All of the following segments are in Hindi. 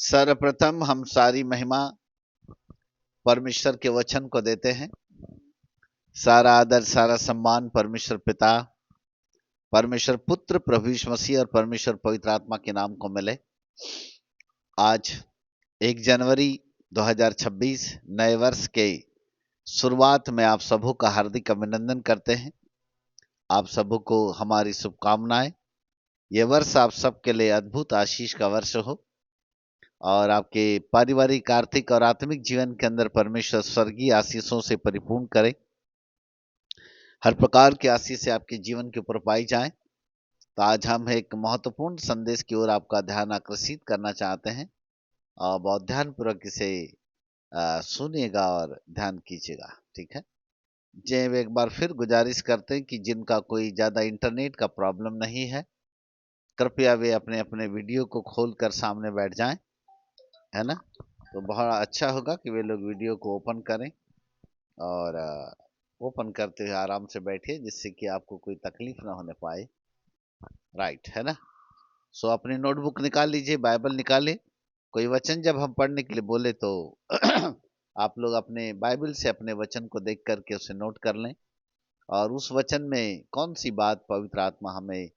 सर्वप्रथम हम सारी महिमा परमेश्वर के वचन को देते हैं। सारा आदर, सारा सम्मान परमेश्वर पिता, परमेश्वर पुत्र, प्रभु यीशु मसीह और परमेश्वर पवित्र आत्मा के नाम को मिले। आज 1 जनवरी 2026 नए वर्ष के शुरुआत में आप सबों का हार्दिक अभिनंदन करते हैं। आप सबों को हमारी शुभकामनाएं। ये वर्ष आप सबके लिए अद्भुत आशीष का वर्ष हो और आपके पारिवारिक, आर्थिक और आत्मिक जीवन के अंदर परमेश्वर स्वर्गीय आशीषों से परिपूर्ण करे। हर प्रकार की आशीष आपके जीवन के ऊपर पाई जाए। तो आज हम एक महत्वपूर्ण संदेश की ओर आपका ध्यान आकर्षित करना चाहते हैं और बहुत ध्यानपूर्वक इसे सुनिएगा और ध्यान कीजिएगा, ठीक है। जे एक बार फिर गुजारिश करते हैं कि जिनका कोई ज़्यादा इंटरनेट का प्रॉब्लम नहीं है, कृपया वे अपने अपने वीडियो को खोलकर सामने बैठ जाएं, है ना। तो बहुत अच्छा होगा कि वे लोग वीडियो को ओपन करें और ओपन करते हुए आराम से बैठिए, जिससे कि आपको कोई तकलीफ ना होने पाए। राइट, है ना। सो अपनी नोटबुक निकाल लीजिए, बाइबल निकालिए। कोई वचन जब हम पढ़ने के लिए बोले तो आप लोग अपने बाइबल से अपने वचन को देख करके उसे नोट कर लें और उस वचन में कौन सी बात पवित्र आत्मा हमें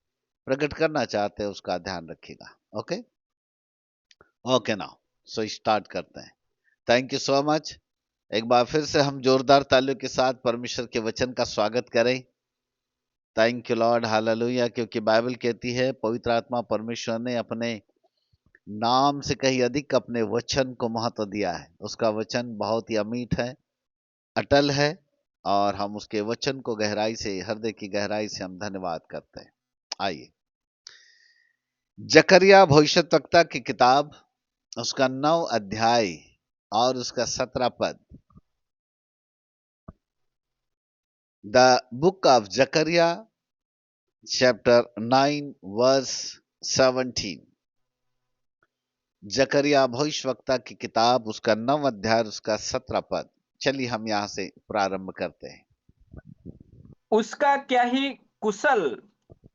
प्रकट करना चाहते हैं उसका ध्यान रखिएगा। Okay okay, now so start करते हैं। Thank you so much. एक बार फिर से हम जोरदार तालियों के साथ परमेश्वर के वचन का स्वागत करें। Thank you Lord, hallelujah. क्योंकि बाइबल कहती है पवित्र आत्मा परमेश्वर ने अपने नाम से कहीं अधिक अपने वचन को महत्व दिया है। उसका वचन बहुत ही अमीठ है, अटल है और हम उसके वचन को गहराई से, हृदय की गहराई से हम धन्यवाद करते हैं। आइए, जकरिया भविष्यद्वक्ता की किताब, उसका 9 अध्याय और उसका 17 पद। The book of Zechariah chapter 9 verse 17। जकरिया भविष्यद्वक्ता की किताब, उसका 9 अध्याय, उसका 17 पद। चलिए हम यहां से प्रारंभ करते हैं। उसका क्या ही कुशल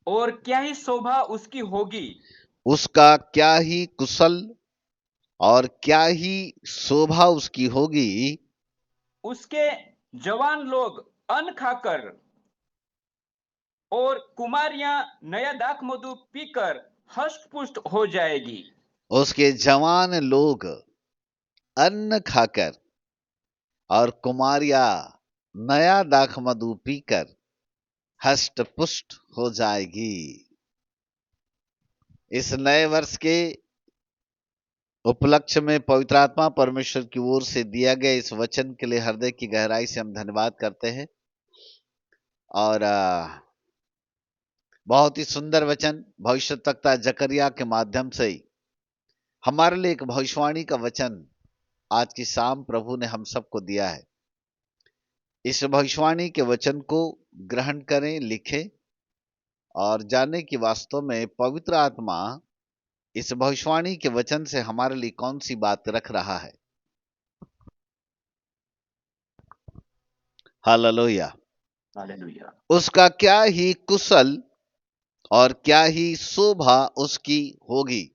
और क्या ही शोभा उसकी होगी। उसका क्या ही कुशल और क्या ही शोभा उसकी होगी। उसके जवान लोग अन्न खाकर और कुमारियां नया दाख मधु पीकर हष्ट-पुष्ट हो जाएगी। उसके जवान लोग अन्न खाकर और कुमारियां नया दाख मधु पीकर हष्ट पुष्ट हो जाएगी। इस नए वर्ष के उपलक्ष्य में पवित्र आत्मा परमेश्वर की ओर से दिया गया इस वचन के लिए हृदय की गहराई से हम धन्यवाद करते हैं। और बहुत ही सुंदर वचन भविष्यद्वक्ता जकरिया के माध्यम से हमारे लिए एक भविष्यवाणी का वचन आज की शाम प्रभु ने हम सबको दिया है। इस भविष्यवाणी के वचन को ग्रहण करें, लिखें और जाने कि वास्तव में पवित्र आत्मा इस भविष्यवाणी के वचन से हमारे लिए कौन सी बात रख रहा है। हालेलुया। हालेलुया। उसका क्या ही कुशल और क्या ही शोभा उसकी होगी।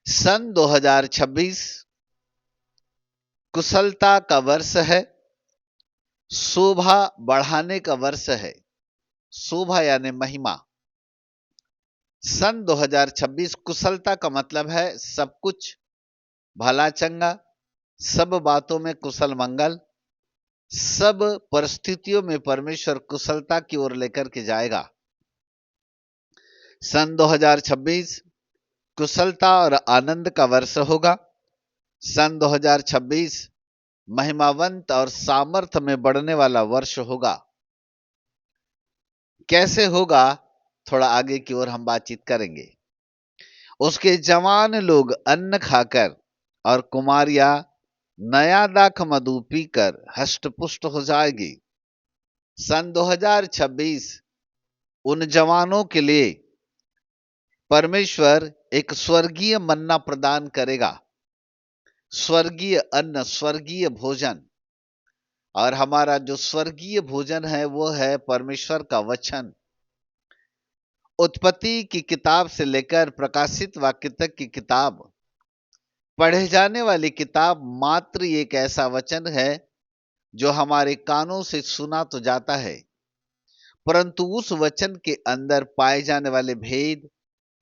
सन 2026 कुशलता का वर्ष है, शोभा बढ़ाने का वर्ष है। शोभा यानी महिमा। सन 2026 कुशलता का मतलब है सब कुछ भला चंगा, सब बातों में कुशल मंगल, सब परिस्थितियों में परमेश्वर कुशलता की ओर लेकर के जाएगा। सन 2026 कुशलता और आनंद का वर्ष होगा। सन 2026 महिमावंत और सामर्थ्य में बढ़ने वाला वर्ष होगा। कैसे होगा, थोड़ा आगे की ओर हम बातचीत करेंगे। उसके जवान लोग अन्न खाकर और कुमारियां नया दाख मधु पीकर हष्ट-पुष्ट हो जाएगी। सन 2026 उन जवानों के लिए परमेश्वर एक स्वर्गीय मन्ना प्रदान करेगा, स्वर्गीय अन्न, स्वर्गीय भोजन। और हमारा जो स्वर्गीय भोजन है वो है परमेश्वर का वचन। उत्पत्ति की किताब से लेकर प्रकाशित वाक्य तक की किताब पढ़े जाने वाली किताब मात्र एक ऐसा वचन है जो हमारे कानों से सुना तो जाता है, परंतु उस वचन के अंदर पाए जाने वाले भेद,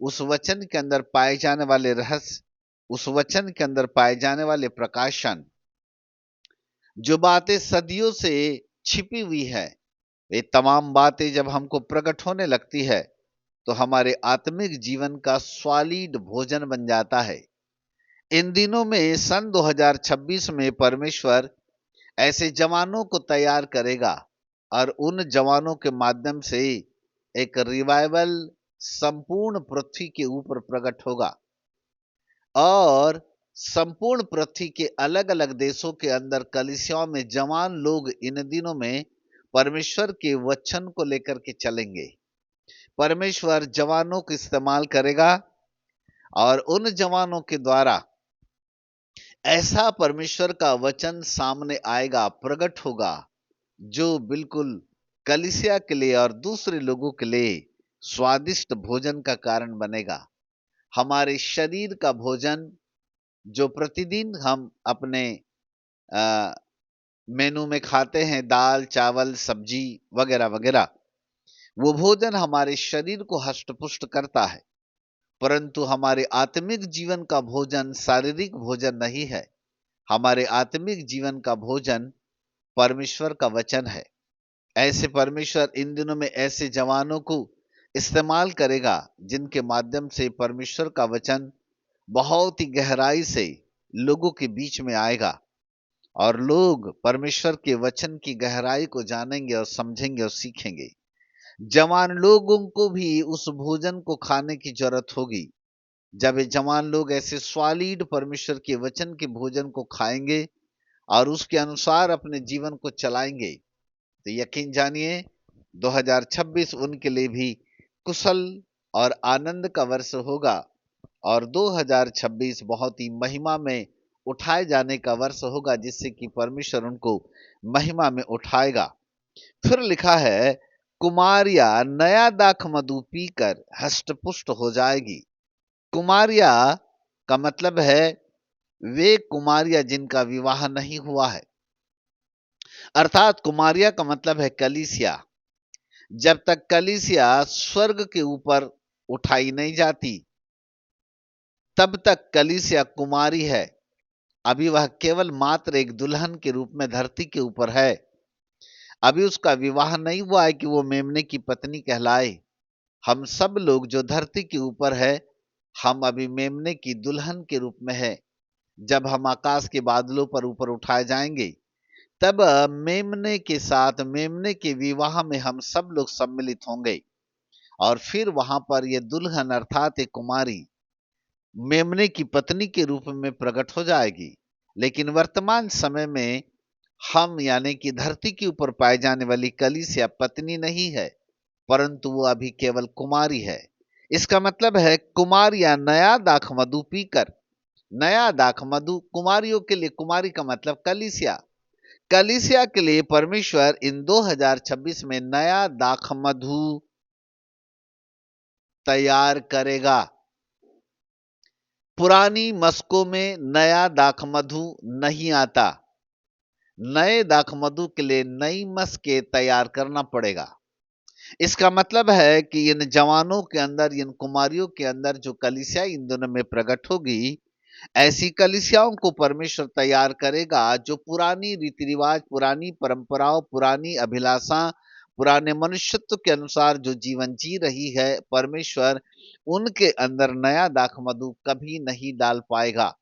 उस वचन के अंदर पाए जाने वाले रहस्य, उस वचन के अंदर पाए जाने वाले प्रकाशन, जो बातें सदियों से छिपी हुई है, ये तमाम बातें जब हमको प्रकट होने लगती है तो हमारे आत्मिक जीवन का सॉलिड भोजन बन जाता है। इन दिनों में सन 2026 में परमेश्वर ऐसे जवानों को तैयार करेगा और उन जवानों के माध्यम से एक रिवाइवल संपूर्ण पृथ्वी के ऊपर प्रकट होगा और संपूर्ण पृथ्वी के अलग अलग देशों के अंदर कलीसियाओं में जवान लोग इन दिनों में परमेश्वर के वचन को लेकर के चलेंगे। परमेश्वर जवानों को इस्तेमाल करेगा और उन जवानों के द्वारा ऐसा परमेश्वर का वचन सामने आएगा, प्रकट होगा, जो बिल्कुल कलीसिया के लिए और दूसरे लोगों के लिए स्वादिष्ट भोजन का कारण बनेगा। हमारे शरीर का भोजन जो प्रतिदिन हम अपने अ, मेनू में खाते हैं, दाल चावल सब्जी वगैरह वगैरह, वो भोजन हमारे शरीर को हष्ट-पुष्ट करता है, परंतु हमारे आत्मिक जीवन का भोजन शारीरिक भोजन नहीं है। हमारे आत्मिक जीवन का भोजन परमेश्वर का वचन है। ऐसे परमेश्वर इन दिनों में ऐसे जवानों को इस्तेमाल करेगा जिनके माध्यम से परमेश्वर का वचन बहुत ही गहराई से लोगों के बीच में आएगा और लोग परमेश्वर के वचन की गहराई को जानेंगे और समझेंगे और सीखेंगे। जवान लोगों को भी उस भोजन को खाने की जरूरत होगी। जब ये जवान लोग ऐसे सॉलिड परमेश्वर के वचन के भोजन को खाएंगे और उसके अनुसार अपने जीवन को चलाएंगे, तो यकीन जानिए 2026 उनके लिए भी कुशल और आनंद का वर्ष होगा और 2026 बहुत ही महिमा में उठाए जाने का वर्ष होगा, जिससे कि परमेश्वर उनको महिमा में उठाएगा। फिर लिखा है, कुमारिया नया दाख मधु पीकर हष्ट-पुष्ट हो जाएगी। कुमारिया का मतलब है वे कुमारिया जिनका विवाह नहीं हुआ है, अर्थात कुमारिया का मतलब है कलीसिया। जब तक कलीसिया स्वर्ग के ऊपर उठाई नहीं जाती, तब तक कलीसिया कुमारी है। अभी वह केवल मात्र एक दुल्हन के रूप में धरती के ऊपर है। अभी उसका विवाह नहीं हुआ है कि वो मेमने की पत्नी कहलाए। हम सब लोग जो धरती के ऊपर है, हम अभी मेमने की दुल्हन के रूप में है। जब हम आकाश के बादलों पर ऊपर उठाए जाएंगे, तब मेमने के साथ मेमने के विवाह में हम सब लोग सम्मिलित होंगे और फिर वहां पर ये दुल्हन अर्थात एक कुमारी मेमने की पत्नी के रूप में प्रकट हो जाएगी। लेकिन वर्तमान समय में हम यानी कि धरती के ऊपर पाए जाने वाली कलीसिया पत्नी नहीं है, परंतु वो अभी केवल कुमारी है। इसका मतलब है कुमारियां नया दाख मधु पीकर, नया दाख मधु कुमारियों के लिए, कुमारी का मतलब कलीसिया, कलीसिया के लिए परमेश्वर इन 2026 में नया दाख मधु तैयार करेगा। पुरानी मस्कों में नया दाख मधु नहीं आता। नए दाख मधु के लिए नई मस्कें तैयार करना पड़ेगा। इसका मतलब है कि इन जवानों के अंदर, इन कुमारियों के अंदर जो कलीसिया इन दिनों में प्रकट होगी, ऐसी कलीसियाओं को परमेश्वर तैयार करेगा जो पुरानी रीति रिवाज, पुरानी परंपराओं, पुरानी अभिलाषा, पुराने मनुष्यत्व के अनुसार जो जीवन जी रही है, परमेश्वर उनके अंदर नया दाख मधु कभी नहीं डाल पाएगा।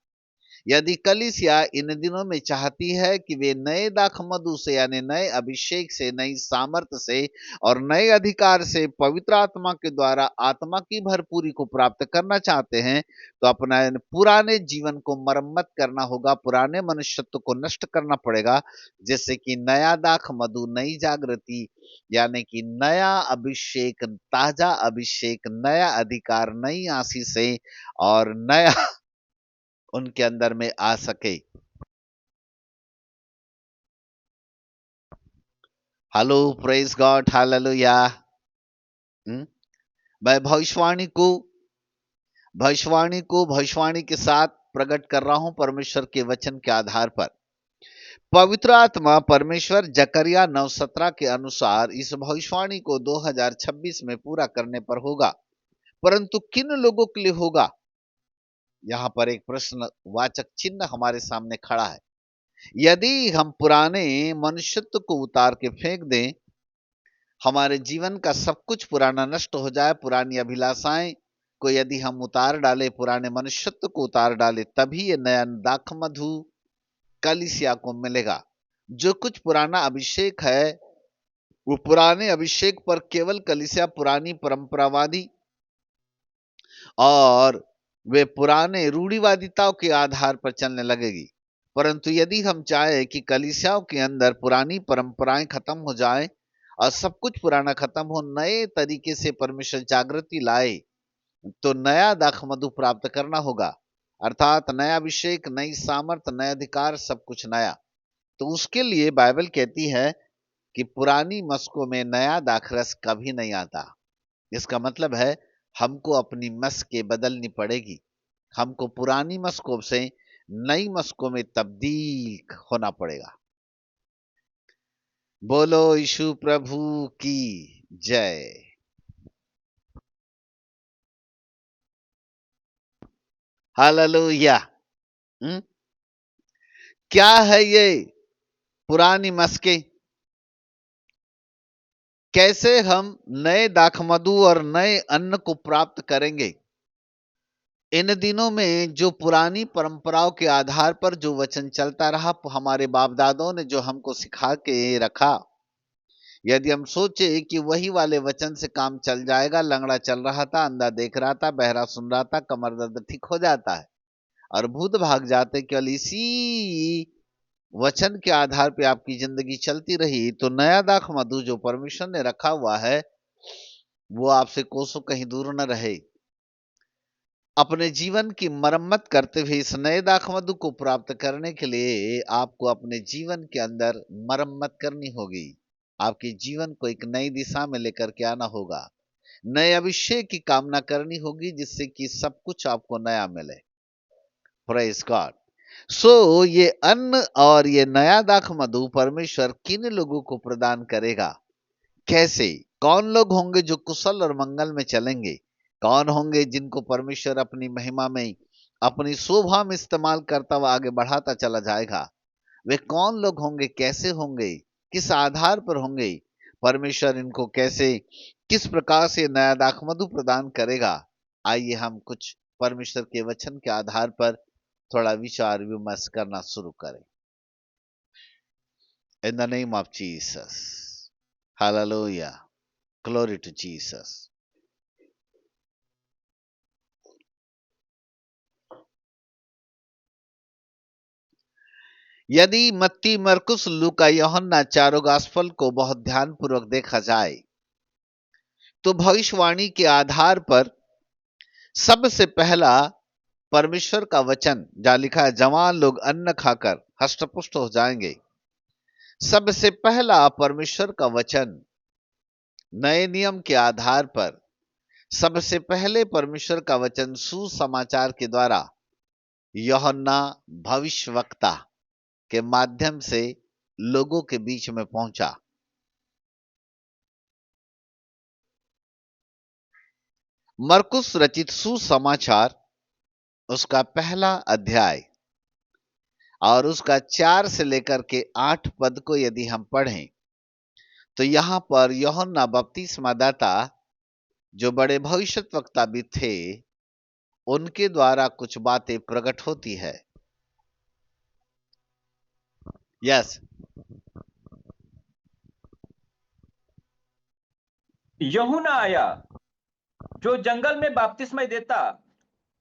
यदि कलीसिया इन दिनों में चाहती है कि वे नए दाखमधु से यानी नए अभिषेक से, नई सामर्थ्य से और नए अधिकार से पवित्र आत्मा के द्वारा आत्मा की भरपूरी को प्राप्त करना चाहते हैं, तो अपना पुराने जीवन को मरम्मत करना होगा, पुराने मनुष्यत्व को नष्ट करना पड़ेगा, जिससे कि नया दाखमधु, नई जागृति यानी कि नया अभिषेक, ताजा अभिषेक, नया अधिकार, नई आशीष से और नया उनके अंदर में आ सके। Hello, praise God, hallelujah. मैं भविष्यवाणी को भविष्यवाणी के साथ प्रकट कर रहा हूं परमेश्वर के वचन के आधार पर। पवित्र आत्मा परमेश्वर जकरिया 9:17 के अनुसार इस भविष्यवाणी को 2026 में पूरा करने पर होगा, परंतु किन लोगों के लिए होगा? यहां पर एक प्रश्नवाचक चिन्ह हमारे सामने खड़ा है। यदि हम पुराने मनुष्यत्व को उतार के फेंक दें, हमारे जीवन का सब कुछ पुराना नष्ट हो जाए, पुरानी अभिलाषाएं को यदि हम उतार डाले, पुराने मनुष्यत्व को उतार डाले, तभी ये नया दाखमधु कलीसिया को मिलेगा। जो कुछ पुराना अभिषेक है वो पुराने अभिषेक पर केवल कलीसिया पुरानी परंपरावादी और वे पुराने रूढ़िवादिताओं के आधार पर चलने लगेगी। परंतु यदि हम चाहे कि कलीसियाओं के अंदर पुरानी परंपराएं खत्म हो जाए और सब कुछ पुराना खत्म हो, नए तरीके से परमेश्वर जागृति लाए, तो नया दाखमधु प्राप्त करना होगा, अर्थात नया अभिषेक, नई सामर्थ, नया अधिकार, सब कुछ नया। तो उसके लिए बाइबल कहती है कि पुरानी मस्कों में नया दाखरस कभी नहीं आता। इसका मतलब है हमको अपनी मस्कें बदलनी पड़ेगी, हमको पुरानी मस्कों से नई मस्कों में तब्दील होना पड़ेगा। बोलो यीशु प्रभु की जय। हालेलुया। क्या है ये पुरानी मस्कें? कैसे हम नए दाखमधु और नए अन्न को प्राप्त करेंगे? इन दिनों में जो पुरानी परंपराओं के आधार पर जो वचन चलता रहा, हमारे बाप दादों ने जो हमको सिखा के रखा, यदि हम सोचे कि वही वाले वचन से काम चल जाएगा, लंगड़ा चल रहा था, अंधा देख रहा था, बहरा सुन रहा था, कमर दर्द ठीक हो जाता है और भूत भाग जाते, केवल इसी वचन के आधार पे आपकी जिंदगी चलती रही, तो नया दाखमधु जो परमेश्वर ने रखा हुआ है वो आपसे कोसों कहीं दूर न रहे। अपने जीवन की मरम्मत करते हुए इस नए दाखमधु को प्राप्त करने के लिए आपको अपने जीवन के अंदर मरम्मत करनी होगी। आपके जीवन को एक नई दिशा में लेकर के आना होगा, नए अभिषेक की कामना करनी होगी, जिससे कि सब कुछ आपको नया मिले। Praise God. सो ये अन्न और ये नया दाखमधु परमेश्वर किन लोगों को प्रदान करेगा? कैसे? कौन लोग होंगे जो कुशल और मंगल में चलेंगे? कौन होंगे जिनको परमेश्वर अपनी महिमा में, अपनी शोभा में इस्तेमाल करता हुआ आगे बढ़ाता चला जाएगा? वे कौन लोग होंगे? कैसे होंगे? किस आधार पर होंगे? परमेश्वर इनको कैसे, किस प्रकार से नया दाखमधु प्रदान करेगा? आइए हम कुछ परमेश्वर के वचन के आधार पर थोड़ा विचार विमर्श करना शुरू करें। In the name of Jesus. Hallelujah. Glory to Jesus. यदि मत्ती, मरकुस, लूका, यूहन्ना चारों गास्पल को बहुत ध्यानपूर्वक देखा जाए तो भविष्यवाणी के आधार पर सबसे पहला परमेश्वर का वचन जहां लिखा है जवान लोग अन्न खाकर हष्टपुष्ट हो जाएंगे, सबसे पहला परमेश्वर का वचन नए नियम के आधार पर, सबसे पहले परमेश्वर का वचन सुसमाचार के द्वारा यूहन्ना भविष्यवक्ता के माध्यम से लोगों के बीच में पहुंचा। मरकुस रचित सुसमाचार उसका पहला अध्याय और उसका 4 से लेकर के 8 पद को यदि हम पढ़ें तो यहां पर यूहन्ना बपतिस्मा दाता जो बड़े भविष्यवक्ता भी थे, उनके द्वारा कुछ बातें प्रकट होती है। यस। यूहन्ना आया जो जंगल में बपतिस्मा देता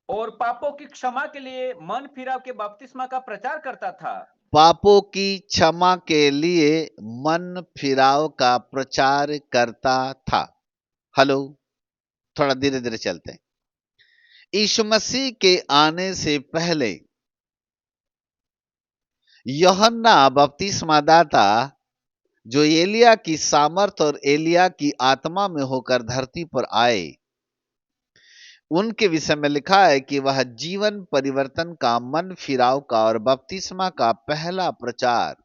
और पापों की क्षमा के लिए मन फिराव के बपतिस्मा का प्रचार करता था। पापों की क्षमा के लिए मन फिराव का प्रचार करता था। हेलो, थोड़ा धीरे धीरे चलते हैं। यीशु मसीह के आने से पहले यूहन्ना बपतिस्मा दाता जो एलिया की सामर्थ और एलिया की आत्मा में होकर धरती पर आए, उनके विषय में लिखा है कि वह जीवन परिवर्तन का, मन फिराव का और बपतिस्मा का पहला प्रचार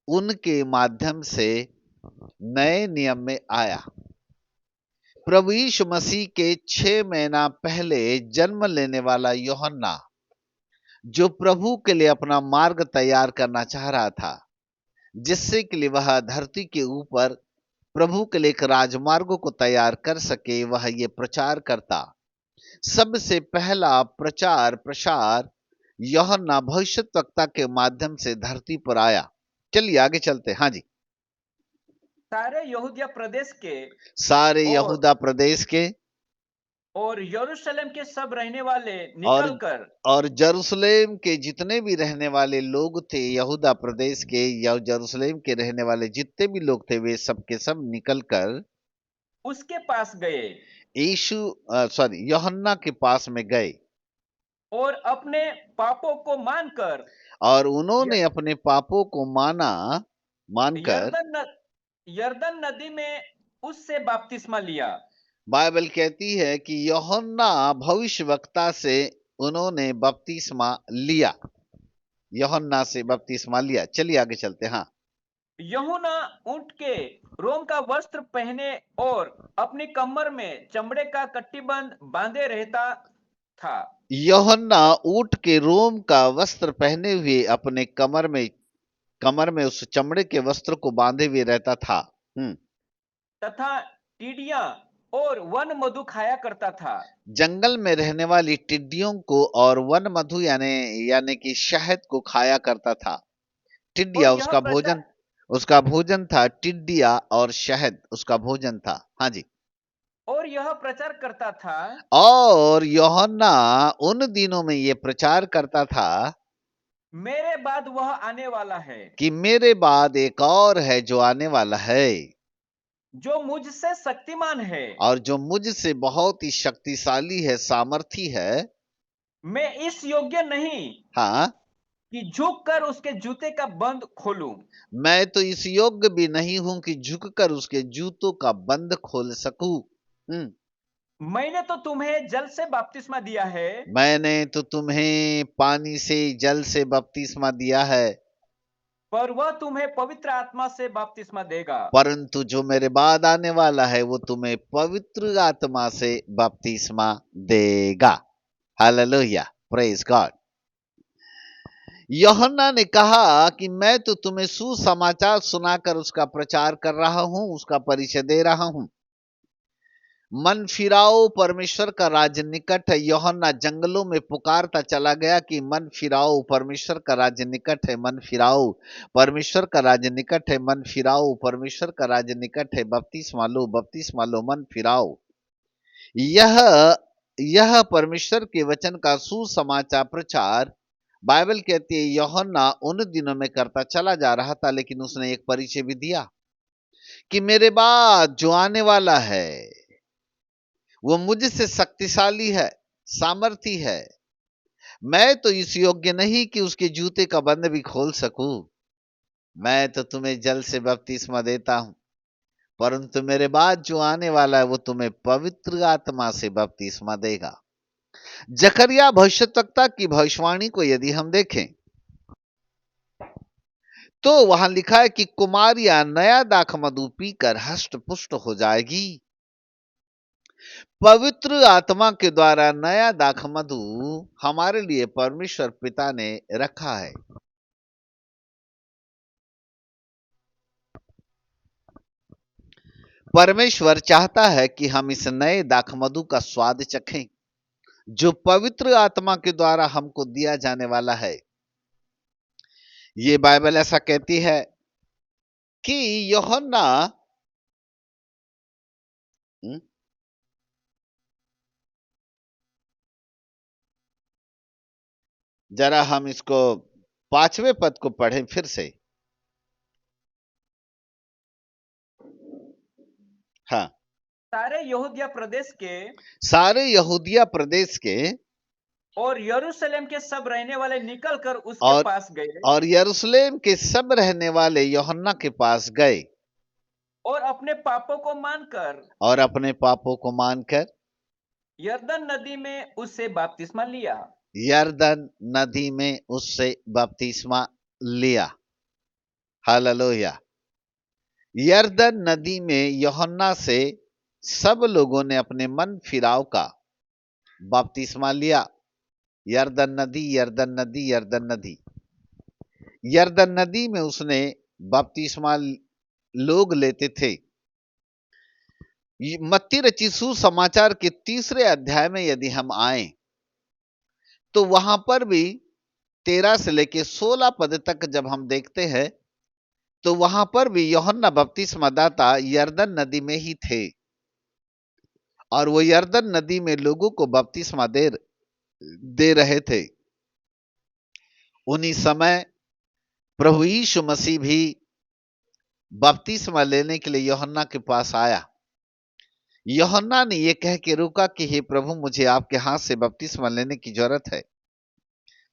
उनके माध्यम से नए नियम में आया। प्रभु यीशु मसीह के 6 महीना पहले जन्म लेने वाला यूहन्ना, जो प्रभु के लिए अपना मार्ग तैयार करना चाह रहा था, जिससे के लिए वह धरती के ऊपर प्रभु के लिए एक राजमार्ग को तैयार कर सके, वह ये प्रचार करता। सबसे पहला प्रचार प्रसार यूहन्ना भविष्यद्वक्ता के माध्यम से धरती पर आया। चलिए आगे चलते। हाँ जी। सारे यहूदिया प्रदेश के सारे और यहूदा प्रदेश के और यरूशलेम के सब रहने वाले और निकलकर और यरूशलेम के जितने भी रहने वाले लोग थे, यहूदा प्रदेश के या यरूशलेम के रहने वाले जितने भी लोग थे, वे सब के सब निकलकर उसके पास गए यूहन्ना के पास में गए और अपने पापों को मानकर और उन्होंने य- अपने पापों को मानकर यरदन न, यरदन नदी में उससे बपतिस्मा लिया। बाइबल कहती है कि यूहन्ना भविष्यवक्ता से उन्होंने बपतिस्मा लिया, यूहन्ना से बपतिस्मा लिया। चलिए आगे चलते। हाँ। यूहन्ना ऊंट के रोम का वस्त्र पहने और अपनी कमर में चमड़े का कट्टीबंध बांधे रहता था। यूहन्ना ऊंट के रोम का वस्त्र पहने हुए अपने कमर में उस चमड़े के वस्त्र को बांधे हुए रहता था। तथा टिड्डियां और वन मधु खाया करता था। जंगल में रहने वाली टिड्डियों को और वन मधु यानी यानी कि शहद को खाया करता था। और टिड्डिया यह उसका प्रचार भोजन था। टिड्डिया और शहद उसका भोजन था। हाँ जी। और यह प्रचार करता था और यूहन्ना उन दिनों में ये प्रचार करता था मेरे बाद वह आने वाला है कि मेरे बाद एक और है जो आने वाला है, जो मुझसे शक्तिमान है। और जो मुझसे बहुत ही शक्तिशाली है, सामर्थी है। मैं इस योग्य नहीं हाँ, कि झुक कर उसके जूते का बंद खोलूं। मैं तो इस योग्य भी नहीं हूं कि झुककर उसके जूतों का बंद खोल सकूं। मैंने तो तुम्हें जल से बपतिस्मा दिया है, मैंने तो तुम्हें पानी से, जल से बपतिस्मा दिया है, पर वह तुम्हें पवित्र आत्मा से बपतिस्मा देगा। परंतु जो मेरे बाद आने वाला है वो तुम्हें पवित्र आत्मा से बपतिस्मा देगा। Hallelujah, praise God. यूहन्ना ने कहा कि मैं तो तुम्हें सुसमाचार सुनाकर उसका प्रचार कर रहा हूं, उसका परिचय दे रहा हूं। मन फिराओ, परमेश्वर का राज्य निकट है। यूहन्ना जंगलों में पुकारता चला गया कि मन फिराओ, परमेश्वर का राज्य निकट है। मन फिराओ, परमेश्वर का राज्य निकट है। मन फिराओ, परमेश्वर का राज्य निकट है। बपतिस्मा लो, बपतिस्मा लो, मन फिराओ। यह यह परमेश्वर के वचन का सुसमाचार प्रचार बाइबल कहती है यूहन्ना उन दिनों में करता चला जा रहा था, लेकिन उसने एक परिचय भी दिया कि मेरे बाद जो आने वाला है वो मुझसे शक्तिशाली है, सामर्थी है। मैं तो इस योग्य नहीं कि उसके जूते का बंद भी खोल सकूं। मैं तो तुम्हें जल से बपतिस्मा देता हूं, परंतु मेरे बाद जो आने वाला है वो तुम्हें पवित्र आत्मा से बपतिस्मा देगा। जकरिया भविष्यद्वक्ता की भविष्यवाणी को यदि हम देखें तो वहां लिखा है कि कुमारियां नया दाखमधु पीकर हष्ट पुष्ट हो जाएगी। पवित्र आत्मा के द्वारा नया दाखमधु हमारे लिए परमेश्वर पिता ने रखा है। परमेश्वर चाहता है कि हम इस नए दाखमधु का स्वाद चखें, जो पवित्र आत्मा के द्वारा हमको दिया जाने वाला है। ये बाइबल ऐसा कहती है कि यूहन्ना जरा हम इसको 5वें पद को पढ़ें फिर से। हाँ। सारे यहूदिया प्रदेश के सारे यहूदिया प्रदेश के और यरूशलेम के सब रहने वाले निकलकर उसके और पास गए और यरूशलेम के सब रहने वाले यूहन्ना के पास गए और अपने पापों को मानकर और अपने पापों को मानकर यरदन नदी में उससे बपतिस्मा लिया। यरदन नदी में उससे बपतिस्मा लिया। हालेलुया। यरदन नदी में यूहन्ना से सब लोगों ने अपने मन फिराव का बपतिस्मा लिया। यरदन नदी, यरदन नदी, यरदन नदी। यरदन नदी में उसने बपतिस्मा लोग लेते थे। मत्ती रचित सुसमाचार के 3 अध्याय में यदि हम आए तो वहां पर भी 13 से लेके 16 पद तक जब हम देखते हैं तो वहां पर भी यूहन्ना बपतिस्मा दाता यरदन नदी में ही थे और वो यरदन नदी में लोगों को बपतिस्मा दे रहे थे। उन्हीं समय प्रभु यीशु मसीह भी बपतिस्मा लेने के लिए यूहन्ना के पास आया। यूहन्ना ने यह कह के रोका कि हे प्रभु, मुझे आपके हाथ से बपतिस्मा लेने की जरूरत है,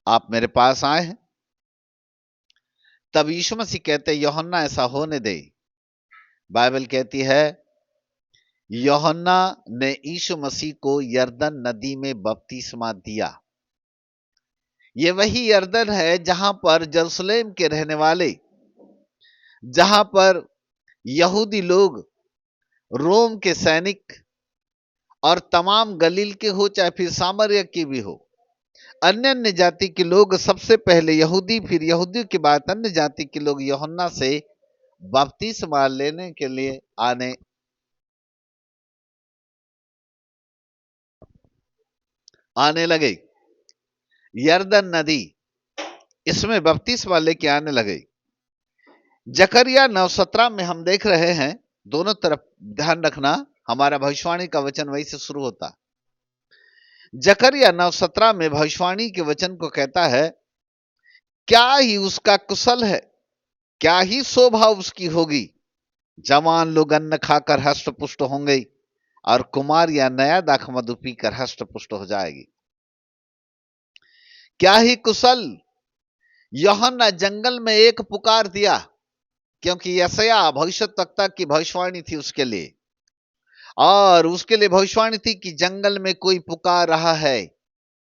आप मेरे पास आए हैं। तब यीशु मसीह कहते, यूहन्ना ऐसा होने दे। बाइबल कहती है यूहन्ना ने यीशु मसीह को यरदन नदी में बपतिस्मा दिया। यह वही यरदन है जहां पर यरूशलेम के रहने वाले, जहां पर यहूदी लोग, रोम के सैनिक और तमाम गलील के हो चाहे फिर सामरिया के भी हो, अन्य अन्य जाति के लोग, सबसे पहले यहूदी, फिर यहूदियों के बाद अन्य जाति के लोग यूहन्ना से बपतिस्मा लेने के लिए आने लगे। यरदन नदी, इसमें बपतिस्मा लेके आने लगे। जकरिया 9:17 में हम देख रहे हैं, दोनों तरफ ध्यान रखना, हमारा भविष्यवाणी का वचन वही से शुरू होता। जकरिया 9:17 में भविष्यवाणी के वचन को कहता है, क्या ही उसका कुशल है, क्या ही शोभा उसकी होगी। जवान लोग अन्न खाकर हष्ट पुष्ट होंगे और कुमारियां नया दाखमधु पीकर हष्ट पुष्ट हो जाएगी। क्या ही कुशल। यूहन्ना जंगल में एक पुकार दिया, क्योंकि यशायाह भविष्यद्वक्ता की भविष्यवाणी थी उसके लिए, और उसके लिए भविष्यवाणी थी कि जंगल में कोई पुकार रहा है,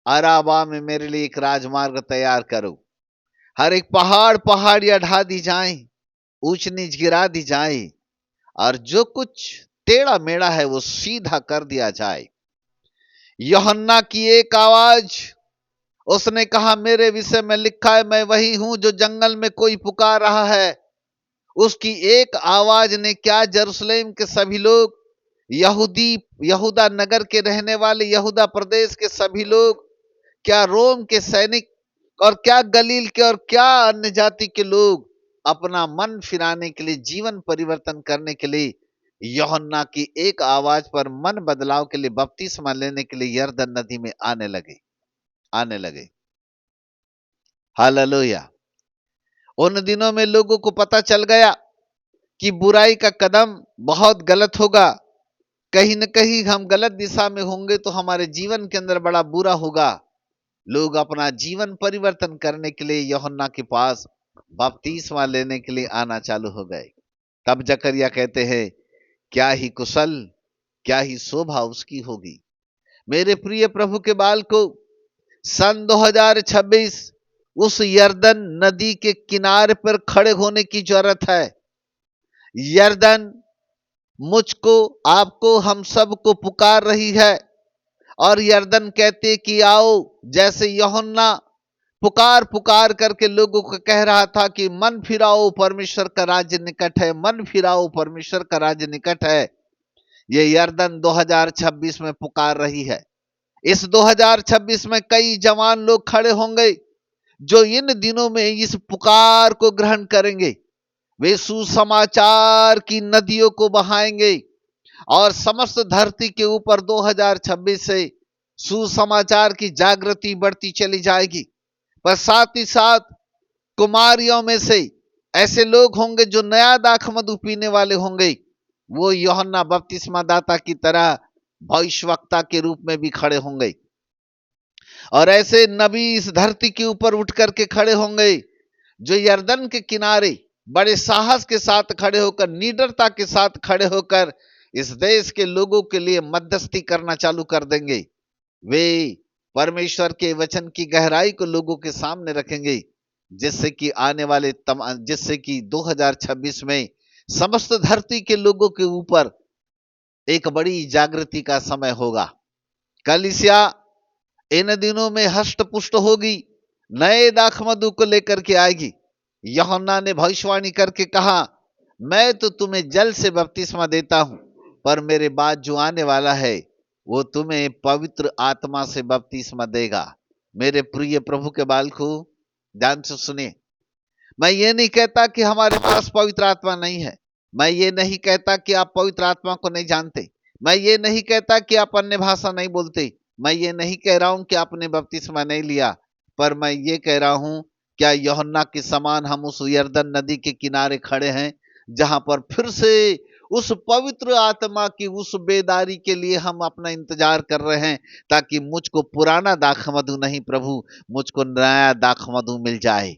अराबा में मेरे लिए एक राजमार्ग तैयार करो। हर एक पहाड़ियां ढा दी जाए, ऊंच नीच गिरा दी जाए, और जो कुछ टेढ़ा मेढ़ा है वो सीधा कर दिया जाए। यूहन्ना की एक आवाज, उसने कहा, मेरे विषय में लिखा है, मैं वही हूं जो जंगल में कोई पुकार रहा है। उसकी एक आवाज ने क्या यरूशलेम के सभी लोग, यहूदा नगर के रहने वाले, यहूदा प्रदेश के सभी लोग, क्या रोम के सैनिक, और क्या गलील के, और क्या अन्य जाति के लोग अपना मन फिराने के लिए, जीवन परिवर्तन करने के लिए, यूहन्ना की एक आवाज पर मन बदलाव के लिए, बपतिस्मा लेने के लिए यरदन नदी में आने लगे। हालेलुया। उन दिनों में लोगों को पता चल गया कि बुराई का कदम बहुत गलत होगा, कहीं न कहीं हम गलत दिशा में होंगे तो हमारे जीवन के अंदर बड़ा बुरा होगा। लोग अपना जीवन परिवर्तन करने के लिए यूहन्ना के पास बपतिस्मा लेने के लिए आना चालू हो गए। तब जकरिया कहते हैं, क्या ही कुशल, क्या ही शोभा उसकी होगी। मेरे प्रिय प्रभु के बाल को, सन 2026 उस यरदन नदी के किनारे पर खड़े होने की जरूरत है। यरदन मुझको, आपको, हम सबको पुकार रही है, और यरदन कहते कि आओ, जैसे यूहन्ना पुकार पुकार करके लोगों को कह रहा था कि मन फिराओ, परमेश्वर का राज्य निकट है, मन फिराओ, परमेश्वर का राज्य निकट है। ये यरदन 2026 में पुकार रही है। इस 2026 में कई जवान लोग खड़े होंगे जो इन दिनों में इस पुकार को ग्रहण करेंगे। वे सुसमाचार की नदियों को बहाएंगे और समस्त धरती के ऊपर 2026 से सुसमाचार की जागृति बढ़ती चली जाएगी। पर साथ ही साथ कुमारियों में से ऐसे लोग होंगे जो नया दाखमधु पीने वाले होंगे। वो यूहन्ना बपतिस्मा दाता की तरह भविष्यवक्ता के रूप में भी खड़े होंगे, और ऐसे नबी इस धरती के ऊपर उठ करके खड़े होंगे जो यरदन के किनारे बड़े साहस के साथ खड़े होकर, निडरता के साथ खड़े होकर इस देश के लोगों के लिए मध्यस्थी करना चालू कर देंगे। वे परमेश्वर के वचन की गहराई को लोगों के सामने रखेंगे, जिससे कि 2026 में समस्त धरती के लोगों के ऊपर एक बड़ी जागृति का समय होगा। कलीसिया इन दिनों में हष्ट पुष्ट होगी, नए दाखमधु को लेकर के आएगी। यूहन्ना ने भविष्यवाणी करके कहा, मैं तो तुम्हें जल से बपतिस्मा देता हूं, पर मेरे बाद जो आने वाला है वो तुम्हें पवित्र आत्मा से बपतिस्मा देगा। मेरे प्रिय प्रभु के बालको, ध्यान से सुनिए। मैं ये नहीं कहता कि हमारे पास पवित्र आत्मा नहीं है। मैं ये नहीं कहता कि आप पवित्र आत्मा को नहीं जानते। मैं ये नहीं कहता कि आप अन्य भाषा नहीं बोलते। मैं ये नहीं कह रहा हूं कि आपने बपतिस्मा नहीं लिया, पर मैं ये कह रहा हूं, क्या यूहन्ना के समान हम उस यरदन नदी के किनारे खड़े हैं, जहां पर फिर से उस पवित्र आत्मा की उस बेदारी के लिए हम अपना इंतजार कर रहे हैं, ताकि मुझको पुराना दाखमधु नहीं प्रभु, मुझको नया दाखमधु मिल जाए।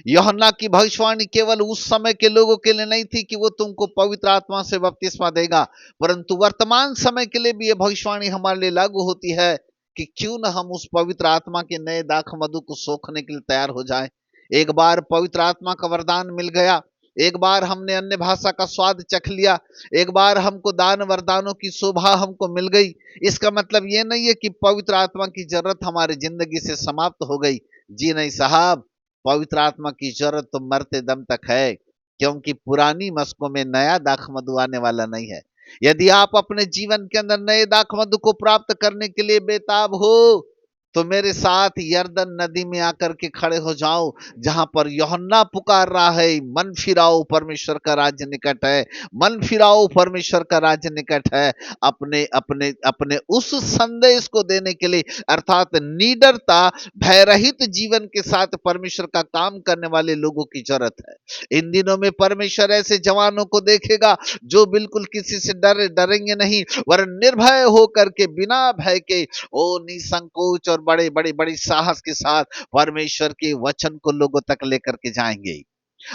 यूहन्ना की भविष्यवाणी केवल उस समय के लोगों के लिए नहीं थी कि वो तुमको पवित्र आत्मा से बपतिस्मा देगा, परंतु वर्तमान समय के लिए भी यह भविष्यवाणी हमारे लिए लागू होती है कि क्यों न हम उस पवित्र आत्मा के नए दाखमधु को सोखने के लिए तैयार हो जाएं। एक बार पवित्र आत्मा का वरदान मिल गया, एक बार हमने अन्य भाषा का स्वाद चख लिया, एक बार हमको दान वरदानों की शोभा हमको मिल गई, इसका मतलब यह नहीं है कि पवित्र आत्मा की जरूरत हमारी जिंदगी से समाप्त हो गई। जी नहीं साहब, पवित्र आत्मा की जरूरत तो मरते दम तक है, क्योंकि पुरानी मस्कों में नया दाखमधु आने वाला नहीं है। यदि आप अपने जीवन के अंदर नए दाखमधु को प्राप्त करने के लिए बेताब हो, तो मेरे साथ यरदन नदी में आकर के खड़े हो जाओ, जहां पर यूहन्ना पुकार रहा है, मन फिराओ परमेश्वर का राज्य निकट है, मन फिराओ परमेश्वर का राज्य निकट है। अपने अपने अपने उस संदेश को देने के लिए, अर्थात निडरता भयरहित जीवन के साथ परमेश्वर का काम करने वाले लोगों की जरूरत है। इन दिनों में परमेश्वर ऐसे जवानों को देखेगा जो बिल्कुल किसी से डरेंगे नहीं, वरन निर्भय होकर के, बिना भय के, ओ निसंकोच और बड़े बड़े बड़े साहस के साथ परमेश्वर के वचन को लोगों तक लेकर के जाएंगे।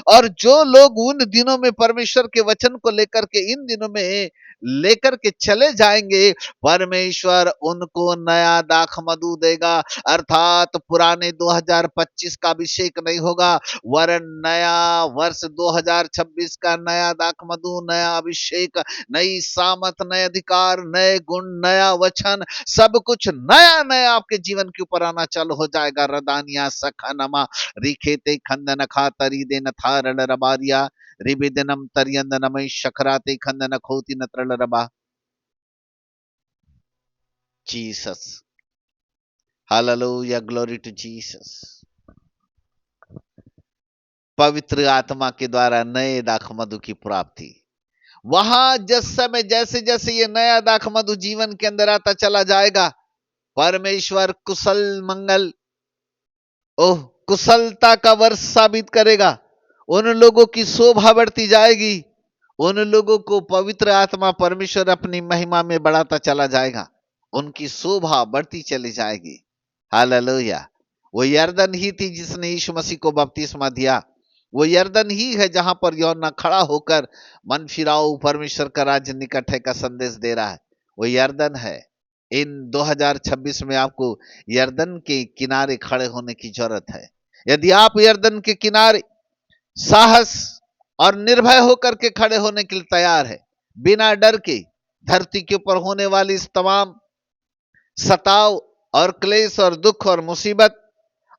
और जो लोग उन दिनों में परमेश्वर के वचन को लेकर के इन दिनों में लेकर के चले जाएंगे, परमेश्वर उनको नया दाखमधु देगा, अर्थात पुराने 2025 का अभिषेक नहीं होगा, वरन नया वर्ष 2026 का नया दाखमधु, नया अभिषेक, नई सामत, नए अधिकार, नए गुण, नया वचन, सब कुछ नया नया आपके जीवन के ऊपर आना चालू हो जाएगा। रदानिया सखनमा रिखेते खंदन खातरी देन थारण रबारिया रिबिदनम तरियंदनमय शखराते खंदन खोती नत्रल रबा। Jesus, hallelujah, glory to Jesus. पवित्र आत्मा के द्वारा नए दाखमधु की प्राप्ति, वहां जिस समय जैसे जैसे ये नया दाखमधु जीवन के अंदर आता चला जाएगा, परमेश्वर कुशल मंगल, ओह कुशलता का वर्ष साबित करेगा। उन लोगों की शोभा बढ़ती जाएगी, उन लोगों को पवित्र आत्मा परमेश्वर अपनी महिमा में बढ़ाता चला जाएगा, उनकी शोभा बढ़ती चली जाएगी। हालेलुया। वो यरदन ही थी जिसने यीशु मसीह को बपतिस्मा दिया, वो यरदन ही है जहां पर यूहन्ना खड़ा होकर मन फिराओ परमेश्वर का राज्य निकट है का संदेश दे रहा है। वो यरदन है। इन 2026 में आपको यरदन के किनारे खड़े होने की जरूरत है। यदि आप यरदन के किनारे साहस और निर्भय होकर के खड़े होने के लिए तैयार है, बिना डर के, धरती के ऊपर होने वाली इस तमाम सताव और क्लेश और दुख और मुसीबत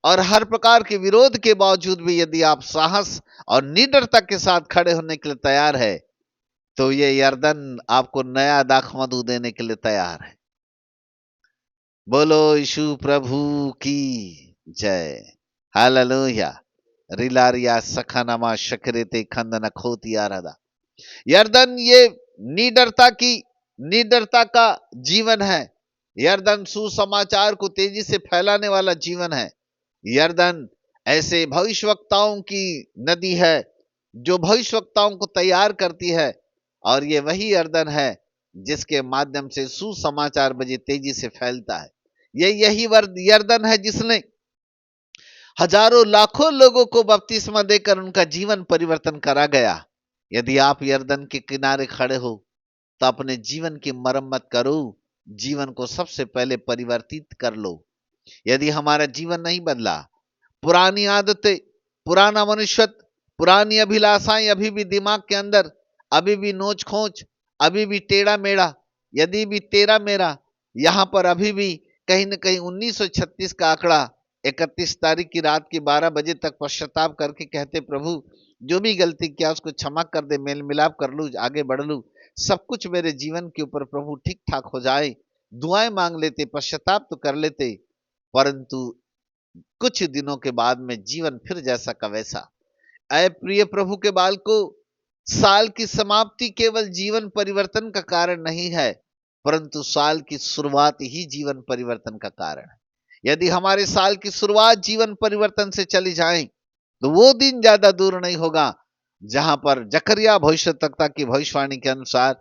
और हर प्रकार के विरोध के बावजूद भी यदि आप साहस और निडरता के साथ खड़े होने के लिए तैयार है, तो ये यरदन आपको नया दाखमधु देने के लिए तैयार है। बोलो यीशु प्रभु की जय। हालेलुया। रिलारिया सखानामा शकरेते खंदन खोती आराधा। यरदन ये निडरता का जीवन है। यरदन सुसमाचार को तेजी से फैलाने वाला जीवन है। यरदन ऐसे भविष्यवक्ताओं की नदी है जो भविष्यवक्ताओं को तैयार करती है, और ये वही यरदन है जिसके माध्यम से सुसमाचार बजे तेजी से फैलता है। ये यही यरदन है जिसने हजारों लाखों लोगों को बपतिस्मा देकर उनका जीवन परिवर्तन करा गया। यदि आप यरदन के किनारे खड़े हो, तो अपने जीवन की मरम्मत करो, जीवन को सबसे पहले परिवर्तित कर लो। यदि हमारा जीवन नहीं बदला, पुरानी आदतें, पुराना मनुष्यत्व, पुरानी अभिलाषाएं अभी भी दिमाग के अंदर, अभी भी नोच खोच, अभी भी टेढ़ा मेढ़ा, यदि भी तेरा मेरा, यहां पर अभी भी कहीं न कहीं 1936 का आंकड़ा 31 तारीख की रात की 12 बजे तक पश्चाताप करके कहते, प्रभु जो भी गलती किया उसको क्षमा कर दे, मेल मिलाप कर लूं, आगे बढ़ लूं, सब कुछ मेरे जीवन के ऊपर प्रभु ठीक ठाक हो जाए, दुआएं मांग लेते, पश्चाताप तो कर लेते, परंतु कुछ दिनों के बाद में जीवन फिर जैसा का वैसा। अय प्रिय प्रभु के बाल को, साल की समाप्ति केवल जीवन परिवर्तन का कारण नहीं है, परंतु साल की शुरुआत ही जीवन परिवर्तन का कारण है। यदि हमारे साल की शुरुआत जीवन परिवर्तन से चली जाए, तो वो दिन ज्यादा दूर नहीं होगा जहां पर जकरिया भविष्यवक्ता की भविष्यवाणी के अनुसार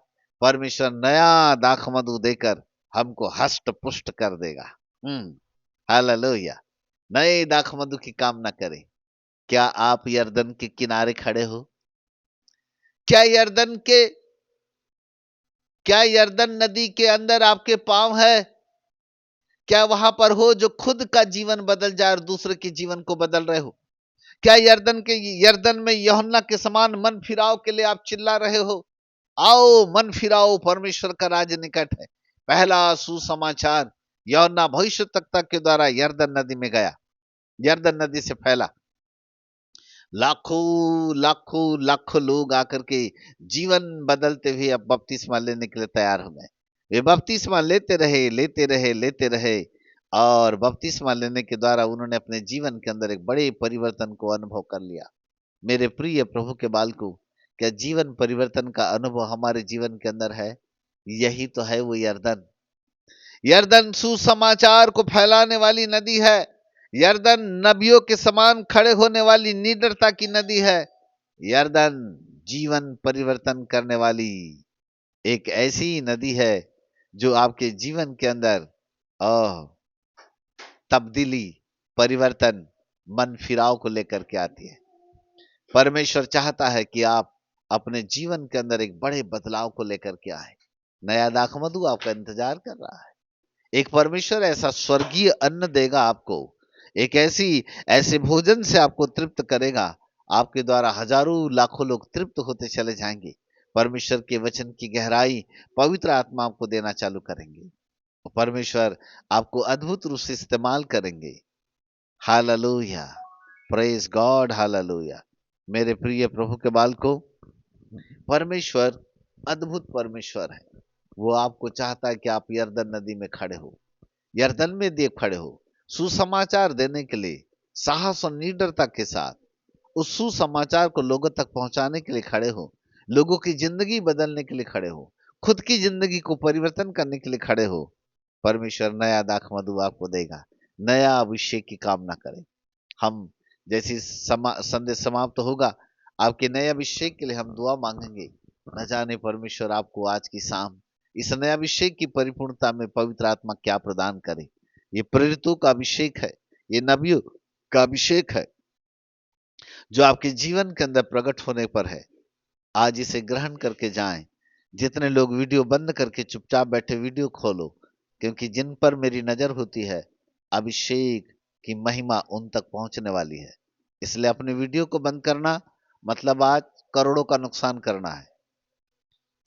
परमेश्वर नया दाखमधु देकर हमको हष्ट पुष्ट कर देगा। हालेलुया। नए दाखमधु की कामना करें। क्या आप यरदन के किनारे खड़े हो? क्या यरदन नदी के अंदर आपके पांव है? क्या वहां पर हो जो खुद का जीवन बदल जाए और दूसरे के जीवन को बदल रहे हो? क्या यरदन में यूहन्ना के समान मन फिराव के लिए आप चिल्ला रहे हो? आओ मन फिराओ, परमेश्वर का राज निकट है। पहला सुसमाचार यूहन्ना भविष्यवक्ता के द्वारा यरदन नदी में गया, यरदन नदी से फैला, लाखों लाखों लाखों लोग आकर के जीवन बदलते हुए अब बपतिस्मा लेने के लिए तैयार हो गए। वे बपतिस्मा लेते रहे, लेते रहे, लेते रहे, और बपतिस्मा लेने के द्वारा उन्होंने अपने जीवन के अंदर एक बड़े परिवर्तन को अनुभव कर लिया। मेरे प्रिय प्रभु के बालकों, क्या जीवन परिवर्तन का अनुभव हमारे जीवन के अंदर है? यही तो है वो यरदन। यरदन सुसमाचार को फैलाने वाली नदी है। यरदन नबियों के समान खड़े होने वाली निडरता की नदी है। यरदन जीवन परिवर्तन करने वाली एक ऐसी नदी है जो आपके जीवन के अंदर तब्दीली, परिवर्तन, मन फिराव को लेकर के आती है। परमेश्वर चाहता है कि आप अपने जीवन के अंदर एक बड़े बदलाव को लेकर के आए। नया दाखमधु आपका इंतजार कर रहा है। एक परमेश्वर ऐसा स्वर्गीय अन्न देगा आपको, एक ऐसे भोजन से आपको तृप्त करेगा, आपके द्वारा हजारों लाखों लोग तृप्त होते चले जाएंगे। परमेश्वर के वचन की गहराई पवित्र आत्मा आपको देना चालू करेंगे, परमेश्वर आपको अद्भुत रूप से इस्तेमाल करेंगे। Hallelujah, praise God, hallelujah. मेरे प्रिय प्रभु के बालकों, परमेश्वर अद्भुत परमेश्वर है। वो आपको चाहता है कि आप यरदन नदी में खड़े हो, यरदन में देव खड़े हो, सुसमाचार देने के लिए साहस और निडरता के साथ उस सुसमाचार को लोगों तक पहुंचाने के लिए खड़े हो, लोगों की जिंदगी बदलने के लिए खड़े हो, खुद की जिंदगी को परिवर्तन करने के लिए खड़े हो। परमेश्वर नया दाखमधु आपको देगा। नया अभिषेक की कामना करें। हम जैसी संदेश समाप्त होगा, आपके नए अभिषेक के लिए हम दुआ मांगेंगे। न जाने परमेश्वर आपको आज की शाम इस नए अभिषेक की परिपूर्णता में पवित्र आत्मा क्या प्रदान करे। ये प्रेरितों का अभिषेक है, ये नबियों का अभिषेक है जो आपके जीवन के अंदर प्रकट होने पर है। आज इसे ग्रहण करके जाएं। जितने लोग वीडियो बंद करके चुपचाप बैठे, वीडियो खोलो, क्योंकि जिन पर मेरी नजर होती है अभिषेक की महिमा उन तक पहुंचने वाली है। इसलिए अपने वीडियो को बंद करना मतलब आज करोड़ों का नुकसान करना है।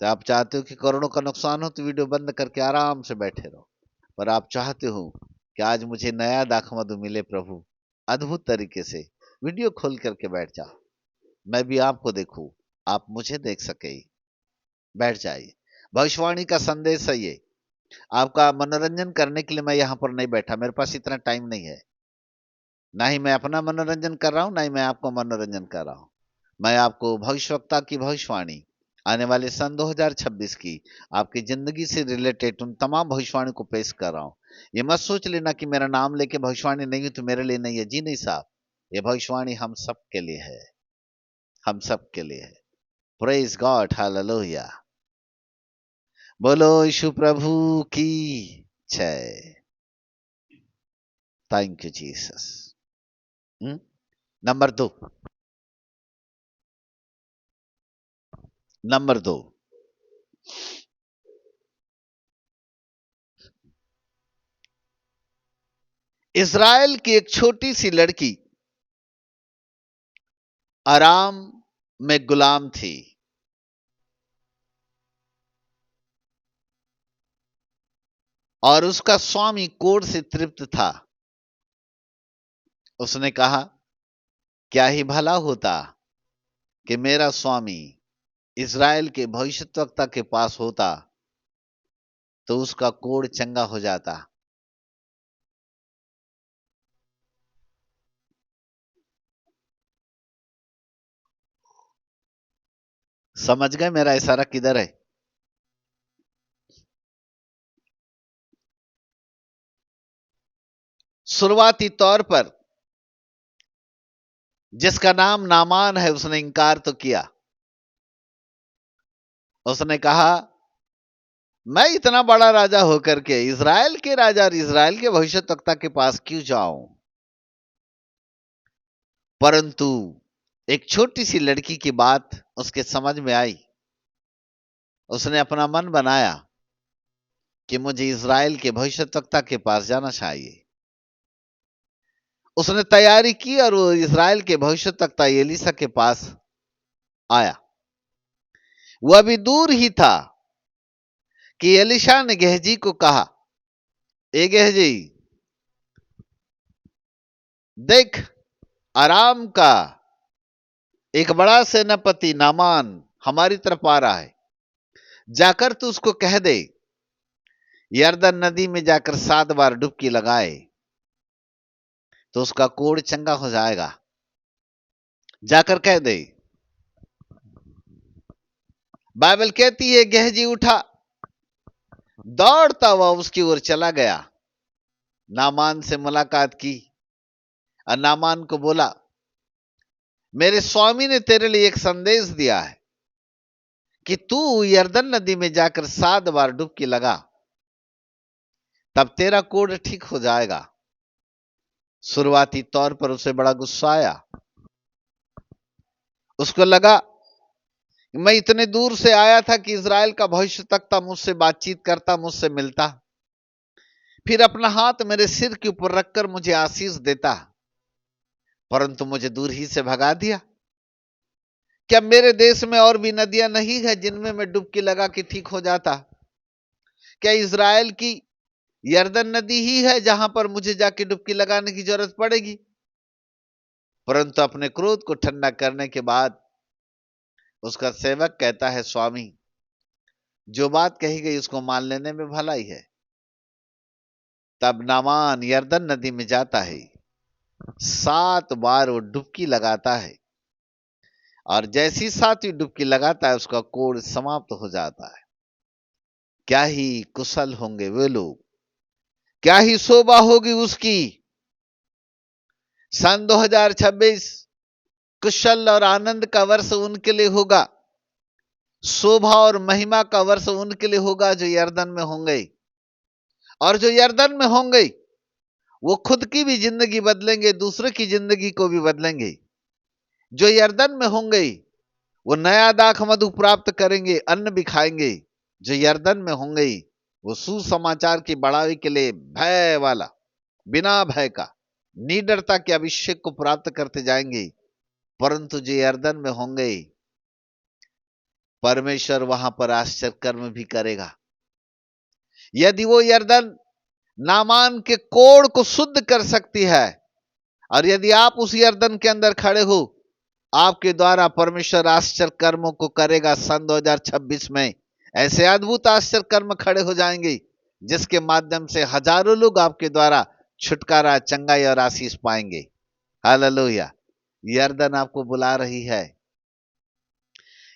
तो आप चाहते हो कि करोड़ों का नुकसान हो तो वीडियो बंद करके आराम से बैठे रहो, पर आप चाहते हो कि आज मुझे नया दाखमधु मिले प्रभु, अद्भुत तरीके से वीडियो खोल करके बैठ जाओ, मैं भी आपको देखूं, आप मुझे देख सके, बैठ जाइए। भविष्यवाणी का संदेश है ये। आपका मनोरंजन करने के लिए मैं यहां पर नहीं बैठा, मेरे पास इतना टाइम नहीं है। ना ही मैं अपना मनोरंजन कर रहा हूं, ना ही मैं आपको मनोरंजन कर रहा हूं। मैं आपको भविष्यवक्ता की भविष्यवाणी आने वाले सन 2026 की आपकी जिंदगी से रिलेटेड उन तमाम भविष्यवाणी को पेश कर रहा हूं। ये मत सोच लेना कि मेरा नाम लेके भविष्यवाणी नहीं हुई तो मेरे लिए नहीं है। जी नहीं साहब, ये भविष्यवाणी हम सब के लिए है, हम सब के लिए है। Praise God, hallelujah. बोलो यीशु प्रभु की जय। Thank you Jesus. Number 2, number 2, Israel की एक छोटी सी लड़की आराम में गुलाम थी। और उसका स्वामी कोढ़ से तृप्त था। उसने कहा, क्या ही भला होता कि मेरा स्वामी इज़राइल के भविष्यद्वक्ता के पास होता, तो उसका कोढ़ चंगा हो जाता। समझ गए मेरा इशारा किधर है? शुरुआती तौर पर जिसका नाम नामान है, उसने इंकार तो किया। उसने कहा, मैं इतना बड़ा राजा होकर के इज़राइल के राजा और इज़राइल के भविष्यद्वक्ता के पास क्यों जाऊं? परंतु एक छोटी सी लड़की की बात उसके समझ में आई। उसने अपना मन बनाया कि मुझे इज़राइल के भविष्यद्वक्ता के पास जाना चाहिए। उसने तैयारी की और वो इज़राइल के भविष्यद्वक्ता एलीशा के पास आया। वह अभी दूर ही था कि एलीशा ने गेहजी को कहा, ए गेहजी, देख, आराम का एक बड़ा सेनापति नामान हमारी तरफ आ रहा है। जाकर तू उसको कह दे, यरदन नदी में जाकर 7 बार डुबकी लगाए तो उसका कोढ़ चंगा हो जाएगा। जाकर कह दे। बाइबल कहती है गेहजी उठा, दौड़ता हुआ उसकी ओर चला गया, नामान से मुलाकात की और नामान को बोला, मेरे स्वामी ने तेरे लिए एक संदेश दिया है कि तू यरदन नदी में जाकर 7 बार डुबकी लगा, तब तेरा कोढ़ ठीक हो जाएगा। शुरुआती तौर पर उसे बड़ा गुस्सा आया। उसको लगा, मैं इतने दूर से आया था कि इज़राइल का भविष्यद्वक्ता मुझसे बातचीत करता, मुझसे मिलता, फिर अपना हाथ मेरे सिर के ऊपर रखकर मुझे आशीष देता, परंतु मुझे दूर ही से भगा दिया। क्या मेरे देश में और भी नदियां नहीं है जिनमें मैं डुबकी लगा के ठीक हो जाता? क्या इज़राइल की यरदन नदी ही है जहां पर मुझे जाके डुबकी लगाने की जरूरत पड़ेगी? परंतु अपने क्रोध को ठंडा करने के बाद उसका सेवक कहता है, स्वामी, जो बात कही गई उसको मान लेने में भलाई है। तब नामान यरदन नदी में जाता है, 7 बार वो डुबकी लगाता है, और जैसी 7वीं डुबकी लगाता है उसका कोढ़ समाप्त हो जाता है। क्या ही कुशल होंगे वे लोग, क्या ही शोभा होगी उसकी। सन 2026 कुशल और आनंद का वर्ष उनके लिए होगा, शोभा और महिमा का वर्ष उनके लिए होगा जो यरदन में होंगे। और जो यरदन में होंगे वो खुद की भी जिंदगी बदलेंगे, दूसरे की जिंदगी को भी बदलेंगे। जो यरदन में होंगे वो नया दाख मधु प्राप्त करेंगे, अन्न भी खाएंगे। जो यरदन में होंगे वो सुसमाचार की बढ़ावे के लिए भय वाला, बिना भय का, निडरता के अभिषेक को प्राप्त करते जाएंगे। परंतु जो यरदन में होंगे, परमेश्वर वहां पर आश्चर्य कर्म भी करेगा। यदि वो यरदन नामान के कोढ़ को शुद्ध कर सकती है, और यदि आप उस यरदन के अंदर खड़े हो, आपके द्वारा परमेश्वर आश्चर्य कर्मों को करेगा। सन 2026 में ऐसे अद्भुत आश्चर्य कर्म खड़े हो जाएंगे जिसके माध्यम से हजारों लोग आपके द्वारा छुटकारा, चंगाई और आशीष पाएंगे। हालेलुया। यरदन आपको बुला रही है,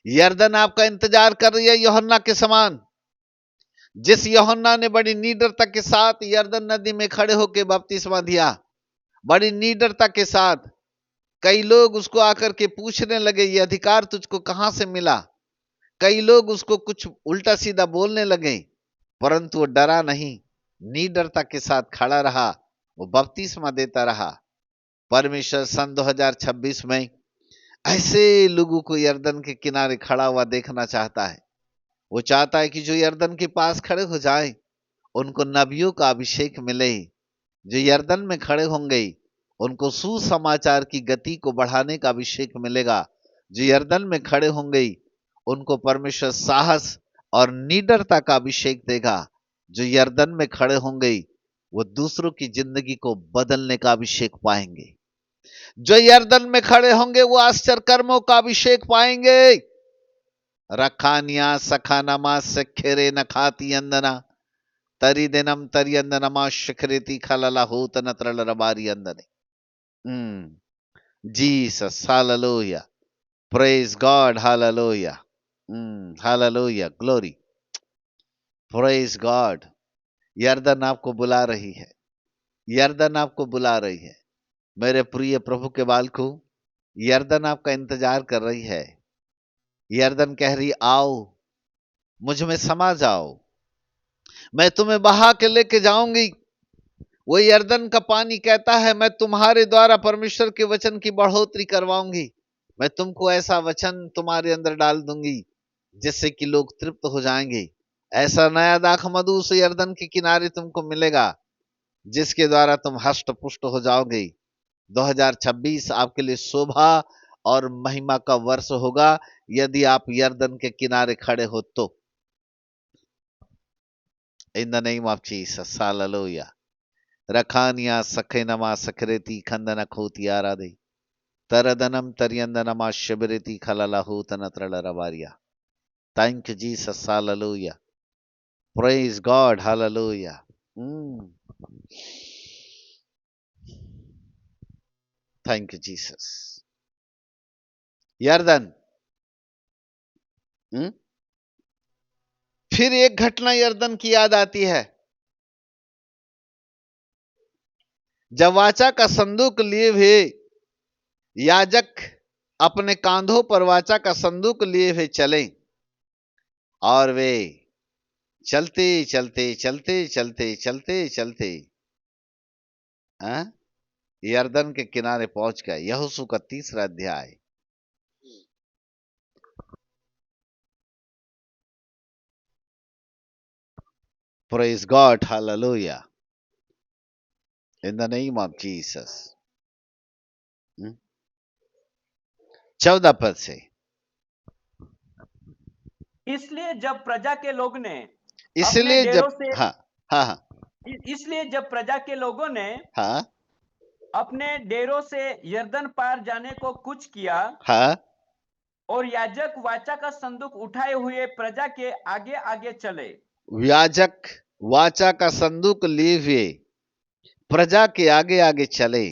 यरदन आपका इंतजार कर रही है, यूहन्ना के समान। जिस यूहन्ना ने बड़ी निडरता के साथ यरदन नदी में खड़े होकर बपतिस्मा दिया, बड़ी निडरता के साथ, कई लोग उसको आकर के पूछने लगे, ये अधिकार तुझको कहां से मिला? कई लोग उसको कुछ उल्टा सीधा बोलने लगे, परंतु वो डरा नहीं, निडरता के साथ खड़ा रहा, वो बपतिस्मा देता रहा। परमेश्वर सन 2026 में ऐसे लोगों को यरदन के किनारे खड़ा हुआ देखना चाहता है। वो चाहता है कि जो यरदन के पास खड़े हो जाए, उनको नबियों का अभिषेक मिले, जो यर्दन में खड़े होंगे उनको सुसमाचार की गति को बढ़ाने का अभिषेक मिलेगा। जो यर्दन में खड़े होंगे उनको परमेश्वर साहस और निडरता का अभिषेक देगा। जो यर्दन में खड़े होंगे वो दूसरों की जिंदगी को बदलने का अभिषेक पाएंगे। जो यर्दन में खड़े होंगे वो आश्चर्य कर्मों का अभिषेक पाएंगे। रखानिया सखानमा सखेरे नखाती अंदना तरिदिनम तरियंदनमा शिखरेति खलला होत नत्रल रबारी अंदने। Jesus hallelujah, praise God, hallelujah, hallelujah, glory, praise God. यर्दन आपको बुला रही है, यर्दन आपको बुला रही है। मेरे प्रिय प्रभु के बालकों, यर्दन आपका इंतजार कर रही है। यर्दन कह रही आओ मुझ में समा जाओ, मैं तुम्हें बहा के लेके जाऊंगी। वो यर्दन का पानी कहता है मैं तुम्हारे द्वारा परमेश्वर के वचन की बढ़ोतरी करवाऊंगी। मैं तुमको ऐसा वचन तुम्हारे अंदर डाल दूंगी जिससे कि लोग तृप्त हो जाएंगे। ऐसा नया दाख मधु उस यर्दन के किनारे तुमको मिलेगा जिसके द्वारा तुम हष्ट पुष्ट हो जाओगे। 2026 आपके लिए शोभा और महिमा का वर्ष होगा यदि आप यर्दन के किनारे खड़े हो तो। In the name of Jesus, hallelujah. रखानिया सखेनमा सखरेती खंदन खोती आराधे तरदनम तरियंदनमा शिबरेती खलला होतन त्रल रवारिया। Thank you Jesus, hallelujah, praise God, hallelujah. Thank you Jesus. यर्दन, फिर एक घटना यर्दन की याद आती है। जब वाचा का संदूक लिए हुए याजक अपने कांधों पर वाचा का संदूक लिए हुए चले और वे चलते चलते चलते चलते चलते चलते यर्दन के किनारे पहुंच गए। यहोशू का 3रा अध्याय। Praise God, hallelujah, in the name of Jesus. 14 पद से। इसलिए जब प्रजा के लोग ने इसलिए अपने जब डेरों से हाँ हाँ हाँ इसलिए जब प्रजा के लोगों ने हाँ अपने डेरों से यर्दन पार जाने को कुछ किया हाँ और याजक वाचा का संदूक उठाए हुए प्रजा के आगे आगे चले। याजक वाचा का संदूक लिए हुए प्रजा के आगे आगे चले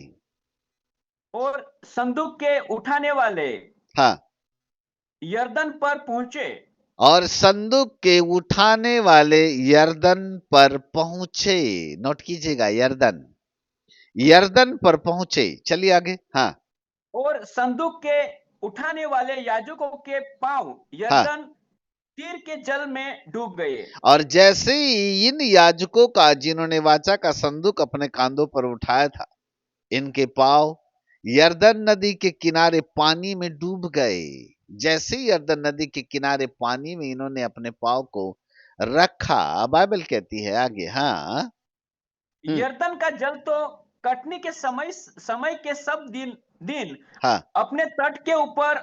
और संदूक के उठाने वाले हाँ यर्दन पर पहुंचे। और संदूक के उठाने वाले यर्दन पर पहुंचे। नोट कीजिएगा, यर्दन, यर्दन पर पहुंचे। चलिए आगे। हाँ और संदूक के उठाने वाले याजकों के पांव हाँ। यर्दन तीर के जल में डूब गए। और जैसे ही इन याजकों का जिन्होंने वाचा का संदूक अपने कांधों पर उठाया था, इनके पांव यर्दन नदी के किनारे पानी में डूब गए। जैसे ही यर्दन नदी के किनारे पानी में इन्होंने अपने पांव को रखा, बाइबल कहती है आगे। हाँ यर्दन का जल तो कटनी के समय के सब दिन हाँ। अपने तट के ऊपर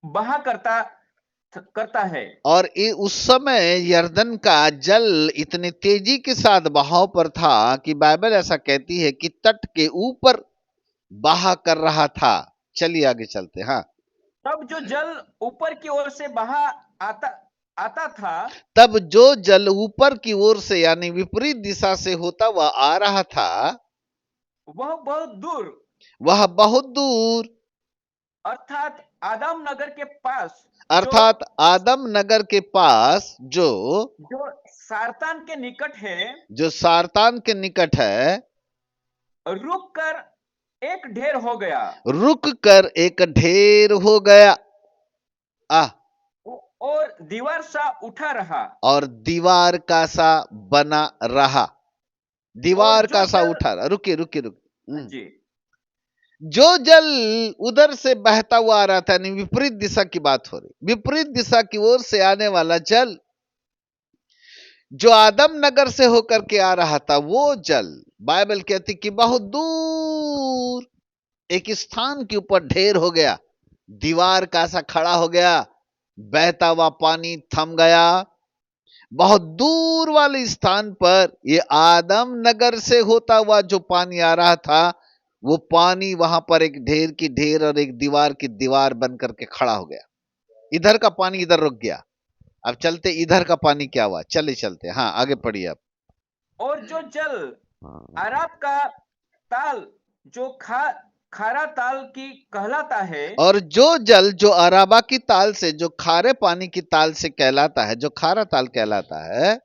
बहा करता है। और उस समय यर्दन का जल इतने तेजी के साथ बहाव पर था कि बाइबल ऐसा कहती है कि तट के ऊपर बहा कर रहा था। चलिए आगे चलते। हाँ तब जो जल ऊपर की ओर से बहा आता था, तब जो जल ऊपर की ओर से यानी विपरीत दिशा से होता हुआ आ रहा था, वह बहुत दूर, वह बहुत दूर, अर्थात आदम नगर के पास, अर्थात आदम नगर के पास, जो सारतान के निकट है, जो सारतान के निकट है, रुक कर एक ढेर हो गया। रुक कर एक ढेर हो गया। और दीवार सा उठा रहा, और दीवार का सा बना रहा। दीवार का सा उठा रहा। रुकिए रुकिए रुकिए जी। जो जल उधर से बहता हुआ आ रहा था, यानी विपरीत दिशा की बात हो रही, विपरीत दिशा की ओर से आने वाला जल जो आदम नगर से होकर के आ रहा था वो जल, बाइबल कहती कि बहुत दूर एक स्थान के ऊपर ढेर हो गया, दीवार का सा खड़ा हो गया, बहता हुआ पानी थम गया। बहुत दूर वाले स्थान पर ये आदम नगर से होता हुआ जो पानी आ रहा था, वो पानी वहां पर एक ढेर की ढेर और एक दीवार की दीवार बन करके खड़ा हो गया। इधर का पानी इधर रुक गया। अब चलते इधर का पानी क्या हुआ, चले चलते, हाँ आगे पढ़िए अब। और जो जल अराब का ताल जो खारा ताल की कहलाता है, और जो जल जो अराबा की ताल से, जो खारे पानी की ताल से कहलाता है, जो खारा ताल कहलाता है,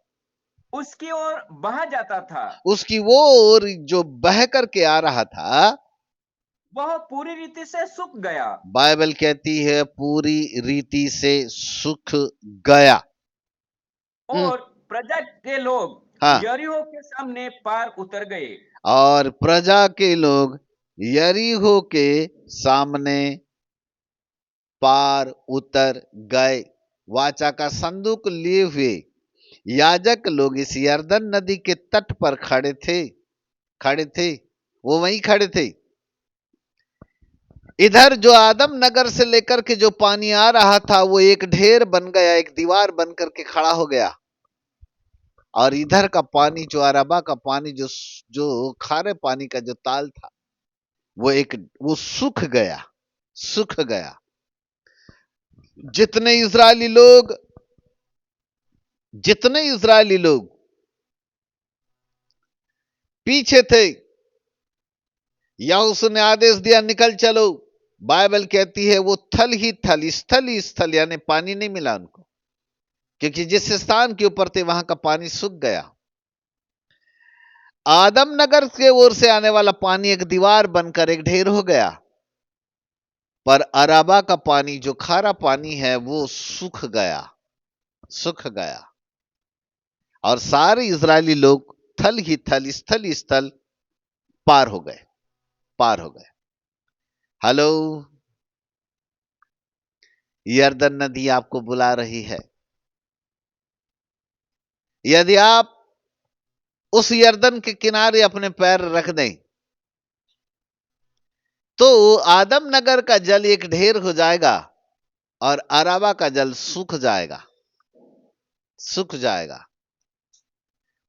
उसकी ओर बहा जाता था, उसकी वो ओर जो बह करके आ रहा था, वह पूरी रीति से सूख गया। बाइबल कहती है पूरी रीति से सूख गया। और प्रजा के लोग हाँ, यरीहो के सामने पार उतर गए। और प्रजा के लोग यरीहो के सामने पार उतर गए। वाचा का संदूक लिए हुए याजक लोग इस यरदन नदी के तट पर खड़े थे, वो वहीं खड़े थे। इधर जो आदम नगर से लेकर के जो पानी आ रहा था वो एक ढेर बन गया, एक दीवार बन करके खड़ा हो गया। और इधर का पानी जो अरबा का पानी, जो जो खारे पानी का जो ताल था, वो सूख गया, सूख गया। जितने इजरायली लोग पीछे थे, यहोशू ने आदेश दिया निकल चलो। बाइबल कहती है वो थल ही स्थल यानी पानी नहीं मिला उनको, क्योंकि जिस स्थान के ऊपर थे वहां का पानी सूख गया। आदम नगर के ओर से आने वाला पानी एक दीवार बनकर एक ढेर हो गया, पर अराबा का पानी जो खारा पानी है वो सूख गया। और सारे इजरायली लोग थल ही स्थल पार हो गए। हेलो, यरदन नदी आपको बुला रही है। यदि आप उस यरदन के किनारे अपने पैर रख दें तो आदम नगर का जल एक ढेर हो जाएगा और अराबा का जल सूख जाएगा।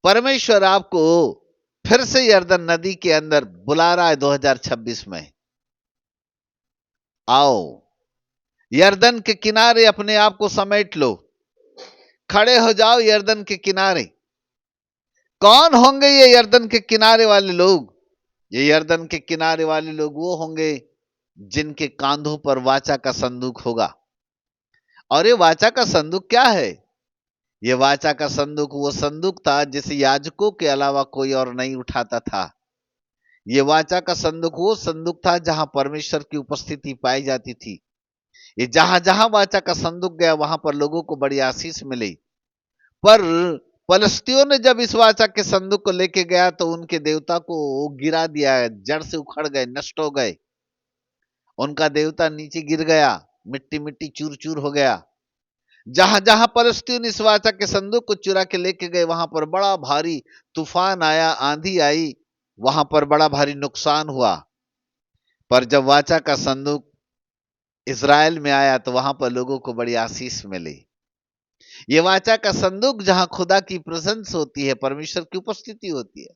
परमेश्वर आपको फिर से यरदन नदी के अंदर बुला रहा है 2026 में। आओ, यरदन के किनारे अपने आप को समेट लो, खड़े हो जाओ यरदन के किनारे। कौन होंगे ये यरदन के किनारे वाले लोग? ये यरदन के किनारे वाले लोग वो होंगे जिनके कांधों पर वाचा का संदूक होगा। और ये वाचा का संदूक क्या है? ये वाचा का संदूक वो संदूक था जिसे याजकों के अलावा कोई और नहीं उठाता था। ये वाचा का संदूक वो संदूक था जहां परमेश्वर की उपस्थिति पाई जाती थी। ये जहां जहां वाचा का संदूक गया वहां पर लोगों को बड़ी आशीष मिली। पर पलस्तियों ने जब इस वाचा के संदूक को लेके गया तो उनके देवता को गिरा दिया, जड़ से उखड़ गए, नष्ट हो गए। उनका देवता नीचे गिर गया, मिट्टी मिट्टी चूर चूर हो गया। जहां जहां पलस्तीन इस वाचा के संदूक को चुरा के लेके गए वहां पर बड़ा भारी तूफान आया, आंधी आई, वहां पर बड़ा भारी नुकसान हुआ। पर जब वाचा का संदूक इज़राइल में आया तो वहां पर लोगों को बड़ी आशीष मिली। ये वाचा का संदूक जहां खुदा की प्रेजेंस होती है, परमेश्वर की उपस्थिति होती है।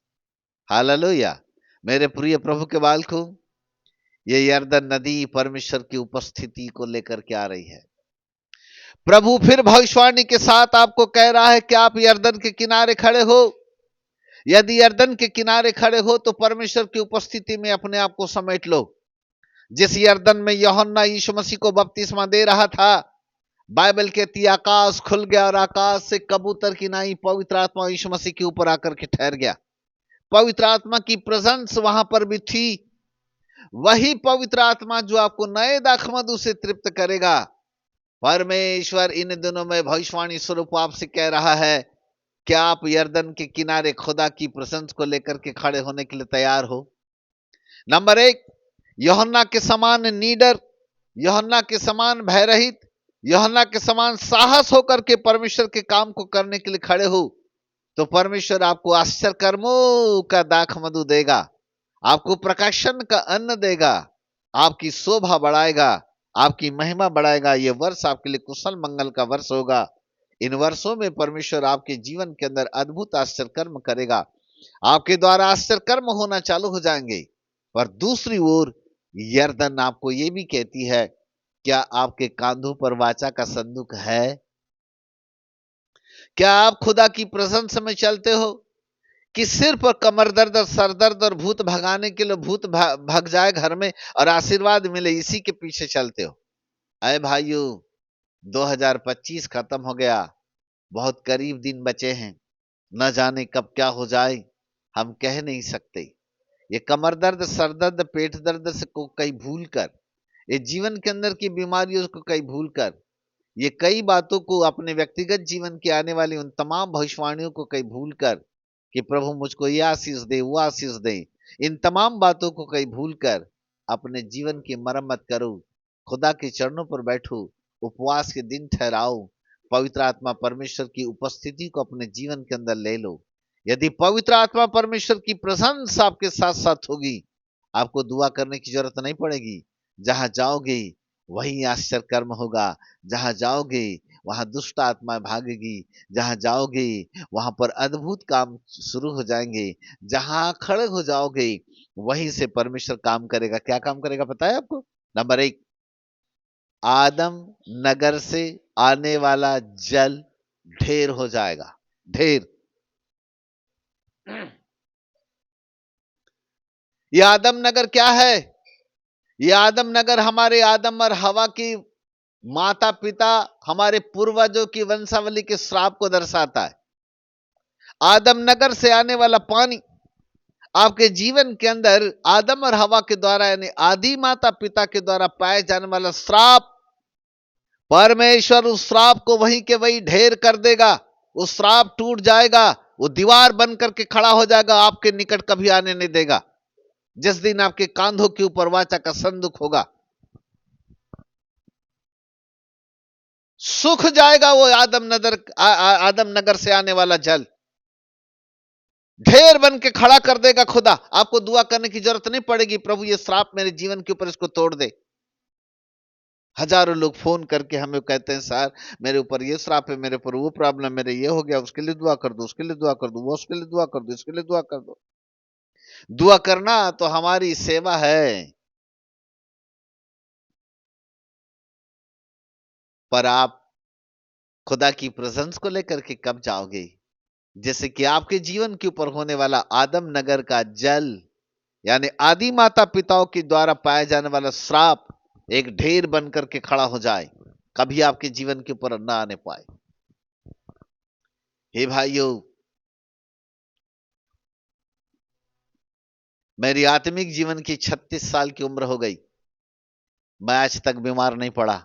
हालेलुया। मेरे प्रिय प्रभु के बालकों, ये यरदन नदी परमेश्वर की उपस्थिति को लेकर के आ रही है। प्रभु फिर भविष्यवाणी के साथ आपको कह रहा है कि आप यरदन के किनारे खड़े हो। यदि यरदन के किनारे खड़े हो तो परमेश्वर की उपस्थिति में अपने आप को समेट लो। जिस यरदन में यूहन्ना यीशु मसीह को बपतिस्मा दे रहा था, बाइबल कहती है आकाश खुल गया और आकाश से कबूतर की नाई पवित्र आत्मा यीशु मसीह के ऊपर आकर के ठहर गया। पवित्र आत्मा की प्रेजेंस वहां पर भी थी। वही पवित्र आत्मा जो आपको नए दाखमधु से तृप्त करेगा। परमेश्वर इन दिनों में भविष्यवाणी स्वरूप आपसे कह रहा है कि आप यरदन के किनारे खुदा की प्रेजेंस को लेकर के खड़े होने के लिए तैयार हो। नंबर 1, यूहन्ना के समान नीडर, यूहन्ना के समान भयरहित, यूहन्ना के समान साहस होकर के परमेश्वर के काम को करने के लिए खड़े हो। तो परमेश्वर आपको आश्चर्य कर्मों का दाख मधु देगा, आपको प्रकाशन का अन्न देगा, आपकी शोभा बढ़ाएगा, आपकी महिमा बढ़ाएगा। यह वर्ष आपके लिए कुशल मंगल का वर्ष होगा। इन वर्षों में परमेश्वर आपके जीवन के अंदर अद्भुत आश्चर्य कर्म करेगा, आपके द्वारा आश्चर्य कर्म होना चालू हो जाएंगे। पर दूसरी ओर यरदन आपको यह भी कहती है, क्या आपके कांधों पर वाचा का संदूक है? क्या आप खुदा की प्रशंसा में चलते हो कि सिर्फ कमर दर्द और सर दर्द और भूत भगाने के लिए भूत भग जाए घर में और आशीर्वाद मिले, इसी के पीछे चलते हो? अरे भाइयों, 2025 खत्म हो गया, बहुत करीब दिन बचे हैं, न जाने कब क्या हो जाए, हम कह नहीं सकते। ये कमर दर्द, सर दर्द, पेट दर्द से को कहीं भूल कर, ये जीवन के अंदर की बीमारियों को कहीं भूल कर, ये कई बातों को, अपने व्यक्तिगत जीवन की आने वाली उन तमाम भविष्यवाणियों को कहीं भूल कर कि प्रभु मुझको ये आशीष दे, वो आशीष दे, इन तमाम बातों को कहीं भूल कर अपने जीवन की मरम्मत करो, खुदा के चरणों पर बैठो, उपवास के दिन ठहराओ, पवित्र आत्मा परमेश्वर की उपस्थिति को अपने जीवन के अंदर ले लो। यदि पवित्र आत्मा परमेश्वर की प्रशंसा आपके साथ साथ होगी, आपको दुआ करने की जरूरत नहीं पड़ेगी। जहां जाओगे वहीं आश्चर्य कर्म होगा, जहां जाओगे वहां दुष्ट आत्मा भागेगी, जहां जाओगे वहां पर अद्भुत काम शुरू हो जाएंगे, जहां खड़े हो जाओगे वहीं से परमेश्वर काम करेगा। क्या काम करेगा पता है आपको? नंबर 1, आदम नगर से आने वाला जल ढेर हो जाएगा। ढेर। ये आदम नगर क्या है? ये आदम नगर हमारे आदम और हवा की माता पिता, हमारे पूर्वजों की वंशावली के श्राप को दर्शाता है। आदम नगर से आने वाला पानी आपके जीवन के अंदर आदम और हवा के द्वारा, यानी आदि माता पिता के द्वारा पाए जाने वाला श्राप, परमेश्वर उस श्राप को वहीं के वहीं ढेर कर देगा। उस श्राप टूट जाएगा, वो दीवार बन करके खड़ा हो जाएगा, आपके निकट कभी आने नहीं देगा। जिस दिन आपके कांधों के ऊपर वाचा का संदूक होगा, सूख जाएगा वो आदम नगर से आने वाला जल, ढेर बन के खड़ा कर देगा खुदा। आपको दुआ करने की जरूरत नहीं पड़ेगी, प्रभु ये श्राप मेरे जीवन के ऊपर इसको तोड़ दे। हजारों लोग फोन करके हमें कहते हैं, सर मेरे ऊपर ये श्राप है, मेरे ऊपर वो प्रॉब्लम, मेरे ये हो गया, उसके लिए दुआ कर दो, उसके लिए दुआ कर दो, वो उसके लिए दुआ कर दो, इसके लिए दुआ कर दो। दुआ करना तो हमारी सेवा है, पर आप खुदा की प्रेजेंस को लेकर के कब जाओगे? जैसे कि आपके जीवन के ऊपर होने वाला आदम नगर का जल, यानी आदि माता पिताओं के द्वारा पाया जाने वाला श्राप एक ढेर बनकर के खड़ा हो जाए, कभी आपके जीवन के ऊपर न आने पाए। हे भाइयों, मेरी आत्मिक जीवन की 36 साल की उम्र हो गई, मैं आज तक बीमार नहीं पड़ा।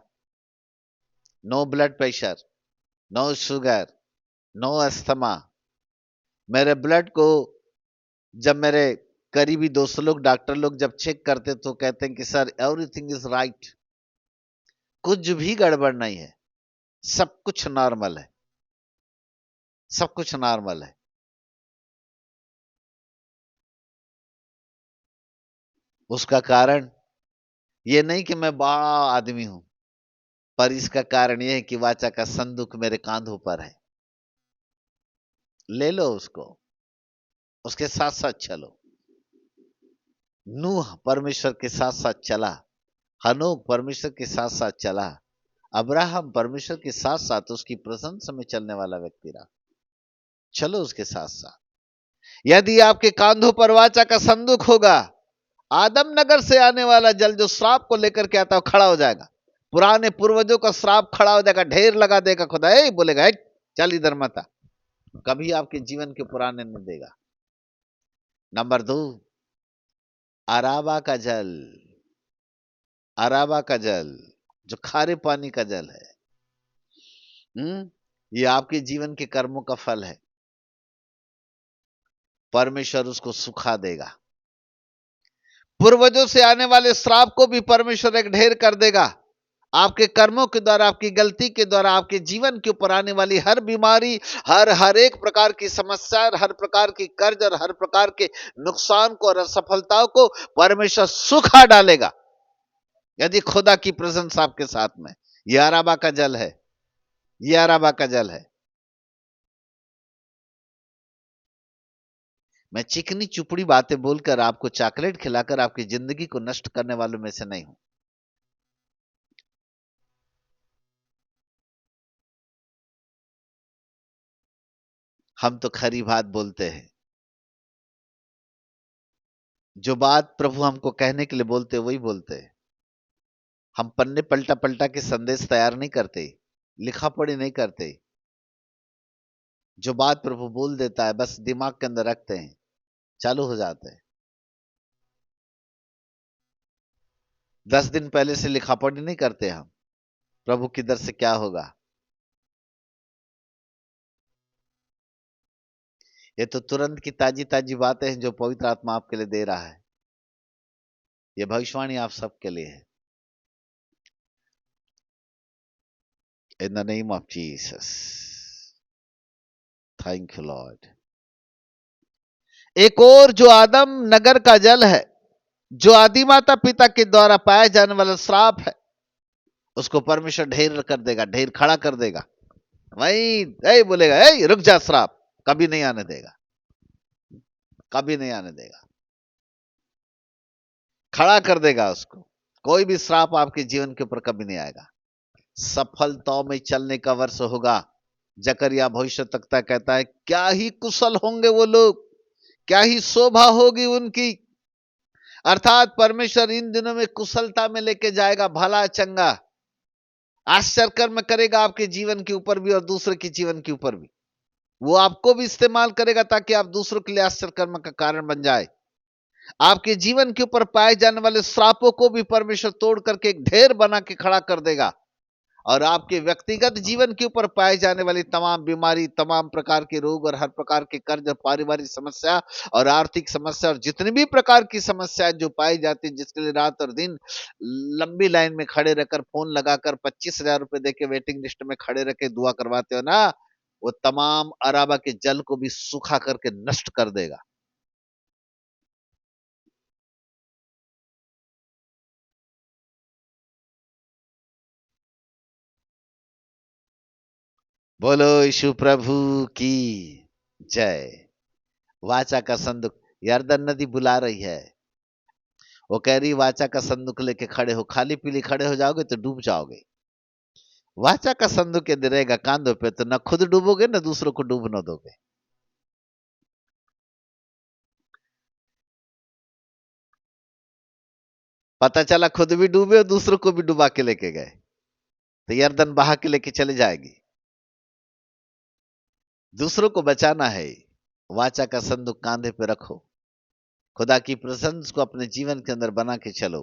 No blood pressure, no sugar, no asthma. मेरे ब्लड को जब मेरे करीबी दोस्त लोग, डॉक्टर लोग जब चेक करते तो कहते हैं कि सर एवरीथिंग इज राइट, कुछ भी गड़बड़ नहीं है, सब कुछ नॉर्मल है, सब कुछ नॉर्मल है। उसका कारण ये नहीं कि मैं बड़ा आदमी हूं, पर इसका कारण यह है कि वाचा का संदूक मेरे कांधों पर है। ले लो उसको, उसके साथ साथ चलो। नूह परमेश्वर के साथ साथ चला, हनोक परमेश्वर के साथ साथ चला, अब्राहम परमेश्वर के साथ साथ उसकी प्रशंसा में चलने वाला व्यक्ति रहा। चलो उसके साथ साथ। यदि आपके कांधों पर वाचा का संदूक होगा, आदम नगर से आने वाला जल जो श्राप को लेकर के आता है खड़ा हो जाएगा। पुराने पूर्वजों का श्राप खड़ा हो जाएगा, ढेर लगा देगा खुदा। बोलेगा चल इधर मत आ, कभी आपके जीवन के पुराने नहीं देगा। नंबर 2, अराबा का जल। अराबा का जल जो खारे पानी का जल है, ये आपके जीवन के कर्मों का फल है। परमेश्वर उसको सुखा देगा, पूर्वजों से आने वाले श्राप को भी परमेश्वर एक ढेर कर देगा। आपके कर्मों के द्वारा, आपकी गलती के द्वारा आपके जीवन के ऊपर आने वाली हर बीमारी, हर एक प्रकार की समस्या, हर प्रकार की कर्ज और हर प्रकार के नुकसान को और असफलताओं को परमेश्वर सुखा डालेगा, यदि खुदा की प्रेजेंस आपके साथ में। यह अराबा का जल है, यह अराबा का जल है। मैं चिकनी चुपड़ी बातें बोलकर, आपको चॉकलेट खिलाकर आपकी जिंदगी को नष्ट करने वालों में से नहीं हूं। हम तो खरी बात बोलते हैं। जो बात प्रभु हमको कहने के लिए बोलते वही बोलते हैं। हम पन्ने पलटा पलटा के संदेश तैयार नहीं करते, लिखा पढ़ी नहीं करते। जो बात प्रभु बोल देता है बस दिमाग के अंदर रखते हैं, चालू हो जाते हैं। 10 दिन पहले से लिखा पढ़ी नहीं करते हम, प्रभु की दर से क्या होगा। ये तो तुरंत की ताजी ताजी बातें हैं जो पवित्र आत्मा आपके लिए दे रहा है। ये भविष्यवाणी आप सबके लिए है। In the name of Jesus, thank you Lord. एक और जो आदम नगर का जल है, जो आदि माता पिता के द्वारा पाया जाने वाला श्राप है, उसको परमेश्वर ढेर कर देगा, ढेर खड़ा कर देगा। वही बोलेगा, रुक जा, श्राप कभी नहीं आने देगा, कभी नहीं आने देगा, खड़ा कर देगा उसको। कोई भी श्राप आपके जीवन के ऊपर कभी नहीं आएगा। सफलताओं में चलने का वर्ष होगा। जकरिया भविष्य तकता कहता है, क्या ही कुशल होंगे वो लोग, क्या ही शोभा होगी उनकी। अर्थात परमेश्वर इन दिनों में कुशलता में लेके जाएगा, भला चंगा आश्चर्य कर्म करेगा आपके जीवन के ऊपर भी और दूसरे के जीवन के ऊपर भी। वो आपको भी इस्तेमाल करेगा ताकि आप दूसरों के लिए आश्चर्य कर्म का कारण बन जाए। आपके जीवन के ऊपर पाए जाने वाले श्रापों को भी परमेश्वर तोड़ करके एक ढेर बना के खड़ा कर देगा, और आपके व्यक्तिगत जीवन के ऊपर पाए जाने वाली तमाम बीमारी, तमाम प्रकार के रोग और हर प्रकार के कर्ज, पारिवारिक समस्या और आर्थिक समस्या और जितनी भी प्रकार की समस्याएं जो पाई जाती है, जिसके लिए रात और दिन लंबी लाइन में खड़े रहकर, फोन लगाकर 25,000 रुपए देके वेटिंग लिस्ट में खड़े रह के दुआ करवाते हो ना, वो तमाम अराबा के जल को भी सूखा करके नष्ट कर देगा। बोलो यीशु प्रभु की जय। वाचा का संदूक, यरदन नदी बुला रही है। वो कह रही वाचा का संदूक लेके खड़े हो, खाली पीली खड़े हो जाओगे तो डूब जाओगे। वाचा का संदूक यदि रहेगा कांधों पे तो न खुद डूबोगे न दूसरों को डूबने दोगे। पता चला खुद भी डूबे और दूसरों को भी डुबा के लेके गए तो यरदन बहा के लेके चले जाएगी। दूसरों को बचाना है, वाचा का संदूक कांधे पे रखो, खुदा की प्रेजेंस को अपने जीवन के अंदर बना के चलो।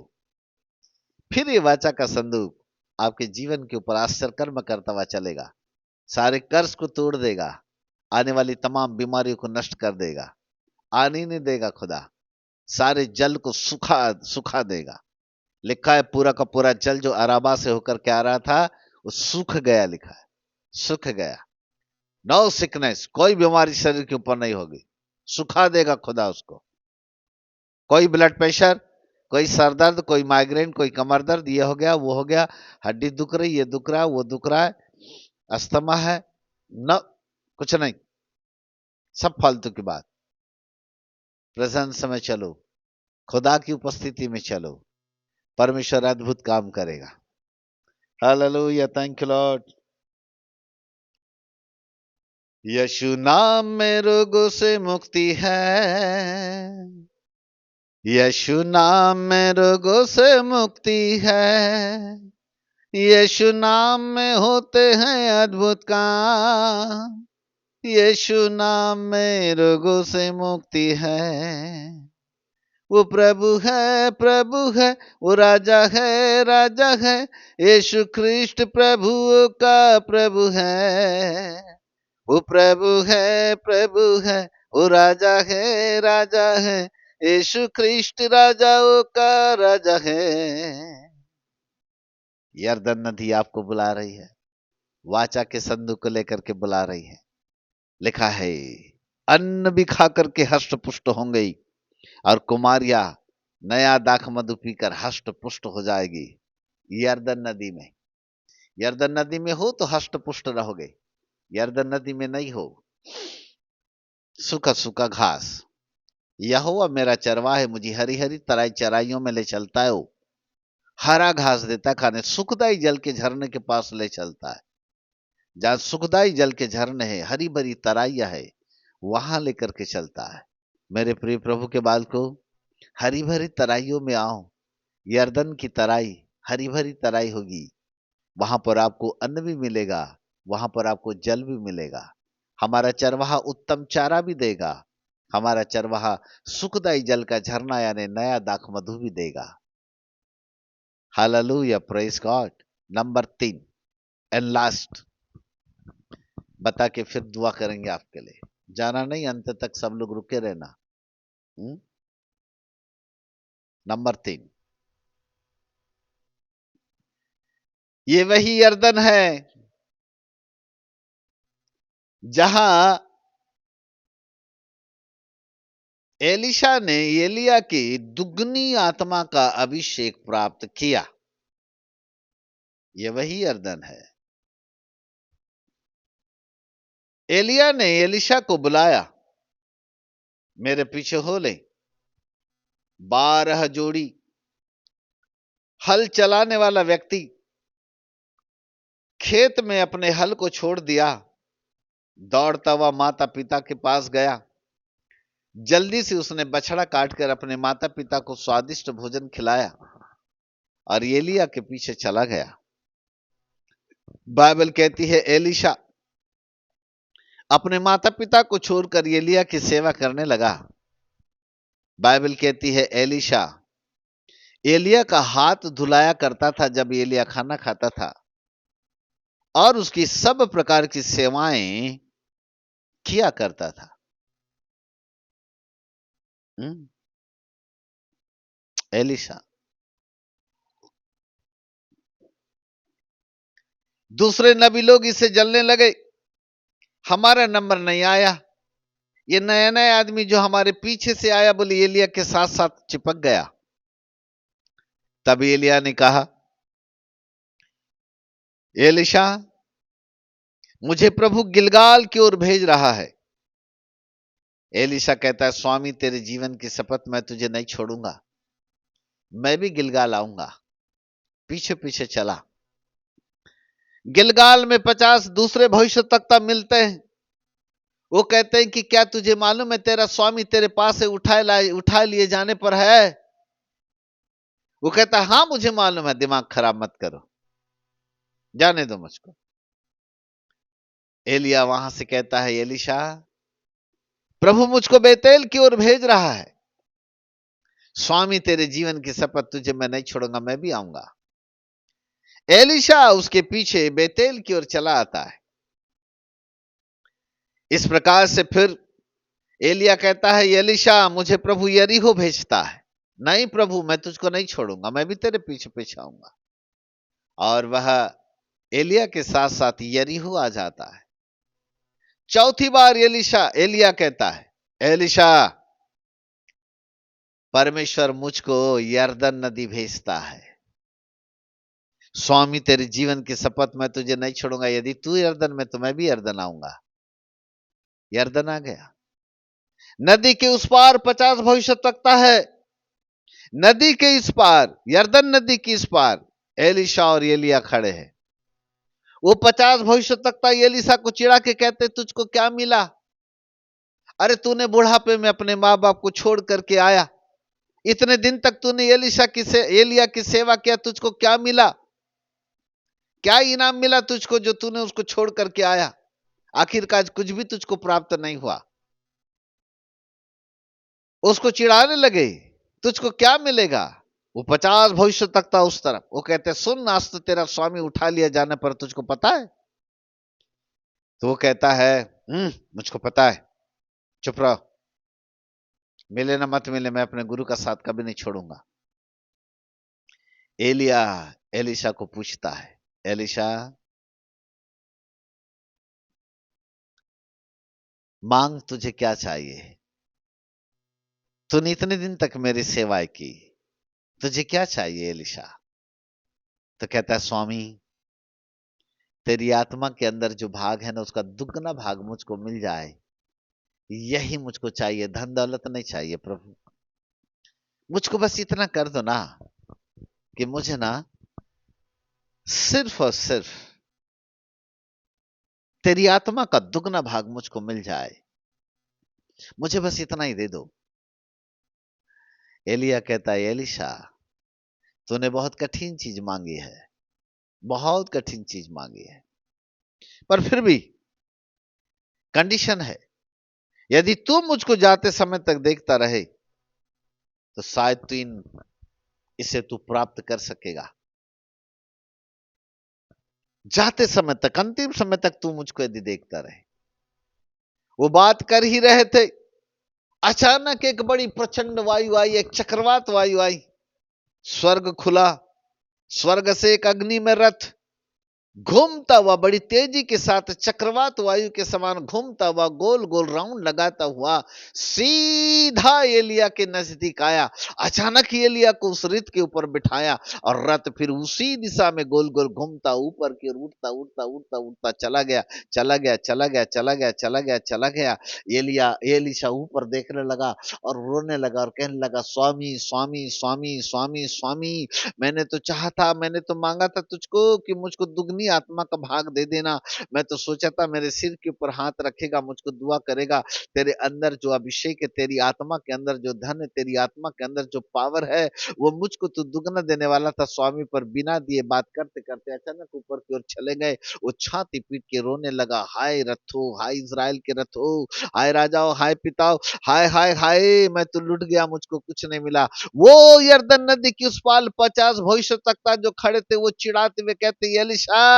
फिर ये वाचा का संदूक आपके जीवन के ऊपर आश्चर्य कर्म करता हुआ चलेगा, सारे कर्ज को तोड़ देगा, आने वाली तमाम बीमारियों को नष्ट कर देगा, आने नहीं देगा खुदा, सारे जल को सुखा सुखा देगा। लिखा है पूरा का पूरा जल जो अराबा से होकर के आ रहा था वो सूख गया, लिखा है सूख गया। नो सिकनेस, कोई बीमारी शरीर के ऊपर नहीं होगी, सुखा देगा खुदा उसको। कोई ब्लड प्रेशर, कोई सर दर्द, कोई माइग्रेन, कोई कमर दर्द, ये हो गया वो हो गया, हड्डी दुख रही, ये दुख रहा है वो दुख रहा है, अस्थमा है, न कुछ नहीं, सब फालतू की बात। प्रेजेंस में चलो, खुदा की उपस्थिति में चलो, परमेश्वर अद्भुत काम करेगा। Hallelujah, thank you Lord. यीशु नाम में रोगों से मुक्ति है, यीशु नाम में रोगों से मुक्ति है, यीशु नाम में होते हैं अद्भुत काम, यीशु नाम में रोगों से मुक्ति है। वो प्रभु है, वो राजा है, यीशु ख्रिस्ट प्रभुओं का प्रभु है। वो प्रभु है, वो राजा है, यीशु ख्रिस्ट राजाओं का राजा है। यरदन नदी आपको बुला रही है, वाचा के संदूक को लेकर के बुला रही है। लिखा है, अन्न भी खा करके हष्ट पुष्ट होंगी और कुमारियां नया दाख मधु पीकर हष्ट पुष्ट हो जाएगी। यरदन नदी में, यरदन नदी में हो तो हष्ट पुष्ट रहोगे, यरदन नदी में नहीं हो, सूखा सूखा घास। यहोवा मेरा चरवाहा है, मुझे हरी हरी तराई चराइयों में ले चलता है, वो हरा घास देता खाने, सुखदाई जल के झरने के पास ले चलता है। जहां सुखदाई जल के झरने हैं, हरी भरी तराइया है, वहां लेकर के चलता है। मेरे प्रिय प्रभु के बाल को, हरी भरी तराइयों में आओ। यरदन की तराई हरी भरी तराई होगी, वहां पर आपको अन्न भी मिलेगा, वहां पर आपको जल भी मिलेगा। हमारा चरवाहा उत्तम चारा भी देगा, हमारा चरवाहा सुखदाई जल का झरना यानी नया दाख मधु भी देगा। Hallelujah, praise God. Number 3 and last बता के फिर दुआ करेंगे आपके लिए। जाना नहीं, अंत तक सब लोग रुके रहना। नंबर 3, ये वही यरदन है जहां एलिशा ने एलिया की दुगनी आत्मा का अभिषेक प्राप्त किया। यह वही यरदन है। एलिया ने एलिशा को बुलाया, मेरे पीछे हो ले। 12 जोड़ी हल चलाने वाला व्यक्ति खेत में अपने हल को छोड़ दिया, दौड़ता हुआ माता पिता के पास गया। जल्दी से उसने बछड़ा काटकर अपने माता पिता को स्वादिष्ट भोजन खिलाया और एलिया के पीछे चला गया। बाइबल कहती है एलिशा अपने माता पिता को छोड़कर एलिया की सेवा करने लगा। बाइबल कहती है एलिशा एलिया का हाथ धुलाया करता था जब एलिया खाना खाता था, और उसकी सब प्रकार की सेवाएं किया करता था। एलिशा। दूसरे नबी लोग इससे जलने लगे, हमारा नंबर नहीं आया। ये नया नया आदमी जो हमारे पीछे से आया, बोले एलिया के साथ साथ चिपक गया। तब एलिया ने कहा, एलिशा मुझे प्रभु गिलगाल की ओर भेज रहा है। एलिशा कहता है, स्वामी तेरे जीवन की शपथ, मैं तुझे नहीं छोड़ूंगा, मैं भी गिलगाल आऊंगा। पीछे पीछे चला। गिलगाल में 50 दूसरे भविष्यवक्ता मिलते हैं। वो कहते हैं कि क्या तुझे मालूम है तेरा स्वामी तेरे पास से उठा लिए जाने पर है? वो कहता है, हां मुझे मालूम है, दिमाग खराब मत करो, जाने दो मुझको। एलिया वहां से कहता है, एलिशा प्रभु मुझको बेतेल की ओर भेज रहा है, स्वामी तेरे जीवन की शपथ, तुझे मैं नहीं छोड़ूंगा, मैं भी आऊंगा। एलिशा उसके पीछे बेतेल की ओर चला आता है। इस प्रकार से फिर एलिया कहता है, एलिशा मुझे प्रभु यरीहो भेजता है। नहीं प्रभु, मैं तुझको नहीं छोड़ूंगा, मैं भी तेरे पीछे पीछे आऊंगा। और वह एलिया के साथ साथ यरीहो आ जाता है। चौथी बार एलिया कहता है, एलिशा परमेश्वर मुझको यरदन नदी भेजता है, स्वामी तेरे जीवन की शपथ, मैं तुझे नहीं छोड़ूंगा, यदि तू यरदन में तो मैं भी यरदन आऊंगा। यरदन आ गया। नदी के उस पार 50 भविष्यवक्ता है, नदी के इस पार, यरदन नदी के इस पार एलिशा और एलिया खड़े हैं। वो 50 भविष्यवक्ता एलिशा को चिढ़ा के कहते, तुझको क्या मिला? अरे तूने बुढ़ापे में अपने माँ बाप को छोड़ करके आया, इतने दिन तक तूने एलिया की सेवा किया, तुझको क्या मिला? क्या इनाम मिला तुझको जो तूने उसको छोड़ करके आया? आखिरकार कुछ भी तुझको प्राप्त नहीं हुआ। उसको चिढ़ाने लगे, तुझको क्या मिलेगा? वो 50 भविष्यवक्ता उस तरफ, वो कहते, सुन आज तो तेरा स्वामी उठा लिया जाने पर तुझको पता है? तो वो कहता है, मुझको पता है, चुप रहो, मिले ना मत मिले, मैं अपने गुरु का साथ कभी नहीं छोड़ूंगा। एलिया एलिशा को पूछता है, एलिशा मांग, तुझे क्या चाहिए? तूने इतने दिन तक मेरी सेवाएं की, तुझे क्या चाहिए एलिशा? तो कहता है, स्वामी तेरी आत्मा के अंदर जो भाग है ना, उसका दुगना भाग मुझको मिल जाए, यही मुझको चाहिए, धन दौलत नहीं चाहिए प्रभु। मुझको बस इतना कर दो ना कि मुझे ना सिर्फ और सिर्फ तेरी आत्मा का दुगना भाग मुझको मिल जाए, मुझे बस इतना ही दे दो। एलिया कहता है, एलिशा तूने बहुत कठिन चीज मांगी है, बहुत कठिन चीज मांगी है, पर फिर भी कंडीशन है, यदि तू मुझको जाते समय तक देखता रहे तो शायद इसे तू प्राप्त कर सकेगा। जाते समय तक, अंतिम समय तक तू मुझको यदि देखता रहे। वो बात कर ही रहे थे, अचानक एक बड़ी प्रचंड वायु आई, एक चक्रवात वायु आई, स्वर्ग खुला, स्वर्ग से एक अग्नि में रथ घूमता हुआ बड़ी तेजी के साथ चक्रवात वायु के समान घूमता हुआ गोल गोल राउंड लगाता हुआ सीधा एलिया के नजदीक आया। अचानक ही एलिया को उस रथ के ऊपर बिठाया और रथ फिर उसी दिशा में गोल गोल घूमता ऊपर की ओर उड़ता उड़ता उड़ता उड़ता चला गया, चला गया, चला गया, चला गया, चला गया, चला गया। एलिशा ऊपर देखने लगा और रोने लगा और कहने लगा, स्वामी स्वामी स्वामी स्वामी स्वामी, मैंने तो चाहा था, मैंने तो मांगा था तुझको कि मुझको दुगनी आत्मा का भाग दे देना। मैं तो सोचा था मेरे सिर के ऊपर हाथ रखेगा, मुझको दुआ करेगा, तेरे अंदर जो अभिषेक है, तेरी आत्मा के अंदर जो धन है, तेरी आत्मा के अंदर जो पावर है, वो मुझको तो दुगना देने वाला था स्वामी। पर बिना दिए बात करते करते अचानक ऊपर की ओर चले गए। वो छाती पीट के रोने लगा, हाय रथो, हाय इज़राइल के रथो, हाय राजाओ, हाय पिताओ, हाय हाय हाय, मैं तो लुट गया, मुझको कुछ नहीं मिला। वो यरदन नदी की उस पार 50 भविष्यवक्ता जो खड़े थे, वो चिढ़ाते हुए कहते, एलिशा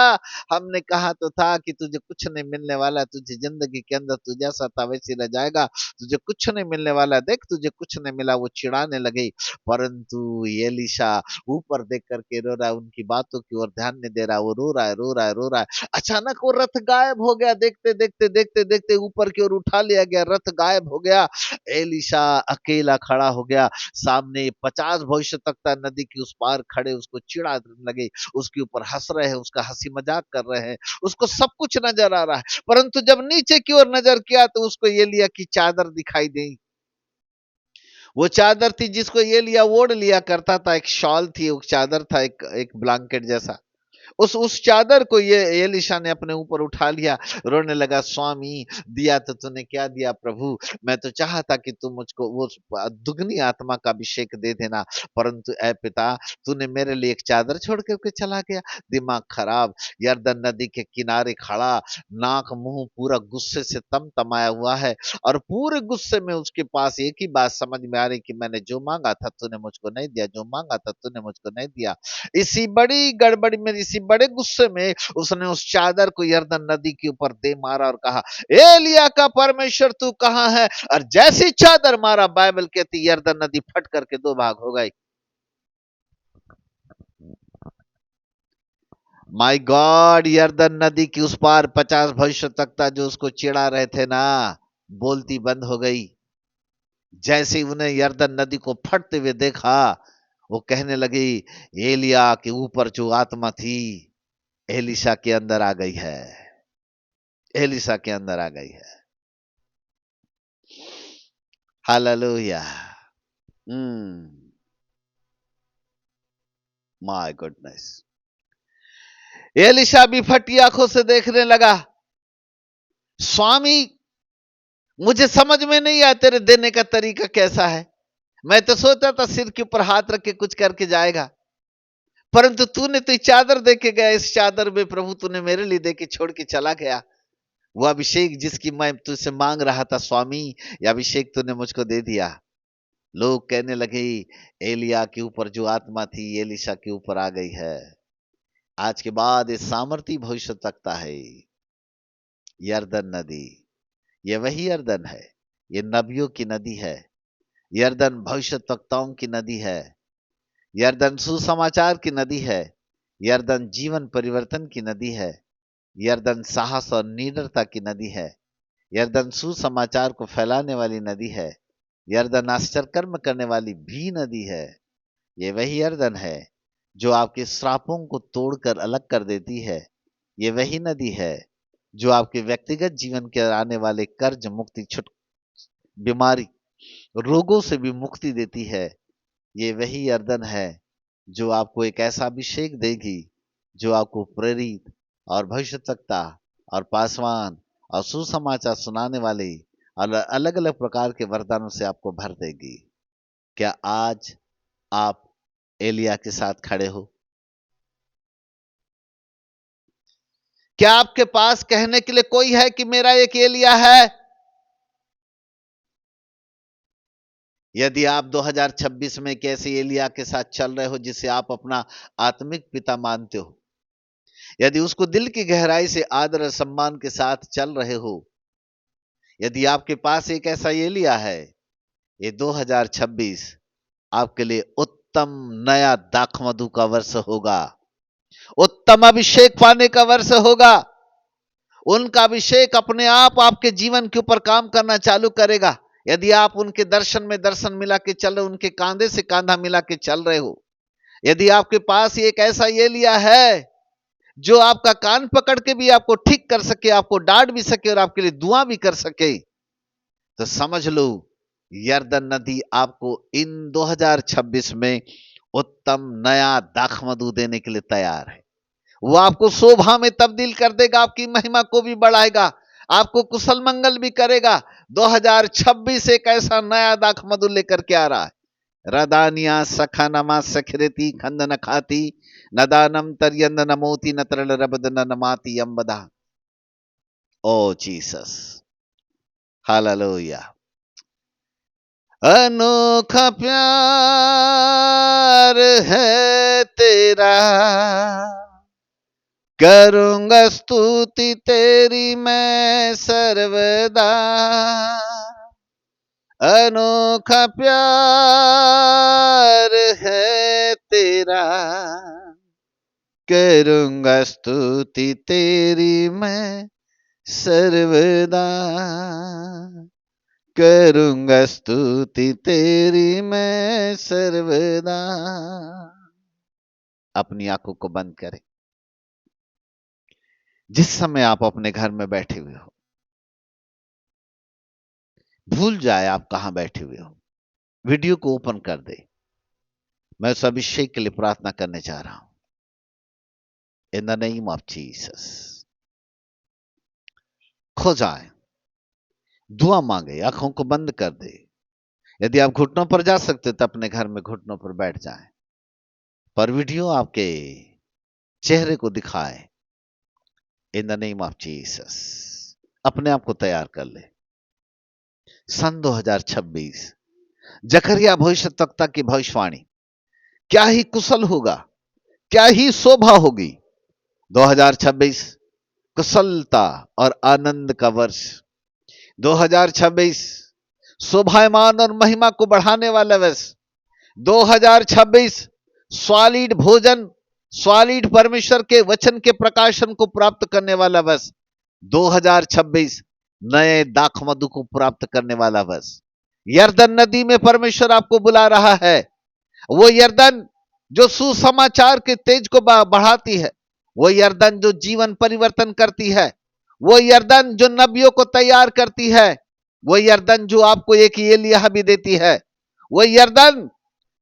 हमने कहा तो था कि तुझे कुछ नहीं मिलने वाला, तुझे जिंदगी के अंदर तू जैसा था वैसे रह जाएगा, तुझे कुछ नहीं मिलने वाला, देख तुझे कुछ नहीं मिला। वो चिढ़ाने लगे, परंतु एलिशा ऊपर देख करके रो रहा है, उनकी बातों की ओर ध्यान नहीं दे रहा, वो रो रहा है, रो रहा है, रो रहा है। अचानक वो रथ गायब हो गया, देखते देखते देखते देखते ऊपर की ओर उठा लिया गया, रथ गायब हो गया। एलिशा अकेला खड़ा हो गया, सामने 50 भविष्यवक्ता नदी के उस पार खड़े उसको चिढ़ाने लगे, उसके ऊपर हंस रहे हैं, उसका हंसी मजाक कर रहे हैं, उसको सब कुछ नजर आ रहा है। परंतु जब नीचे की ओर नजर किया तो उसको एलिया की चादर दिखाई दी। वो चादर थी जिसको एलिया ओढ़ लिया करता था, एक शॉल थी, एक चादर था, एक ब्लैंकेट जैसा। उस चादर को ये एलिशा ने अपने ऊपर उठा लिया, रोने लगा, स्वामी दिया तो तूने क्या दिया प्रभु, मैं तो चाहता कि तू मुझको वो दुगनी आत्मा का अभिषेक दे देना, परंतु ऐ पिता तूने मेरे लिए एक चादर छोड़ करके चला गया। दिमाग खराब, यरदन नदी के किनारे खड़ा, नाक मुंह पूरा गुस्से से तमतमाया हुआ है, और पूरे गुस्से में उसके पास एक ही बात समझ में आ रही कि मैंने जो मांगा था तूने मुझको नहीं दिया, जो मांगा था तूने मुझको नहीं दिया। इसी बड़ी गड़बड़ी में, इसी बड़े गुस्से में उसने उस चादर को यरदन नदी के ऊपर दे मारा और कहा, एलिया का परमेश्वर तू कहां है? और जैसी चादर मारा, बाइबल कहती यरदन नदी फट करके दो भाग हो गई। माय गॉड, यरदन नदी की उस पार 50 भविष्यवक्ता जो उसको चिढ़ा रहे थे ना, बोलती बंद हो गई। जैसे ही उन्हें यरदन नदी को फटते हुए देखा, वो कहने लगी, एलिया के ऊपर जो आत्मा थी एलिशा के अंदर आ गई है, एलिशा के अंदर आ गई है। हालेलुया। My goodness. एलिशा भी फटी आंखों से देखने लगा, स्वामी मुझे समझ में नहीं आया तेरे देने का तरीका कैसा है। मैं तो सोचा था सिर के ऊपर हाथ रख के कुछ करके जाएगा, परंतु तूने तो चादर दे के गया, इस चादर में प्रभु तूने मेरे लिए दे के छोड़ के चला गया। वो अभिषेक जिसकी मैं तुझसे मांग रहा था स्वामी, ये अभिषेक तूने मुझको दे दिया। लोग कहने लगे, एलिया के ऊपर जो आत्मा थी एलिशा के ऊपर आ गई है। आज के बाद ये सामर्थी भविष्य तकता है। यरदन नदी, ये वही यरदन है, ये नबियों की नदी है, यरदन भविष्यवक्ताओं की नदी है, यरदन सुसमाचार की नदी है, यरदन जीवन परिवर्तन की नदी है। यरदन साहस और निडरता की नदी है। यरदन सुसमाचार को फैलाने वाली नदी है। यरदन आश्चर्य कर्म करने वाली भी नदी है। ये वही यरदन है जो आपके श्रापों को तोड़कर अलग कर देती है। ये वही नदी है जो आपके व्यक्तिगत जीवन के आने वाले कर्ज मुक्ति, छुट, बीमारी, रोगों से भी मुक्ति देती है। ये वही यरदन है जो आपको एक ऐसा अभिषेक देगी जो आपको प्रेरित और भविष्यवक्ता और पासवान और सुसमाचार सुनाने वाले और अलग अलग प्रकार के वरदानों से आपको भर देगी। क्या आज आप एलिया के साथ खड़े हो? क्या आपके पास कहने के लिए कोई है कि मेरा एक एलिया है? यदि आप 2026 में कैसे एलिया के साथ चल रहे हो जिसे आप अपना आत्मिक पिता मानते हो, यदि उसको दिल की गहराई से आदर और सम्मान के साथ चल रहे हो, यदि आपके पास एक ऐसा एलिया है, ये 2026 आपके लिए उत्तम नया दाखमधु का वर्ष होगा, उत्तम अभिषेक पाने का वर्ष होगा। उनका अभिषेक अपने आप आपके जीवन के ऊपर काम करना चालू करेगा। यदि आप उनके दर्शन में दर्शन मिला के चल रहे हो, उनके कांधे से कांधा मिला के चल रहे हो, यदि आपके पास एक ऐसा एलिया है जो आपका कान पकड़ के भी आपको ठीक कर सके, आपको डांट भी सके और आपके लिए दुआ भी कर सके, तो समझ लो यरदन नदी आपको इन 2026 में उत्तम नया दाखमधु देने के लिए तैयार है। वो आपको शोभा में तब्दील कर देगा, आपकी महिमा को भी बढ़ाएगा, आपको कुशल मंगल भी करेगा। 2026 एक ऐसा नया दाखमधु लेकर के आ रहा है। रदानिया सखानमा सखरेती खंदन खाती नदानम तर्यंद नमोति नत्रल रबदन नमाति अंबदा। ओ जीसस, हालेलुया। अनोखा प्यार है तेरा, करूंगा स्तुति तेरी मैं सर्वदा। अनोखा प्यार है तेरा, करूंगा स्तुति तेरी मैं सर्वदा। करूंगा स्तुति तेरी मैं सर्वदा। अपनी आंखों को बंद करें। जिस समय आप अपने घर में बैठे हुए हो, भूल जाए आप कहां बैठे हुए हो, वीडियो को ओपन कर दे। मैं उस अभिषेक के लिए प्रार्थना करने जा रहा हूं। इन द नेम ऑफ जीसस। खो जाए, दुआ मांगे, आंखों को बंद कर दे। यदि आप घुटनों पर जा सकते तो अपने घर में घुटनों पर बैठ जाएं, पर वीडियो आपके चेहरे को दिखाए। इन द नेम ऑफ जीसस। अपने आप को तैयार कर ले। सन 2026 जकरिया भविष्यवक्ता की भविष्यवाणी क्या ही कुशल होगा, क्या ही शोभा होगी। 2026 कुशलता और आनंद का वर्ष। 2026 शोभायमान और महिमा को बढ़ाने वाला वर्ष। 2026 सॉलिड भोजन, सॉलिड परमेश्वर के वचन के प्रकाशन को प्राप्त करने वाला वर्ष। 2026 नए दाखमधु को प्राप्त करने वाला वर्ष। यरदन नदी में परमेश्वर आपको बुला रहा है। वो यरदन जो सुसमाचार के तेज को बढ़ाती है, वो यरदन जो जीवन परिवर्तन करती है, वो यरदन जो नबियों को तैयार करती है, वो यरदन जो आपको एक एलिया भी देती है, वो यरदन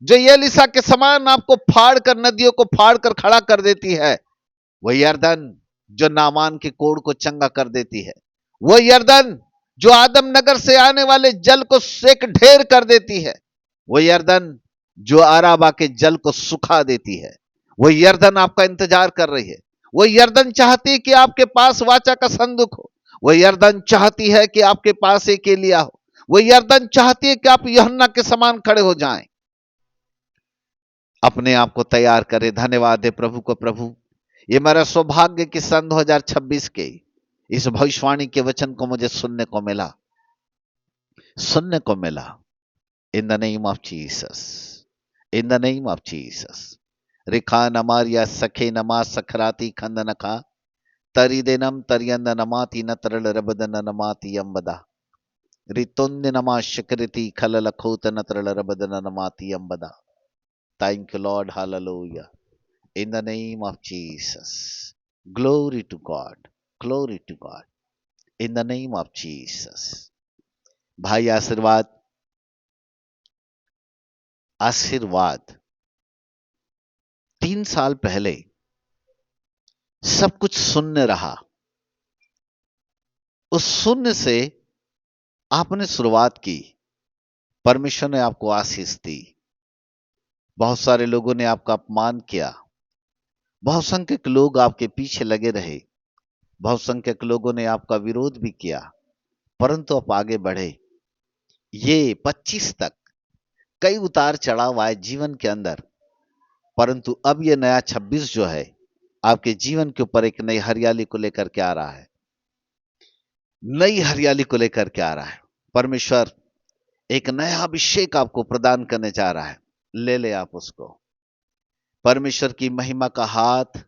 जो एलीशा के समान आपको फाड़ कर, नदियों को फाड़ कर खड़ा कर देती है, वो यरदन जो नामान के कोढ़ को चंगा कर देती है, वो यरदन जो आदम नगर से आने वाले जल को एक ढेर कर देती है, वो यरदन जो अराबा के जल को सुखा देती है, वो यरदन आपका इंतजार कर रही है। वो यरदन चाहती है कि आपके पास वाचा का संदूक हो। वो यरदन चाहती है कि आपके पास एक एलिया हो। वो यरदन चाहती है कि आप यूहन्ना के समान खड़े हो जाएं। अपने आप को तैयार करें। धन्यवाद है प्रभु को। प्रभु, ये मेरा सौभाग्य कि सन 2026 के इस भविष्यवाणी के वचन को मुझे सुनने को मिला। In the name of Jesus, in the name of Jesus. रिखा नमारिया सखे नमा सखराती खंद नखा तरिदेनम तरियंद नमाति न तरल रबदन नमाति अंबदा रितुन्य नमा शकृति खलल खोत न तरल रबदन नमाति अंबदा. Thank you, Lord. Hallelujah. In the name of Jesus. Glory to God. Glory to God. In the name of Jesus. भाई आशीर्वाद आशीर्वाद 3 साल पहले सब कुछ शून्य रहा. उस शून्य से आपने शुरुआत की. परमेश्वर ने आपको आशीष दी. बहुत सारे लोगों ने आपका अपमान किया. बहुसंख्यक लोग आपके पीछे लगे रहे. बहुसंख्यक लोगों ने आपका विरोध भी किया, परंतु आप आगे बढ़े. ये 25 तक कई उतार चढ़ाव आए जीवन के अंदर, परंतु अब ये नया 26 जो है आपके जीवन के ऊपर एक नई हरियाली को लेकर के आ रहा है. नई हरियाली को लेकर के आ रहा है. परमेश्वर एक नया अभिषेक आपको प्रदान करने जा रहा है. ले ले आप उसको. परमेश्वर की महिमा का हाथ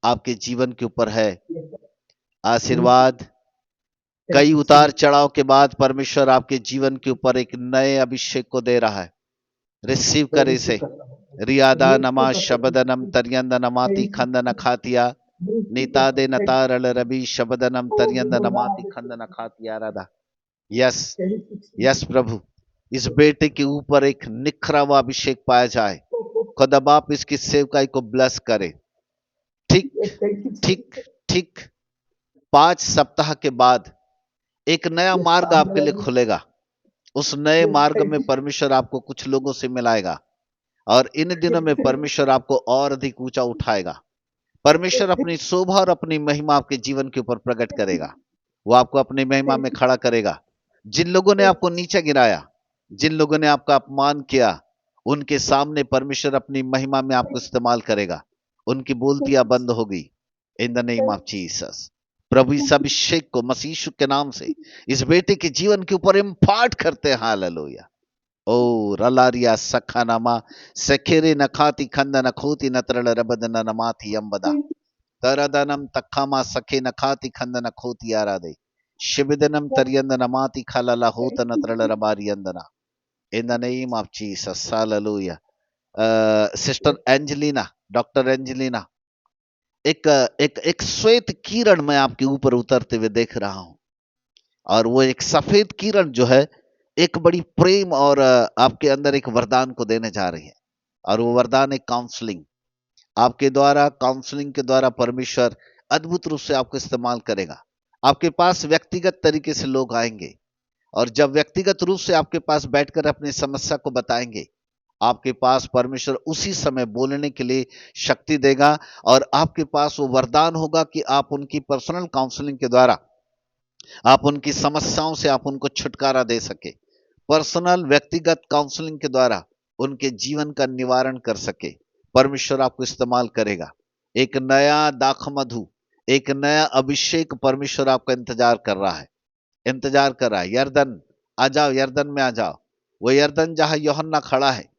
आपके जीवन के ऊपर है. आशीर्वाद कई उतार चढ़ाव के बाद परमेश्वर आपके जीवन के ऊपर एक नए अभिषेक को दे रहा है. रिसीव करे इसे. रियादा नमा शबदनम तरियंद नमाति खंद नखातिया नीता दे नतारल रबी शबदनम तरियंद नमाति खंद नखातिया राधा. यस यस प्रभु, इस बेटे के ऊपर एक निखरा हुआ अभिषेक पाया जाए. खुदा बाप इसकी सेवकाई को ब्लेस करे. ठीक ठीक ठीक 5 सप्ताह के बाद एक नया मार्ग आपके लिए खुलेगा. उस नए मार्ग में परमेश्वर आपको कुछ लोगों से मिलाएगा और इन दिनों में परमेश्वर आपको और अधिक ऊंचा उठाएगा. परमेश्वर अपनी शोभा और अपनी महिमा आपके जीवन के ऊपर प्रकट करेगा. वो आपको अपनी महिमा में खड़ा करेगा. जिन लोगों ने आपको नीचे गिराया, जिन लोगों ने आपका अपमान किया, उनके सामने परमेश्वर अपनी महिमा में आपको इस्तेमाल करेगा. उनकी बोलतियां बंद होगी. In the name of Jesus. प्रभु इस अभिषेक को मसीह यीशु के नाम से इस बेटे के जीवन के ऊपर इम्पार्ट करते हैं. हालेलुया. ओ रलारिया सखा नामा सखेरे नखाती खंद नखोती नत्रल रबदन नमाति अंबदा तरदनम तखामा सखे नखाती खंद नखोती आराधे शिबिदनम तरियंद नमाति खलला होत नत्रल रबारी अंदना. In the name of Jesus. Hallelujah. Sister Angelina, doctor Angelina, एक एक एक श्वेत किरण मैं आपके ऊपर उतरते हुए देख रहा हूं. और वो एक सफेद किरण जो है एक बड़ी प्रेम और आपके अंदर एक वरदान को देने जा रही है. और वो वरदान है काउंसलिंग. आपके द्वारा काउंसलिंग के द्वारा परमेश्वर अद्भुत रूप से आपको इस्तेमाल करेगा. आपके पास व्यक्तिगत तरीके से लोग आएंगे और जब व्यक्तिगत रूप से आपके पास बैठकर अपनी समस्या को बताएंगे, आपके पास परमेश्वर उसी समय बोलने के लिए शक्ति देगा और आपके पास वो वरदान होगा कि आप उनकी पर्सनल काउंसलिंग के द्वारा आप उनकी समस्याओं से आप उनको छुटकारा दे सके. पर्सनल व्यक्तिगत काउंसलिंग के द्वारा उनके जीवन का निवारण कर सके. परमेश्वर आपको इस्तेमाल करेगा. एक नया दाखमधु, एक नया अभिषेक परमेश्वर आपका इंतजार कर रहा है. इंतजार कर रहा है. यरदन आ जाओ, यरदन में आ जाओ. वो यरदन जहां यूहन्ना खड़ा है,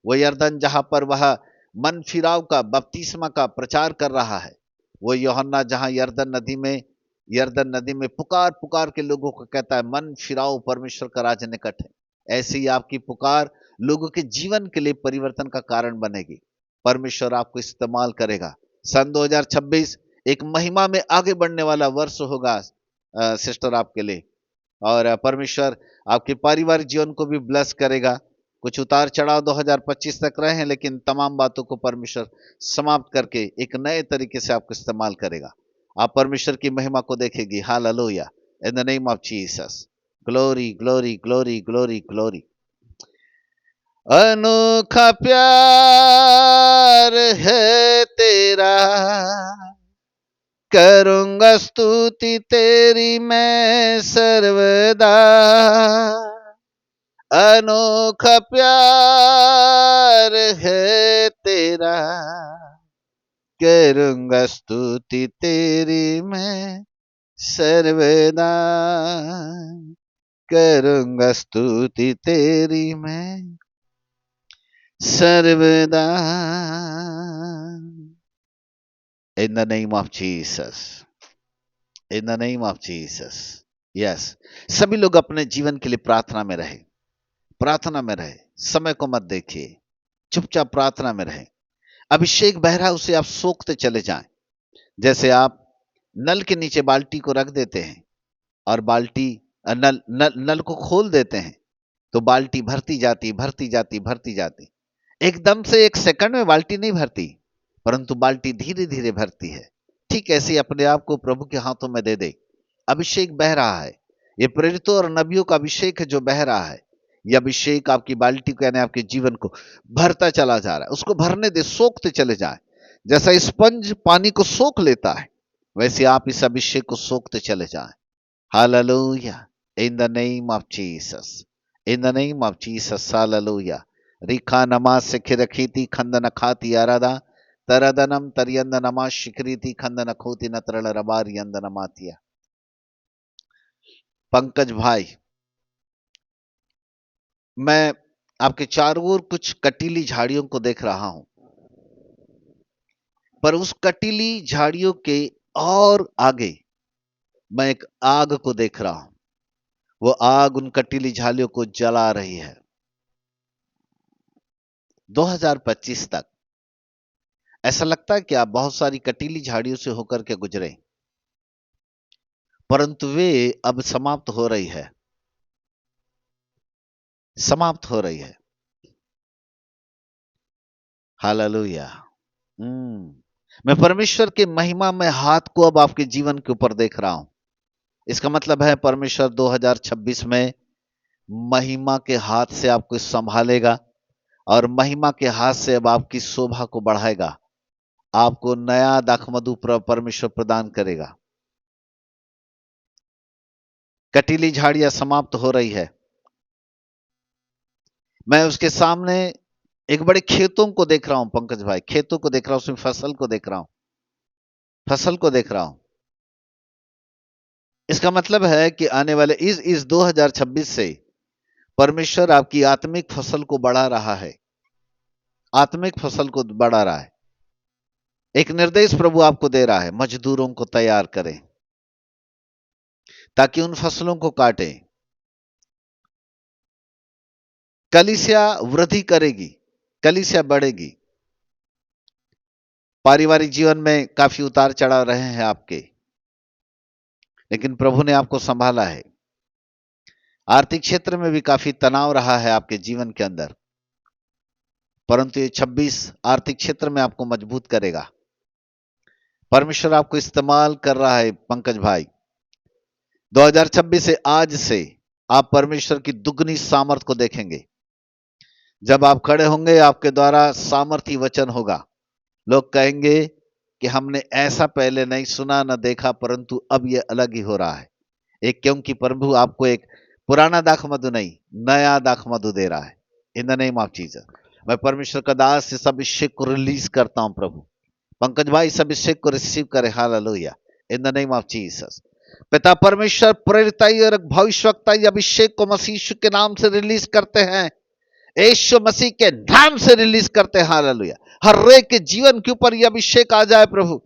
वो यरदन जहां पर वह मन फिराव का बपतिस्मा का प्रचार कर रहा है, वो यूहन्ना जहां यरदन नदी में पुकार पुकार के लोगों को कहता है मन फिराओ, परमेश्वर का राज निकट है. ऐसे ही आपकी पुकार लोगों के जीवन के लिए परिवर्तन का कारण बनेगी. परमेश्वर आपको इस्तेमाल करेगा. सन 2026 एक महिमा में आगे बढ़ने वाला वर्ष होगा सिस्टर आपके लिए. और परमेश्वर आपके पारिवारिक जीवन को भी ब्लेस करेगा. कुछ उतार चढ़ाव 2025 तक रहे हैं, लेकिन तमाम बातों को परमेश्वर समाप्त करके एक नए तरीके से आपको इस्तेमाल करेगा. आप परमेश्वर की महिमा को देखेगी. Hallelujah. In the name of Jesus. Glory glory glory glory glory. अनोखा प्यार है तेरा, करूंगा स्तुति तेरी मैं सर्वदा. अनोखा प्यार है तेरा, करूंगा स्तुति तेरी मैं सर्वदा. करूंगा स्तुति तेरी मैं सर्वदा। इन the name of Jesus, in the name of Jesus. Yes, सभी लोग अपने जीवन के लिए प्रार्थना में रहे, प्रार्थना में रहे, समय को मत देखिए, चुपचाप प्रार्थना में रहे। अभिषेक बह रहा है, उसे आप सोखते चले जाएं। जैसे आप नल के नीचे बाल्टी को रख देते हैं और बाल्टी नल नल नल को खोल देते हैं, तो बाल्टी भरती जाती भरती जाती भरती जाती। एकदम से एक सेकंड में बाल्टी नहीं भरती, परंतु बाल्टी धीरे धीरे भरती है। ठीक ऐसे ही अपने आप को प्रभु के हाथों में दे दे। अभिषेक बह रहा है, ये प्रेरितों और नबियों का अभिषेक है जो बह रहा है। ये अभिषेक आपकी बाल्टी को यानी आपके जीवन को भरता चला जा रहा है। उसको भरने दे, सोखते चले जाए। जैसा स्पंज पानी को सोख लेता है, वैसे आप इस अभिषेक को सोखते चले जाएं। Hallelujah, in the name of Jesus, in the name of Jesus. Hallelujah. रिखा नमा सिखिरखीति खंदन खाती आराधा तरदनम तरियंद नमा शिखरीति खंदन खोति नत्रल रबारियंद नमातिया। पंकज भाई, मैं आपके चारों ओर कुछ कटीली झाड़ियों को देख रहा हूं, पर उस कटीली झाड़ियों के और आगे मैं एक आग को देख रहा हूं। वो आग उन कटीली झाड़ियों को जला रही है। 2025 तक ऐसा लगता है कि आप बहुत सारी कटीली झाड़ियों से होकर के गुजरे, परंतु वे अब समाप्त हो रही है, समाप्त हो रही है। हालेलुया। मैं परमेश्वर के महिमा में हाथ को अब आपके जीवन के ऊपर देख रहा हूं। इसका मतलब है परमेश्वर 2026 में महिमा के हाथ से आपको संभालेगा और महिमा के हाथ से अब आपकी शोभा को बढ़ाएगा। आपको नया दाखमधु परमेश्वर प्रदान करेगा। कटीली झाड़ियां समाप्त हो रही है। मैं उसके सामने एक बड़े खेतों को देख रहा हूं पंकज भाई, खेतों को देख रहा हूं, उसमें फसल को देख रहा हूं, फसल को देख रहा हूं। इसका मतलब है कि आने वाले इस 2026 से परमेश्वर आपकी आत्मिक फसल को बढ़ा रहा है, आत्मिक फसल को बढ़ा रहा है। एक निर्देश प्रभु आपको दे रहा है, मजदूरों को तैयार करें ताकि उन फसलों को काटें। कलीसिया वृद्धि करेगी, कलीसिया बढ़ेगी। पारिवारिक जीवन में काफी उतार चढ़ाव रहे हैं आपके, लेकिन प्रभु ने आपको संभाला है। आर्थिक क्षेत्र में भी काफी तनाव रहा है आपके जीवन के अंदर, परंतु ये 26 आर्थिक क्षेत्र में आपको मजबूत करेगा। परमेश्वर आपको इस्तेमाल कर रहा है पंकज भाई। 2026 से आज से आप परमेश्वर की दुगनी सामर्थ को देखेंगे। जब आप खड़े होंगे, आपके द्वारा सामर्थी वचन होगा। लोग कहेंगे कि हमने ऐसा पहले नहीं सुना न देखा, परंतु अब यह अलग ही हो रहा है। एक क्योंकि प्रभु आपको एक पुराना दाखमधु नहीं, नया दाखमधु दे रहा है। In the name of Jesus मैं परमेश्वर का दास से सब अभिषेक को रिलीज करता हूं। प्रभु पंकज भाई सब अभिषेक को रिसीव करे। Hallelujah, in the name of Jesus. पिता परमेश्वर प्रेरिताई और भविष्यवक्ताई अभिषेक को मसीह यीशु के नाम से रिलीज करते हैं, यीशु मसीह के नाम से रिलीज करते हैं। हालेलुया। हर एक के जीवन के ऊपर यह अभिषेक आ जाए प्रभु,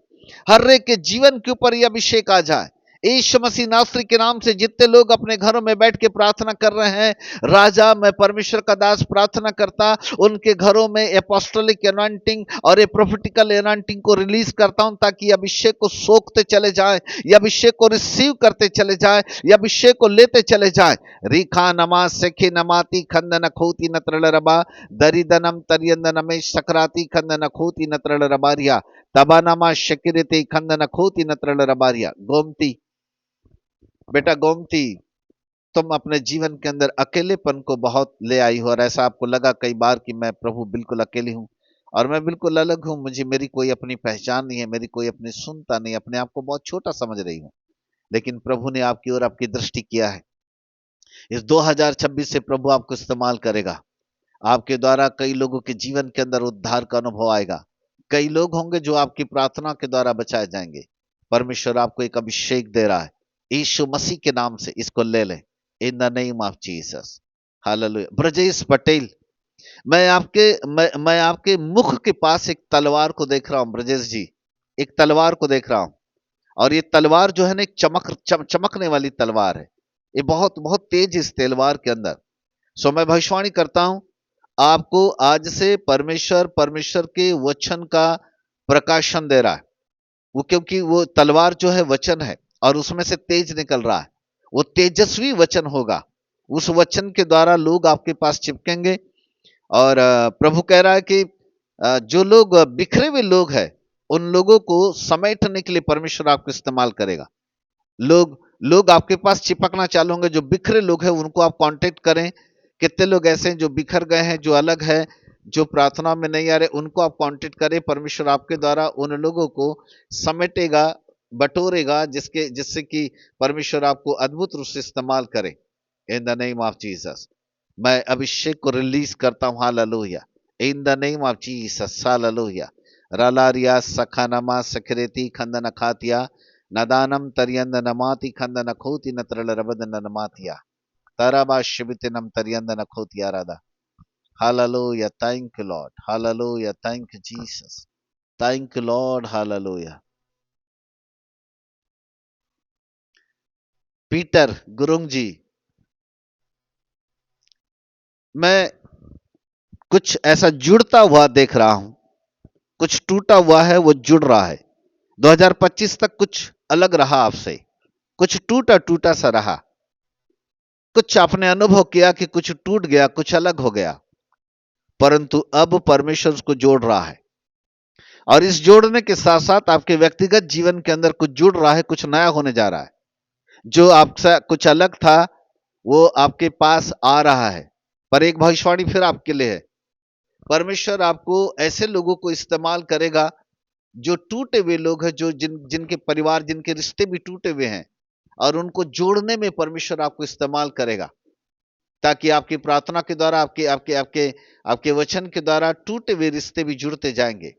हर एक के जीवन के ऊपर यह अभिषेक आ जाए। यीशु मसीह नासरी के नाम से जितने लोग अपने घरों में बैठ के प्रार्थना कर रहे हैं, राजा मैं परमेश्वर का दास प्रार्थना करता, उनके घरों में एपोस्टोलिक एनॉइंटिंग और ए प्रोफेटिकल एनॉइंटिंग को रिलीज करता हूं, ताकि अभिषेक को सोखते चले जाएं, यह अभिषेक को रिसीव करते चले जाएं, यह अभिषेक को लेते चले जाएं। रीखा नमा सेखी नमाती खंदन खोती नत्रल रबा दरिदनम तरियंदनमे सकराती खंदन खोती नत्रल रबारिया तबानामा शकिरती खंदन खोती नत्रल रबारिया। गोमती, बेटा गोमती, तुम अपने जीवन के अंदर अकेलेपन को बहुत ले आई हो और ऐसा आपको लगा कई बार कि मैं प्रभु बिल्कुल अकेली हूं और मैं बिल्कुल अलग हूं, मुझे मेरी कोई अपनी पहचान नहीं है, मेरी कोई अपनी सुनता नहीं, अपने आप को बहुत छोटा समझ रही हूं। लेकिन प्रभु ने आपकी ओर आपकी दृष्टि किया है। इस 2026 से प्रभु आपको इस्तेमाल करेगा। आपके द्वारा कई लोगों के जीवन के अंदर उद्धार का अनुभव आएगा। कई लोग होंगे जो आपकी प्रार्थना के द्वारा बचाए जाएंगे। परमेश्वर आपको एक अभिषेक दे रहा है, यीशु मसीह के नाम से इसको ले लें, इन the name of Jesus. Hallelujah. Brajesh Patel, मैं आपके मुख के पास एक तलवार को देख रहा हूं ब्रजेश जी, एक तलवार को देख रहा हूं। और ये तलवार जो है ना, एक चमकने वाली तलवार है। ये बहुत बहुत तेज इस तलवार के अंदर। सो मैं भविष्यवाणी करता हूं, आपको आज से परमेश्वर के वचन का प्रकाशन दे रहा है। वो क्योंकि वो तलवार जो है वचन है और उसमें से तेज निकल रहा है। वो तेजस्वी वचन होगा। उस वचन के द्वारा लोग आपके पास चिपकेंगे। और प्रभु कह रहा है कि जो लोग बिखरे हुए लोग हैं, उन लोगों को समेटने के लिए परमेश्वर आपको इस्तेमाल करेगा। लोग लोग आपके पास चिपकना चालू होंगे। जो बिखरे लोग हैं उनको आप कांटेक्ट करें। कितने लोग ऐसे हैं जो बिखर गए हैं, जो अलग है, जो प्रार्थना में नहीं आ रहे, उनको आप कांटेक्ट करें। परमेश्वर आपके द्वारा उन लोगों को समेटेगा, बटोरेगा, जिससे कि परमेश्वर आपको अद्भुत रूप से इस्तेमाल करे। In the name of Jesus मैं अभिषेक को रिलीज करता हूं। Hallelujah. In the name of Jesus hallelujah. रलारिया सखानमा सखरेती खंदन खातिया नदानम तरियंद नमाति खंदन खोति नत्रल रबदन नमातिया तरबा शिबितनम तरियंद नखोतिया राधा। Hallelujah. Thank you Lord. Hallelujah. Thank you Jesus. Thank you Lord. Hallelujah. Peter Gurung ji, मैं कुछ ऐसा जुड़ता हुआ देख रहा हूं। कुछ टूटा हुआ है, वो जुड़ रहा है। 2025 तक कुछ अलग रहा आपसे, कुछ टूटा टूटा सा रहा। कुछ आपने अनुभव किया कि कुछ टूट गया, कुछ अलग हो गया, परंतु अब परमेश्वर उसको जोड़ रहा है। और इस जोड़ने के साथ साथ आपके व्यक्तिगत जीवन के अंदर कुछ जुड़ रहा है, कुछ नया होने जा रहा है। जो आपसे कुछ अलग था वो आपके पास आ रहा है। पर एक भविष्यवाणी फिर आपके लिए है। परमेश्वर आपको ऐसे लोगों को इस्तेमाल करेगा जो टूटे हुए लोग हैं, जो जिनके परिवार, जिनके रिश्ते भी टूटे हुए हैं, और उनको जोड़ने में परमेश्वर आपको इस्तेमाल करेगा, ताकि आपकी प्रार्थना के द्वारा, आपके आपके आपके आपके वचन के द्वारा टूटे हुए रिश्ते भी जुड़ते जाएंगे।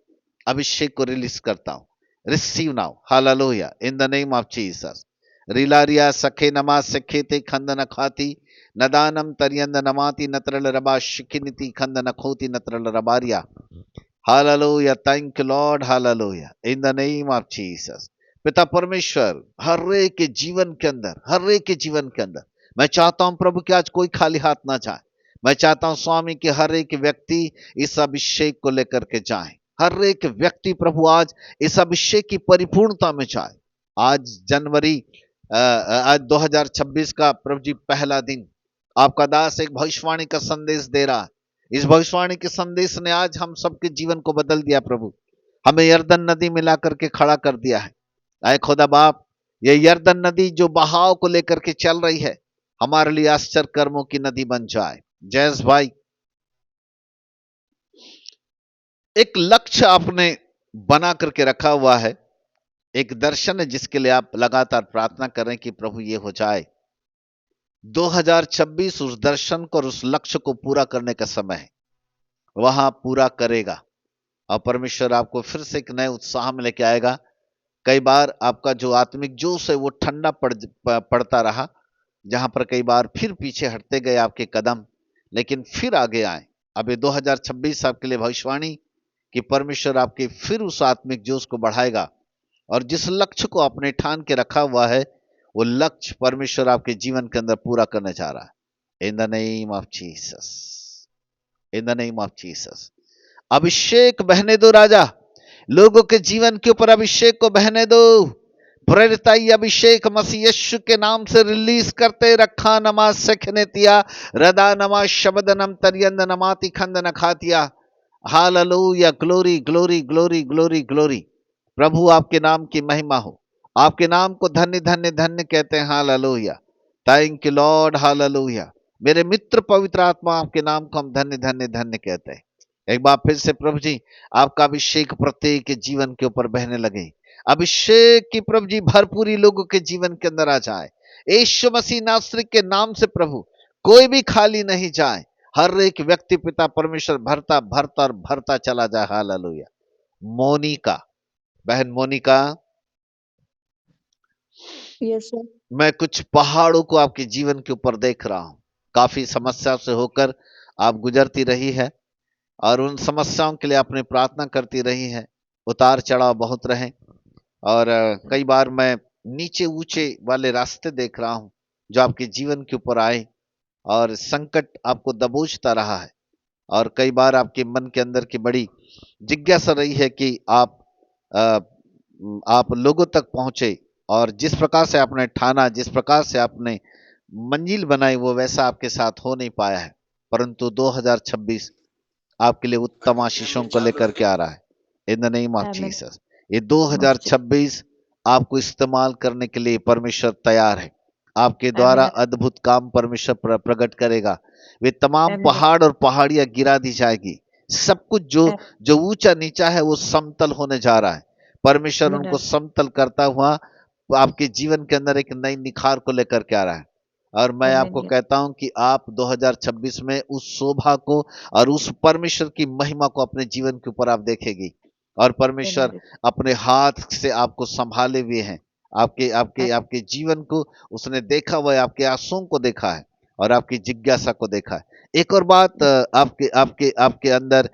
अभिषेक को रिलीज करता हूं। Receive now. Hallelujah. In the name of Jesus. रिलारिया सखे नमा सखेते खंदन खाती नदानम तरियंद नमाति नत्रल रबा शिखिनिति खंदन खोती नत्रल रबारिया। Hallelujah. Thank you Lord. Hallelujah. In the name of Jesus. पिता परमेश्वर, हर एक के जीवन के अंदर, हर एक के जीवन के अंदर मैं चाहता हूं प्रभु कि आज कोई खाली हाथ ना जाए। मैं चाहता हूं स्वामी कि हर एक व्यक्ति इस अभिषेक को लेकर के जाए। हर एक व्यक्ति प्रभु आज इस अभिषेक की परिपूर्णता में जाए। आज जनवरी आज 2026 का प्रभु जी पहला दिन, आपका दास एक भविष्यवाणी का संदेश दे रहा है। इस भविष्यवाणी के संदेश ने आज हम सबके जीवन को बदल दिया प्रभु। हमें यरदन नदी में ला करके खड़ा कर दिया है। आए खुदा बाप, ये यरदन नदी जो बहाव को लेकर के चल रही है, हमारे लिए आश्चर्य कर्मों की नदी बन जाए। जयस भाई, एक लक्ष्य आपने बना करके रखा हुआ है, एक दर्शन है जिसके लिए आप लगातार प्रार्थना करें कि प्रभु ये हो जाए। 2026 उस दर्शन को और उस लक्ष्य को पूरा करने का समय है। वहां पूरा करेगा और परमेश्वर आपको फिर से एक नए उत्साह में लेके आएगा। कई बार आपका जो आत्मिक जोश है वो ठंडा पड़ता रहा, जहां पर कई बार फिर पीछे हटते गए आपके कदम, लेकिन फिर आगे आए। अब ये 2026 आपके लिए भविष्यवाणी कि परमेश्वर आपके फिर उस आत्मिक जोश को बढ़ाएगा, और जिस लक्ष्य को आपने ठान के रखा हुआ है, वो लक्ष्य परमेश्वर आपके जीवन के अंदर पूरा करने जा रहा है। In the name of Jesus. In the name of Jesus. अभिषेक बहने दो राजा, लोगों के जीवन के ऊपर अभिषेक को बहने दो। प्रेरिताई अभिषेक मसीह यीशु के नाम से रिलीज करते रखा नमा सखने तिया रदा नमा शबदनम तरियंद नमाति खंद नखातिया। Hallelujah. Glory glory glory glory glory. प्रभु आपके नाम की महिमा हो। आपके नाम को धन्य धन्य धन्य कहते हैं। Hallelujah. Thank you Lord. Hallelujah. मेरे मित्र पवित्र आत्मा, आपके नाम को हम धन्य धन्य धन्य कहते हैं। एक बार फिर से प्रभु जी, आपका अभिषेक प्रत्येक के जीवन के ऊपर बहने लगे। अभिषेक की प्रभु जी भरपूरी लोगों के जीवन के अंदर आ जाए। यीशु मसीह नासरी के नाम से प्रभु, कोई भी खाली नहीं जाए। हर एक व्यक्ति पिता परमेश्वर भरता भरता और भरता चला जाए। हालेलुया। मोनिका, बहन मोनिका, यस सर। मैं कुछ पहाड़ों को आपके जीवन के ऊपर देख रहा हूं। काफी समस्या से होकर आप गुजरती रही है और उन समस्याओं के लिए आपने प्रार्थना करती रही है। उतार चढ़ाव बहुत रहे और कई बार मैं नीचे ऊंचे वाले रास्ते देख रहा हूं जो आपके जीवन के ऊपर आए और संकट आपको दबोचता रहा है। और कई बार आपके मन के अंदर की बड़ी जिज्ञासा रही है कि अ, आप लोगों तक पहुंचे और जिस प्रकार से आपने ठाना, जिस प्रकार से आपने मंजिल बनाई, वो वैसा आपके साथ हो नहीं पाया है। परंतु 2026 आपके लिए उत्तम आशीषों को लेकर के आ रहा है in the name of Amen. Jesus. ये 2026 आपको इस्तेमाल करने के लिए परमेश्वर तैयार है। आपके द्वारा Amen. अद्भुत काम परमेश्वर प्रकट करेगा। वे तमाम Amen. पहाड़ और पहाड़ियां गिरा दी जाएगी। सब कुछ जो Amen. जो ऊंचा नीचा है वो समतल होने जा रहा है। परमेश्वर उनको Amen. समतल करता हुआ आपके जीवन के अंदर एक नई निखार को लेकर के आ रहा है। और मैं आपको Amen. कहता हूं कि आप 2026 में उस शोभा को और उस परमेश्वर की महिमा को अपने जीवन के ऊपर आप देखेगी। और परमेश्वर Amen. अपने हाथ से आपको संभाले हुए हैं। आपके आपके Amen. आपके जीवन को उसने देखा हुआ है, आपके आंसुओं को देखा है और आपकी जिज्ञासा को देखा है। एक और बात आपके आपके आपके अंदर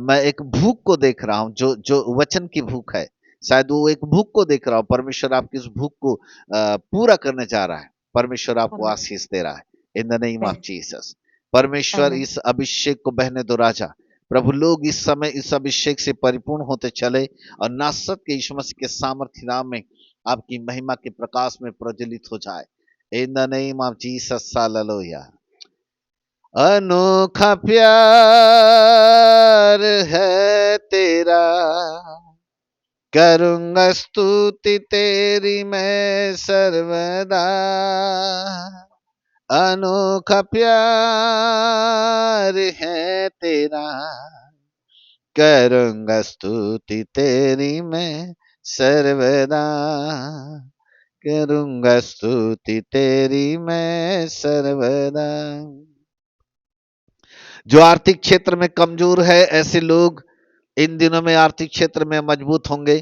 मैं एक भूख को देख रहा हूं जो जो वचन की भूख है। शायद वो एक भूख को देख रहा हूं। परमेश्वर आपकी उस भूख को पूरा करने जा रहा है। परमेश्वर आपको Amen. आशीष दे रहा है in the name of Amen. Jesus. परमेश्वर Amen. इस अभिषेक को बहने दो राजा। प्रभु लोग इस समय इस अभिषेक से परिपूर्ण होते चले और नासरत के यीशु मसीह के सामर्थ्य नाम में आपकी महिमा के प्रकाश में प्रज्वलित हो जाए इन the name of Jesus. Hallelujah. अनोखा प्यार है तेरा, करूंगा स्तुति तेरी मैं सर्वदा। अनोखा प्यार है तेरा, करूंगा स्तुति तेरी मैं सर्वदा। करूंगा स्तुति तेरी मैं सर्वदा। जो आर्थिक क्षेत्र में कमजोर है, ऐसे लोग इन दिनों में आर्थिक क्षेत्र में मजबूत होंगे।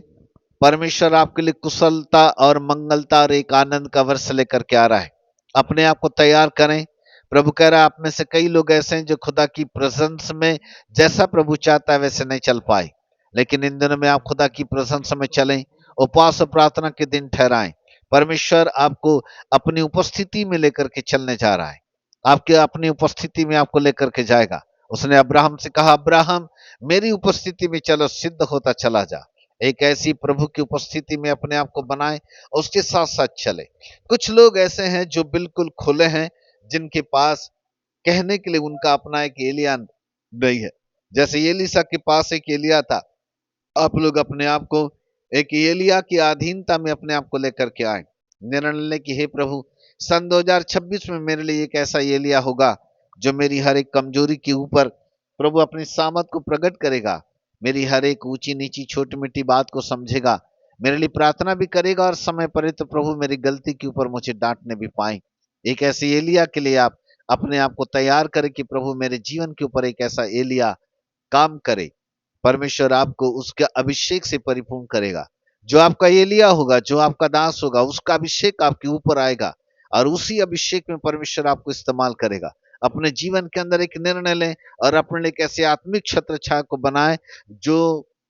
परमेश्वर आपके लिए कुशलता और मंगलता और एक आनंद का वर्ष लेकर के आ रहा है। अपने आप को तैयार करें। प्रभु कह रहा है आप में से कई लोग ऐसे हैं जो खुदा की प्रेजेंस में जैसा प्रभु चाहता है वैसे नहीं चल पाए, लेकिन इन दिनों में आप खुदा की प्रेजेंस में चलें। उपवास और प्रार्थना के दिन ठहराएं। परमेश्वर आपको अपनी उपस्थिति में लेकर के चलने जा रहा है। आपके अपनी उपस्थिति में आपको लेकर के जाएगा। उसने अब्राहम से कहा, अब्राहम मेरी उपस्थिति में चलो, सिद्ध होता चला जा। एक ऐसी प्रभु की उपस्थिति में अपने आप को बनाए, उसके साथ साथ चले। कुछ लोग ऐसे हैं जो बिल्कुल खुले हैं, जिनके पास कहने के लिए उनका अपना एक एलिया नहीं है। जैसे एलीशा के पास एक एलिया था। आप लोग अपने आप को एक एलिया की अधीनता में अपने आप को लेकर के आए। निर्णय लें कि हे प्रभु, सन 2026 में मेरे लिए एक ऐसा एलिया होगा जो मेरी हर एक कमजोरी के ऊपर प्रभु अपनी सामर्थ को प्रकट करेगा। मेरी हर एक ऊंची नीची छोटी मिट्टी बात को समझेगा, मेरे लिए प्रार्थना भी करेगा और समय पर तो प्रभु मेरी गलती के ऊपर मुझे डांटने भी पाए। एक ऐसे एलिया के लिए आप अपने आप को तैयार करें कि प्रभु मेरे जीवन के ऊपर एक ऐसा एलिया काम करे। परमेश्वर आपको उसके अभिषेक से परिपूर्ण करेगा। जो आपका एलिया होगा, जो आपका दास होगा, उसका अभिषेक आपके ऊपर आएगा और उसी अभिषेक में परमेश्वर आपको इस्तेमाल करेगा। अपने जीवन के अंदर एक निर्णय लें और अपने लिए कैसे आत्मिक छत्र छाया को बनाए जो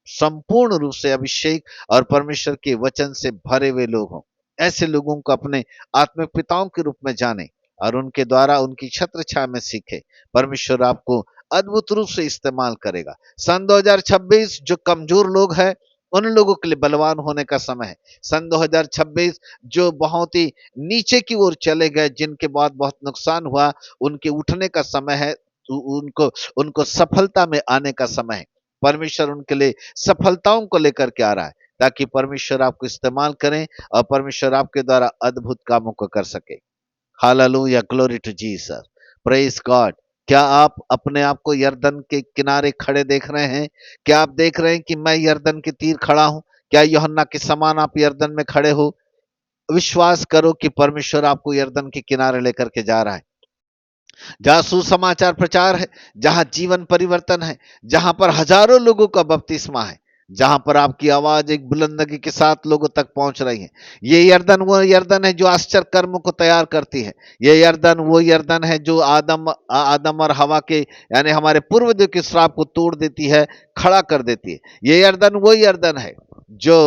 संपूर्ण रूप से अभिषेक और परमेश्वर के वचन से भरे हुए लोग हों। ऐसे लोगों को अपने आत्मिक पिताओं के रूप में जाने और उनके द्वारा उनकी छत्र छाया में सीखे। परमेश्वर आपको अद्भुत रूप से इस्तेमाल करेगा। सन 2026 जो कमजोर लोग हैं उन लोगों के लिए बलवान होने का समय है। सन 2026 जो बहुत ही नीचे की ओर चले गए, जिनके बाद बहुत नुकसान हुआ, उनके उठने का समय है। उनको उनको सफलता में आने का समय है। परमेश्वर उनके लिए सफलताओं को लेकर के आ रहा है ताकि परमेश्वर आपको इस्तेमाल करें और परमेश्वर आपके द्वारा अद्भुत कामों को कर सके। Hallelujah, glory to Jesus, praise God. क्या आप अपने आप को यरदन के किनारे खड़े देख रहे हैं? क्या आप देख रहे हैं कि मैं यरदन के तीर खड़ा हूं? क्या यूहन्ना के समान आप यरदन में खड़े हो? विश्वास करो कि परमेश्वर आपको यरदन के किनारे लेकर के जा रहा है, जहां सुसमाचार प्रचार है, जहां जीवन परिवर्तन है, जहां पर हजारों लोगों का बपतिस्मा है। जहां पर आपकी आवाज एक बुलंदगी के साथ लोगों तक पहुंच रही है। ये यरदन वो यरदन है जो आश्चर्य कर्मों को तैयार करती है। ये यरदन वो यरदन है जो आदम और हवा के यानी हमारे पूर्वजों के श्राप को तोड़ देती है, खड़ा कर देती है। ये यरदन वो यरदन है जो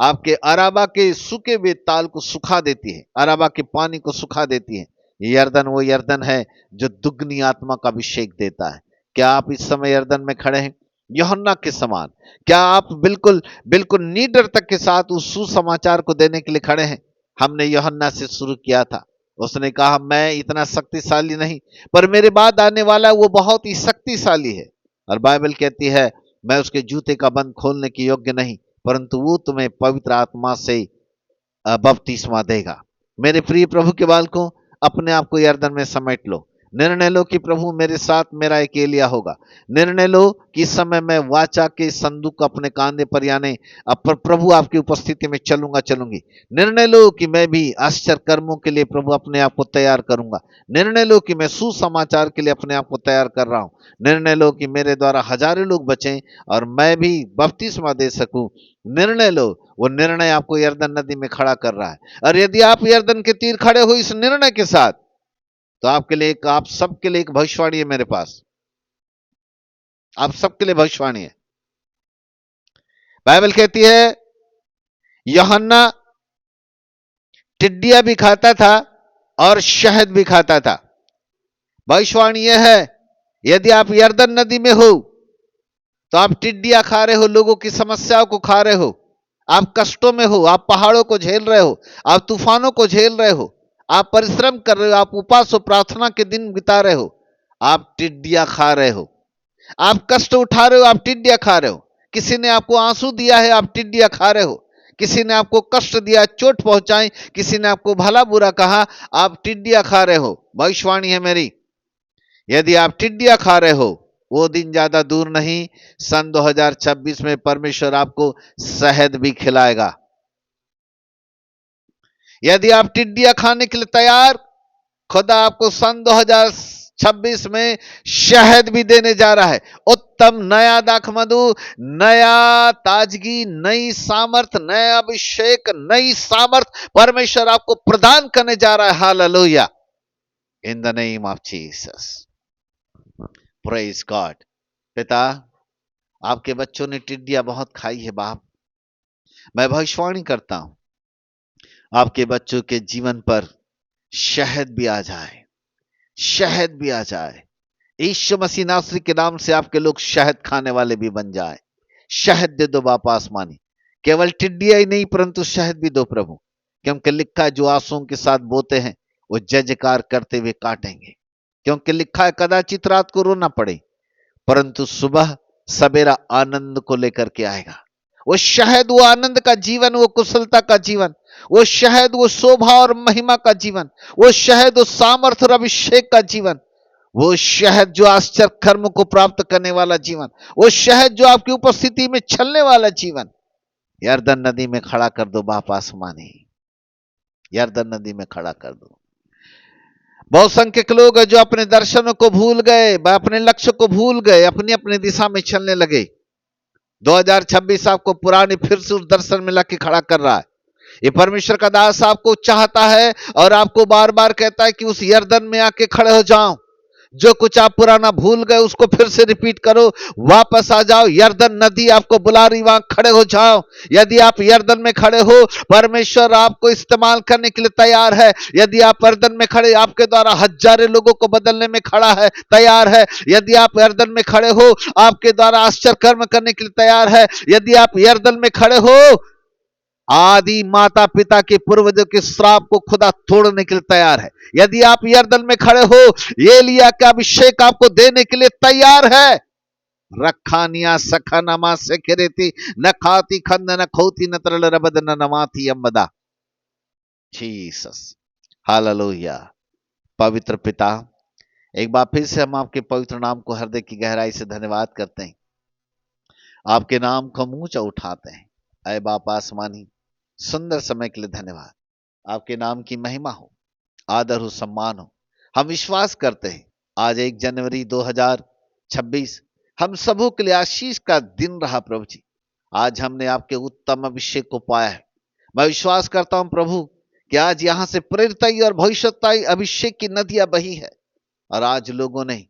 आपके अराबा के सूखे हुए ताल को सुखा देती है, अराबा के पानी को सुखा देती है। ये यरदन वो यरदन है जो दुगनी आत्मा का अभिषेक देता है। क्या आप इस समय यरदन में खड़े हैं यूहन्ना के समान? क्या आप बिल्कुल बिल्कुल निडरता के साथ उस सुसमाचार को देने के लिए खड़े हैं? हमने यूहन्ना से शुरू किया था। उसने कहा मैं इतना शक्तिशाली नहीं, पर मेरे बाद आने वाला वो बहुत ही शक्तिशाली है। और बाइबल कहती है मैं उसके जूते का बंद खोलने के योग्य नहीं, परंतु वो तुम्हें पवित्र आत्मा से बपतिस्मा देगा। मेरे प्रिय प्रभु के बालकों, अपने आप को यरदन में समेट लो। निर्णय लो कि प्रभु मेरे साथ मेरा एक एलिया होगा। निर्णय लो कि इस समय मैं वाचा के संदूक को अपने कांधे पर यानी प्रभु आपकी उपस्थिति में चलूंगी। निर्णय लो कि मैं भी आश्चर्य कर्मों के लिए प्रभु अपने आप को तैयार करूंगा। निर्णय लो कि मैं सुसमाचार के लिए अपने आप को तैयार कर रहा हूं। निर्णय लो कि मेरे द्वारा हजारों लोग बचें और मैं भी बपतिस्मा दे सकूं। निर्णय लो। वो निर्णय आपको यरदन नदी में खड़ा कर रहा है। और यदि आप यरदन के तीर खड़े हो इस निर्णय के साथ, तो आपके लिए आप सबके लिए एक भविष्यवाणी है मेरे पास। आप सबके लिए भविष्यवाणी है। बाइबल कहती है यूहन्ना टिड्डियां भी खाता था और शहद भी खाता था। भविष्यवाणी यह है यदि आप यरदन नदी में हो तो आप टिड्डियां खा रहे हो, लोगों की समस्याओं को खा रहे हो, आप कष्टों में हो, आप पहाड़ों को झेल रहे हो, आप तूफानों को झेल रहे हो, आप परिश्रम कर रहे हो, आप उपवास और प्रार्थना के दिन बिता रहे हो, आप टिड्डियां खा रहे हो, आप कष्ट उठा रहे हो, आप टिड्डियां खा रहे हो। किसी ने आपको आंसू दिया है, आप टिड्डियां खा रहे हो। किसी ने आपको कष्ट दिया, चोट पहुंचाई, किसी ने आपको भला बुरा कहा, आप टिड्डियां खा रहे हो। भविष्यवाणी है मेरी, यदि आप टिड्डियां खा रहे हो, वो दिन ज्यादा दूर नहीं, सन 2026 में परमेश्वर आपको शहद भी खिलाएगा। यदि आप टिड्डियां खाने के लिए तैयार, खुदा आपको सन 2026 में शहद भी देने जा रहा है। उत्तम नया दाखमधु, नया ताजगी, नई सामर्थ, नया अभिषेक, नई सामर्थ परमेश्वर आपको प्रदान करने जा रहा है। Hallelujah, in the name of Jesus, praise God. पिता, आपके बच्चों ने टिड्डियां बहुत खाई है बाप। मैं भविष्यवाणी करता हूं आपके बच्चों के जीवन पर शहद भी आ जाए, शहद भी आ जाए। यीशु मसीह नासरी के नाम से आपके लोग शहद खाने वाले भी बन जाए। शहद दे दो बाप आसमानी, केवल टिड्डियां ही नहीं परंतु शहद भी दो प्रभु, क्योंकि लिखा है जो आंसुओं के साथ बोते हैं वो जयजयकार करते हुए काटेंगे। क्योंकि लिखा है कदाचित रात को रोना पड़े परंतु सुबह सवेरा आनंद को लेकर के आएगा। वो शहद, वो आनंद का जीवन, वो कुशलता का जीवन, वो शहद, वो शोभा और महिमा का जीवन, वो शहद, वो सामर्थ्य और अभिषेक का जीवन, वो शहद जो आश्चर्य कर्म को प्राप्त करने वाला जीवन, वो शहद जो आपकी उपस्थिति में चलने वाला जीवन, यरदन नदी में खड़ा कर दो बाप आसमानी, यरदन नदी में खड़ा कर दो। बहुत संख्यक लोग हैं जो अपने दर्शनों को भूल गए, अपने लक्ष्य को भूल गए, अपनी अपनी दिशा में चलने लगे। 2026 आपको पुराने फिर से उस दर्शन में लाके खड़ा कर रहा है। ये परमेश्वर का दास आपको चाहता है और आपको बार बार कहता है कि उस यरदन में आके खड़े हो जाओ। जो कुछ आप पुराना भूल गए उसको फिर से रिपीट करो, वापस आ जाओ। यरदन नदी आपको बुला रही, वहां खड़े हो जाओ। यदि आप यरदन में खड़े हो, परमेश्वर आपको इस्तेमाल करने के लिए तैयार है। यदि आप यरदन में खड़े, आपके द्वारा हजारों लोगों को बदलने में खड़ा है, तैयार है। यदि आप यरदन में खड़े हो, आपके द्वारा आश्चर्य कर्म करने के लिए तैयार है। यदि आप यरदन में खड़े हो, आदि माता पिता के पूर्वजों के श्राप को खुदा तोड़ने के लिए तैयार है। यदि आप यरदन में खड़े हो, एलिया का अभिषेक आपको देने के लिए तैयार है। रखानिया सखानमा से खेरेती न खाती खंद न खोती न तरल रबद न नमाती अम्बदा। Jesus, hallelujah. पवित्र पिता, एक बार फिर से हम आपके पवित्र नाम को हृदय की गहराई से धन्यवाद करते हैं। आपके नाम को ऊंचा उठाते हैं। अय बाप आसमानी, सुंदर समय के लिए धन्यवाद। आपके नाम की महिमा हो, आदर हो, सम्मान हो। हम विश्वास करते हैं आज 1 जनवरी 2026 हम सबों के लिए आशीष का दिन रहा प्रभु जी। आज हमने आपके उत्तम अभिषेक को पाया है। मैं विश्वास करता हूं प्रभु कि आज यहां से प्रेरिताई और भविष्यताई अभिषेक की नदियां बही है, और आज लोगों ने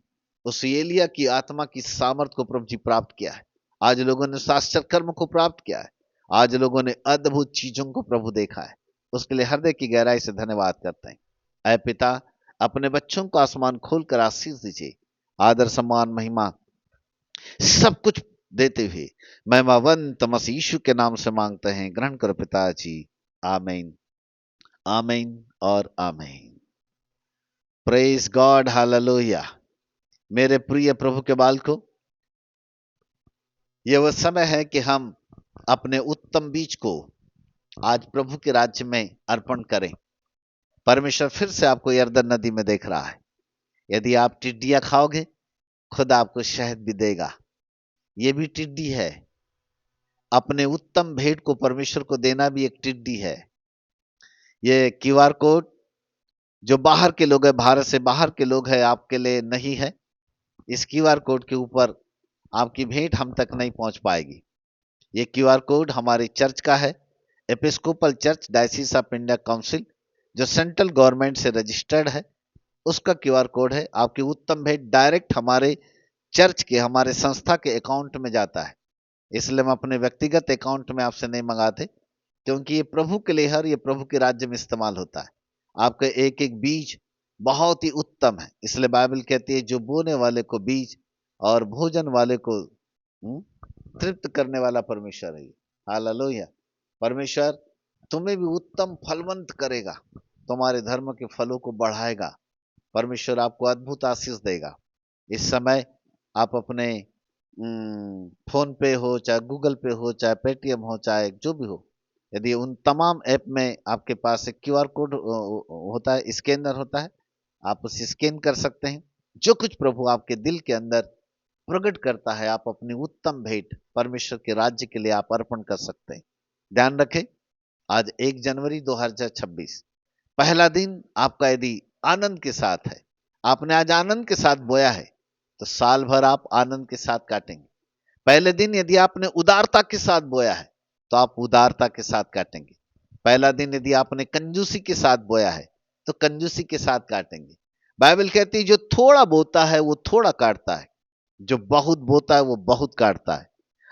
उस एलिया की आत्मा की सामर्थ को प्रभु जी प्राप्त किया है। आज लोगों ने शास्त्र कर्म को प्राप्त किया है। आज लोगों ने अद्भुत चीजों को प्रभु देखा है। उसके लिए हृदय की गहराई से धन्यवाद करते हैं। ऐ पिता, अपने बच्चों को आसमान खोलकर आशीष दीजिए। आदर सम्मान महिमा सब कुछ देते हुए महिमावंत मसीह यीशु के नाम से मांगते हैं। ग्रहण करो पिताजी। आमीन, आमीन और आमीन। Praise God, hallelujah. मेरे प्रिय प्रभु के बालकों, यह वह समय है कि हम अपने उत्तम बीज को आज प्रभु के राज्य में अर्पण करें। परमेश्वर फिर से आपको यरदन नदी में देख रहा है। यदि आप टिड्डियां खाओगे, खुद आपको शहद भी देगा। यह भी टिड्डी है। अपने उत्तम भेंट को परमेश्वर को देना भी एक टिड्डी है। यह क्यूआर कोड जो बाहर के लोग हैं, भारत से बाहर के लोग हैं, आपके लिए नहीं है। इस क्यूआर कोड के ऊपर आपकी भेंट हम तक नहीं पहुंच पाएगी। ये क्यूआर कोड हमारे चर्च का है, Episcopal church diocese of India council, जो सेंट्रल गवर्नमेंट से रजिस्टर्ड है, उसका क्यूआर कोड है। आपकी उत्तम भेंट डायरेक्ट हमारे चर्च के, हमारे संस्था के अकाउंट में जाता है। इसलिए हम अपने व्यक्तिगत अकाउंट में आपसे नहीं मंगाते, क्योंकि ये प्रभु के लिए हर, ये प्रभु के राज्य में इस्तेमाल होता है। आपका एक एक बीज बहुत ही उत्तम है। इसलिए बाइबल कहती है, जो बोने वाले को बीज और भोजन वाले को तृप्त करने वाला परमेश्वर है। हालेलुया। परमेश्वर तुम्हें भी उत्तम फलवंत करेगा, तुम्हारे धर्म के फलों को बढ़ाएगा। परमेश्वर आपको अद्भुत आशीष देगा। इस समय आप अपने फोन पे हो, चाहे गूगल पे हो, चाहे पेटीएम हो, चाहे जो भी हो, यदि उन तमाम ऐप में आपके पास एक क्यूआर कोड होता है, स्कैनर होता है, आप उसे स्कैन कर सकते हैं। जो कुछ प्रभु आपके दिल के अंदर प्रकट करता है, आप अपनी उत्तम भेंट परमेश्वर के राज्य के लिए आप अर्पण कर सकते हैं। ध्यान रखें, आज 1 जनवरी 2026 पहला दिन आपका यदि आनंद के साथ है, आपने आज आनंद के साथ बोया है, तो साल भर आप आनंद के साथ काटेंगे। पहले दिन यदि आपने उदारता के साथ बोया है, तो आप उदारता के साथ काटेंगे। पहला दिन यदि आपने कंजूसी के साथ बोया है, तो कंजूसी के साथ काटेंगे। बाइबल कहती है, जो थोड़ा बोता है वो थोड़ा काटता है, जो बहुत बोता है वो बहुत काटता है।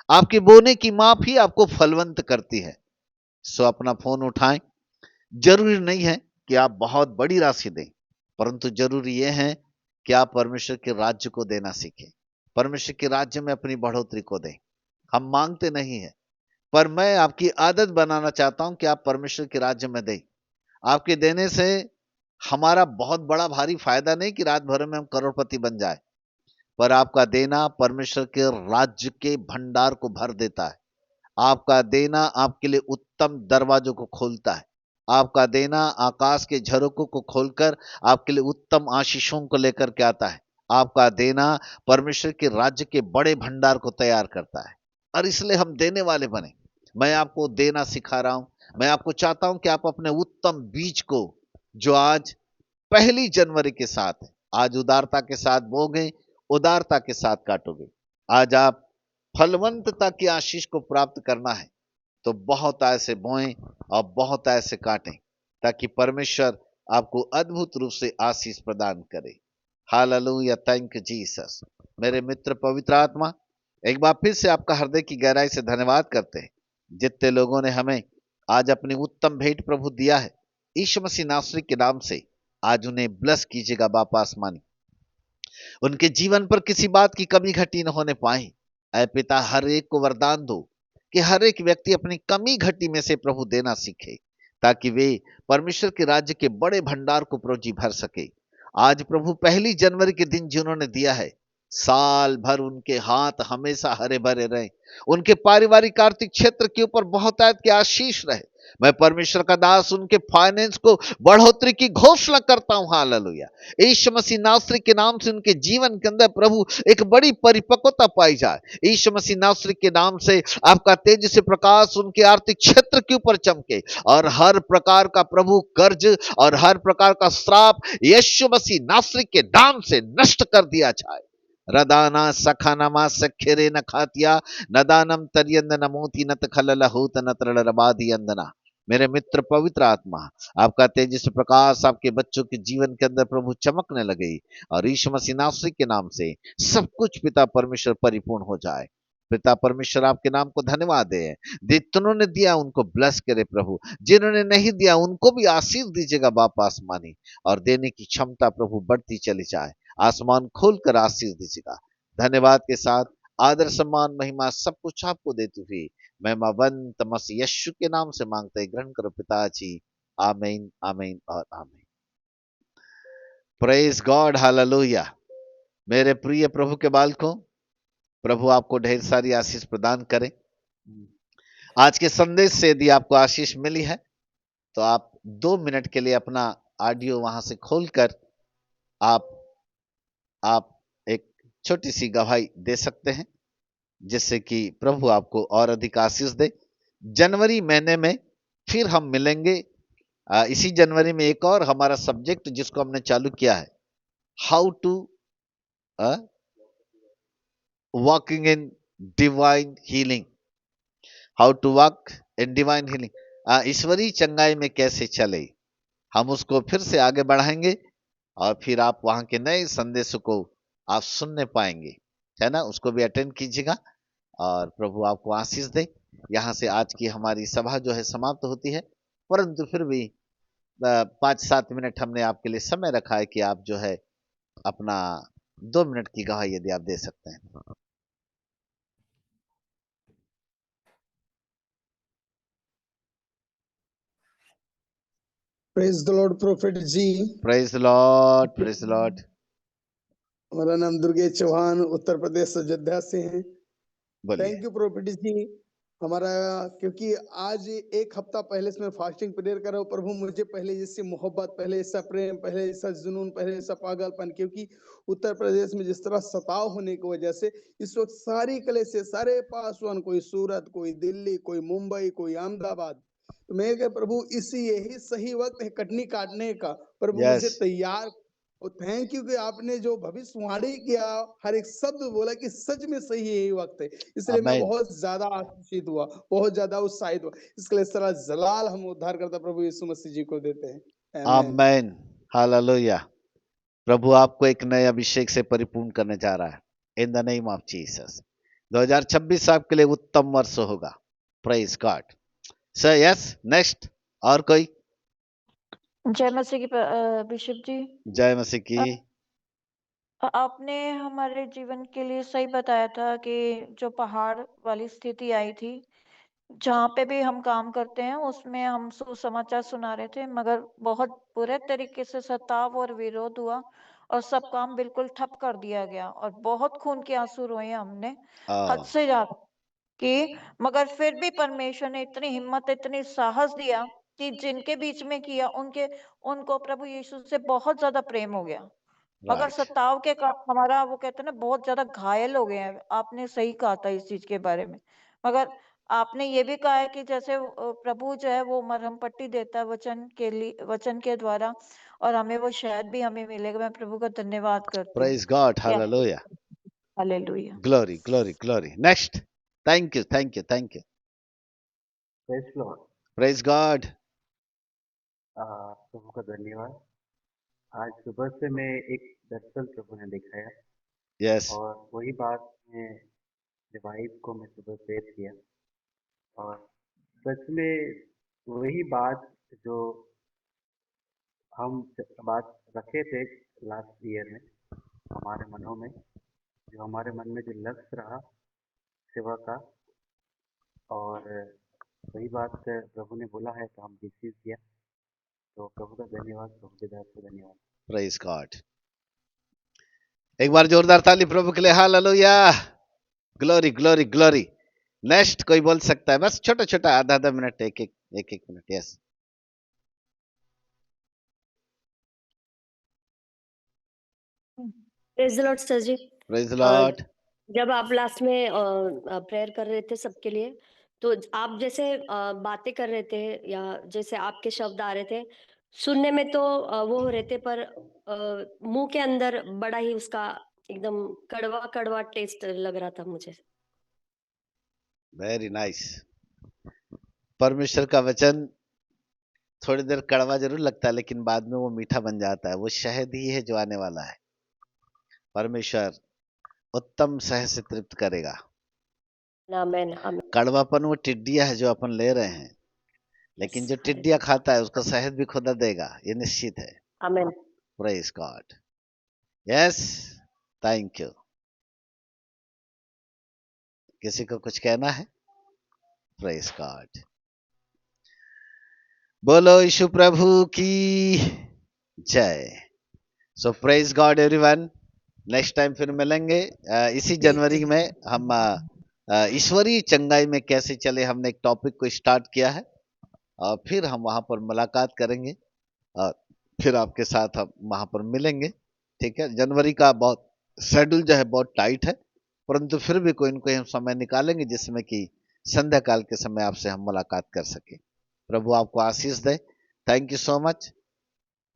आपके बोने की माप ही आपको फलवंत करती है। सो अपना फोन उठाएं। जरूरी नहीं है कि आप बहुत बड़ी राशि दें, परंतु जरूरी यह है कि आप परमेश्वर के राज्य को देना सीखें। परमेश्वर के राज्य में अपनी बढ़ोतरी को दें। हम मांगते नहीं है, पर मैं आपकी आदत बनाना चाहता हूं कि आप परमेश्वर के राज्य में दें। आपके देने से हमारा बहुत बड़ा भारी फायदा नहीं कि रात भर में हम करोड़पति बन जाए, पर आपका देना परमेश्वर के राज्य के भंडार को भर देता है। आपका देना आपके लिए उत्तम दरवाजों को खोलता है। आपका देना आकाश के झरोकों को खोलकर आपके लिए उत्तम आशीषों को लेकर के आता है। आपका देना परमेश्वर के राज्य के बड़े भंडार को तैयार करता है, और इसलिए हम देने वाले बने। मैं आपको देना सिखा रहा हूं। मैं आपको चाहता हूं कि आप अपने उत्तम बीज को, जो आज 1 जनवरी के साथ है, आज उदारता के साथ बोगे, उदारता के साथ काटोगे। आज आप फलवंतता की आशीष को प्राप्त करना है, तो बहुत ऐसे बोएं और बहुत ऐसे काटें, ताकि परमेश्वर आपको अद्भुत रूप से आशीष प्रदान करे। Hallelujah, thank you Jesus. मेरे मित्र पवित्र आत्मा, एक बार फिर से आपका हृदय की गहराई से धन्यवाद करते हैं। जितने लोगों ने हमें आज अपनी उत्तम भेंट प्रभु दिया है, यीशु मसीह नासरी के नाम से आज उन्हें ब्लेस कीजिएगा बापा आसमानी। उनके जीवन पर किसी बात की कमी घटी न होने पाए। ऐ पिता, हर एक को वरदान दो कि हर एक व्यक्ति अपनी कमी घटी में से प्रभु देना सीखे, ताकि वे परमेश्वर के राज्य के बड़े भंडार को प्रभु जी भर सके। आज प्रभु 1 जनवरी के दिन जिन्होंने दिया है, साल भर उनके हाथ हमेशा हरे भरे रहे। उनके पारिवारिक आर्थिक क्षेत्र के ऊपर बहुतायत की आशीष रहे। मैं परमेश्वर का दास उनके फाइनेंस को बढ़ोतरी की घोषणा करता हूं। हालेलुया। यीशु मसीह नासरी के नाम से उनके जीवन के अंदर प्रभु एक बड़ी परिपक्वता पाई जाए। यीशु मसीह नासरी के नाम से आपका तेज से प्रकाश उनके आर्थिक क्षेत्र के ऊपर चमके, और हर प्रकार का प्रभु कर्ज और हर प्रकार का श्राप यीशु मसीह नासरी के नाम से नष्ट कर दिया जाए। रदाना सखानमा सखेरे न खातिया नदानम तरियंद नमोति नत खलल होत नत्र रबादी अंदना। मेरे मित्र पवित्र आत्मा, आपका तेजस्वी प्रकाश आपके बच्चों के जीवन के अंदर प्रभु चमकने लगे और यीशु मसीह नासरी के नाम से सब कुछ पिता परमेश्वर परिपूर्ण हो जाए। पिता परमेश्वर आपके नाम को धन्यवाद दे। जितनों ने दिया उनको ब्लेस करे प्रभु, जिन्होंने नहीं दिया उनको भी आशीष दीजिएगा बाप आसमानी, और देने की क्षमता प्रभु बढ़ती चली जाए। आसमान खोलकर आशीष दीजिएगा। धन्यवाद के साथ आदर सम्मान महिमा सब कुछ आपको देती हुई महिमावंत मसीह यीशु के नाम से मांगते ग्रहण करो पिताजी। आमीन आमीन और आमीन। Praise God, hallelujah. मेरे प्रिय प्रभु के बालकों, प्रभु आपको ढेर सारी आशीष प्रदान करें। आज के संदेश से यदि आपको आशीष मिली है तो आप 2 मिनट के लिए अपना ऑडियो वहां से खोलकर आप एक छोटी सी गवाही दे सकते हैं, जिससे कि प्रभु आपको और अधिक आशीष दे। जनवरी महीने में फिर हम मिलेंगे। इसी जनवरी में एक और हमारा सब्जेक्ट जिसको हमने चालू किया है, how to walking in divine healing, how to walk in divine healing, ईश्वरीय चंगाई में कैसे चले। हम उसको फिर से आगे बढ़ाएंगे और फिर आप वहां के नए संदेशों को आप सुनने पाएंगे, है ना। उसको भी अटेंड कीजिएगा और प्रभु आपको आशीष दे। यहाँ से आज की हमारी सभा जो है समाप्त होती है, परंतु फिर भी 5-7 मिनट हमने आपके लिए समय रखा है कि आप जो है अपना 2 मिनट की गवाही यदि आप दे सकते हैं। Praise the lord prophet ji. Praise the lord, praise the lord. हमारा नाम दुर्गेश चौहान, उत्तर प्रदेश अयोध्या से है। बोलिए। थैंक यू प्रोफेट जी। हमारा क्योंकि आज एक हफ्ता पहले से मैं फास्टिंग प्रेयर कर रहा हूँ। प्रभु मुझे पहले जैसी मोहब्बत, पहले ऐसा प्रेम, पहले ऐसा जुनून, पहले ऐसा पागलपन, क्योंकि उत्तर प्रदेश में जिस तरह सताव होने की वजह से इस वक्त सारी कलेसिया, सारे पासवान, कोई सूरत, कोई दिल्ली, कोई मुंबई, कोई अहमदाबाद, तो मैं कह प्रभु इसी यही सही वक्त है कटनी काटने का। प्रभु Yes. मुझे तैयार। और थैंक यू कि आपने जो भविष्यवाणी किया, हर एक शब्द बोला कि सच में सही यही वक्त है। इसलिए मैं आमीन। बहुत ज्यादा आशीषित हुआ, बहुत ज्यादा उत्साहित हुआ। इसके लिए सारा जलाल हम उद्धार करता प्रभु यीशु मसीह जी को देते हैं। आमीन। आमीन, हालेलुया। प्रभु आपको एक नए अभिषेक से परिपूर्ण करने जा रहा है in the name of Jesus. 2026 आपके लिए उत्तम वर्ष होगा। Praise God. Sir yes, next और कोई? जय मसीह की बिशप जी। जय मसीह की। आपने हमारे जीवन के लिए सही बताया था कि जो पहाड़ वाली स्थिति आई थी, जहाँ पे भी हम काम करते हैं उसमें हम सुसमाचार सुना रहे थे, मगर बहुत बुरे तरीके से सताव और विरोध हुआ और सब काम बिल्कुल ठप कर दिया गया और बहुत खून के आंसू रोए हमने, हद से ज्यादा। कि मगर फिर भी परमेश्वर ने इतनी हिम्मत, इतनी साहस दिया कि जिनके बीच में किया उनको प्रभु यीशु से बहुत ज्यादा प्रेम हो गया। मगर राइट। सताव के कारण हमारा, वो कहते हैं ना, बहुत ज्यादा घायल हो गए हैं। आपने सही कहा था इस चीज के बारे में। मगर आपने ये भी कहा है कि जैसे प्रभु जो है वो मरहम पट्टी देता है वचन के द्वारा, और हमें वो शायद भी हमें मिलेगा। मैं प्रभु का धन्यवाद करती हूँ। Praise God, hallelujah. Hallelujah. Glory glory glory. Next. Thank you thank you thank you. Praise Lord. Praise God. प्रभु का धन्यवाद। आज सुबह से मैं एक दर्शन प्रभु ने दिखाया यस। और वही बात मैं वाइफ को मैं सुबह शेयर किया, और सच में वही बात जो हम बात रखे थे लास्ट ईयर में हमारे मनों में, जो हमारे मन में जो लक्ष्य रहा सेवा का, और वही बात प्रभु ने बोला है तो हम रिसीव किया। तो प्रभु का धन्यवाद, प्रभु के दास को धन्यवाद। Praise God. एक बार जोरदार ताली प्रभु के लिए। Hallelujah. Glory glory glory. Next कोई बोल सकता है? बस छोटा छोटा आधा मिनट, एक एक minute. Yes. Praise the lord sir ji. Praise lord. जब आप लास्ट में प्रेयर कर रहे थे सबके लिए, तो आप जैसे बातें कर रहे थे या जैसे आपके शब्द आ रहे थे, सुनने में तो वो हो रहे थे, पर मुंह के अंदर बड़ा ही उसका एकदम कड़वा टेस्ट लग रहा था मुझे। Very nice. परमेश्वर का वचन थोड़ी देर कड़वा जरूर लगता है, लेकिन बाद में वो मीठा बन जाता है। वो शहद ही है जो आने वाला है। परमेश्वर उत्तम शहद से तृप्त करेगा। आमेन, आमेन। कड़वापन वो टिड्डिया है जो अपन ले रहे हैं, लेकिन जो टिड्डिया खाता है उसको शहद भी खुदा देगा, ये निश्चित है। Amen. Praise God. Yes, thank you. किसी को कुछ कहना है? Praise God. बोलो यीशु प्रभु की जय। So praise God everyone. Next time फिर मिलेंगे। इसी जनवरी में हम ईश्वरीय चंगाई में कैसे चले, हमने एक टॉपिक को स्टार्ट किया है, और फिर हम वहां पर मुलाकात करेंगे और फिर आपके साथ हम वहां पर मिलेंगे। ठीक है, जनवरी का बहुत शेड्यूल जो है बहुत टाइट है, परंतु फिर भी कोई न कोई हम समय निकालेंगे जिसमें कि संध्या काल के समय आपसे हम मुलाकात कर सके। प्रभु आपको आशीष दे। Thank you so much.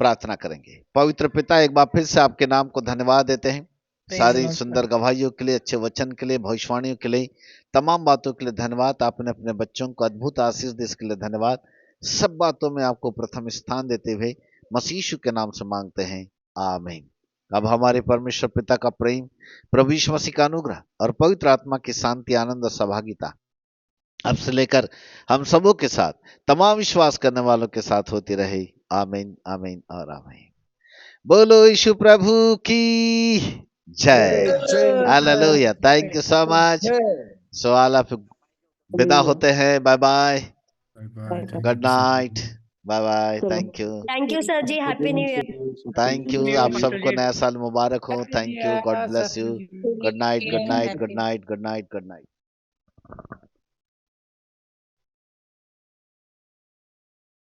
प्रार्थना करेंगे। पवित्र पिता, एक बार फिर से आपके नाम को धन्यवाद देते हैं, सारी सुंदर गवाहियों के लिए, अच्छे वचन के लिए, भविष्यवाणियों के लिए, तमाम बातों के लिए धन्यवाद। आपने अपने बच्चों को अद्भुत आशीष दी, इसके लिए धन्यवाद। सब बातों में आपको प्रथम स्थान देते हुए मसीह यीशु के नाम से मांगते हैं, आमीन। अब हमारे परमेश्वर पिता का प्रेम, प्रभु यीशु मसीह का अनुग्रह और पवित्र आत्मा की शांति, आनंद और सहभागिता अब से लेकर हम सबों के साथ, तमाम विश्वास करने वालों के साथ होती रहे। आमीन, आमीन और आमीन। बोलो यीशु प्रभु की जय। Hallelujah. Thank you so much. So all of विदा होते हैं। Bye bye, good night, bye bye, thank you. Thank you sir ji, happy new year. Thank you. आप सबको नया साल मुबारक हो। Thank you, God bless you. Good night, good night, good night, good night, good night.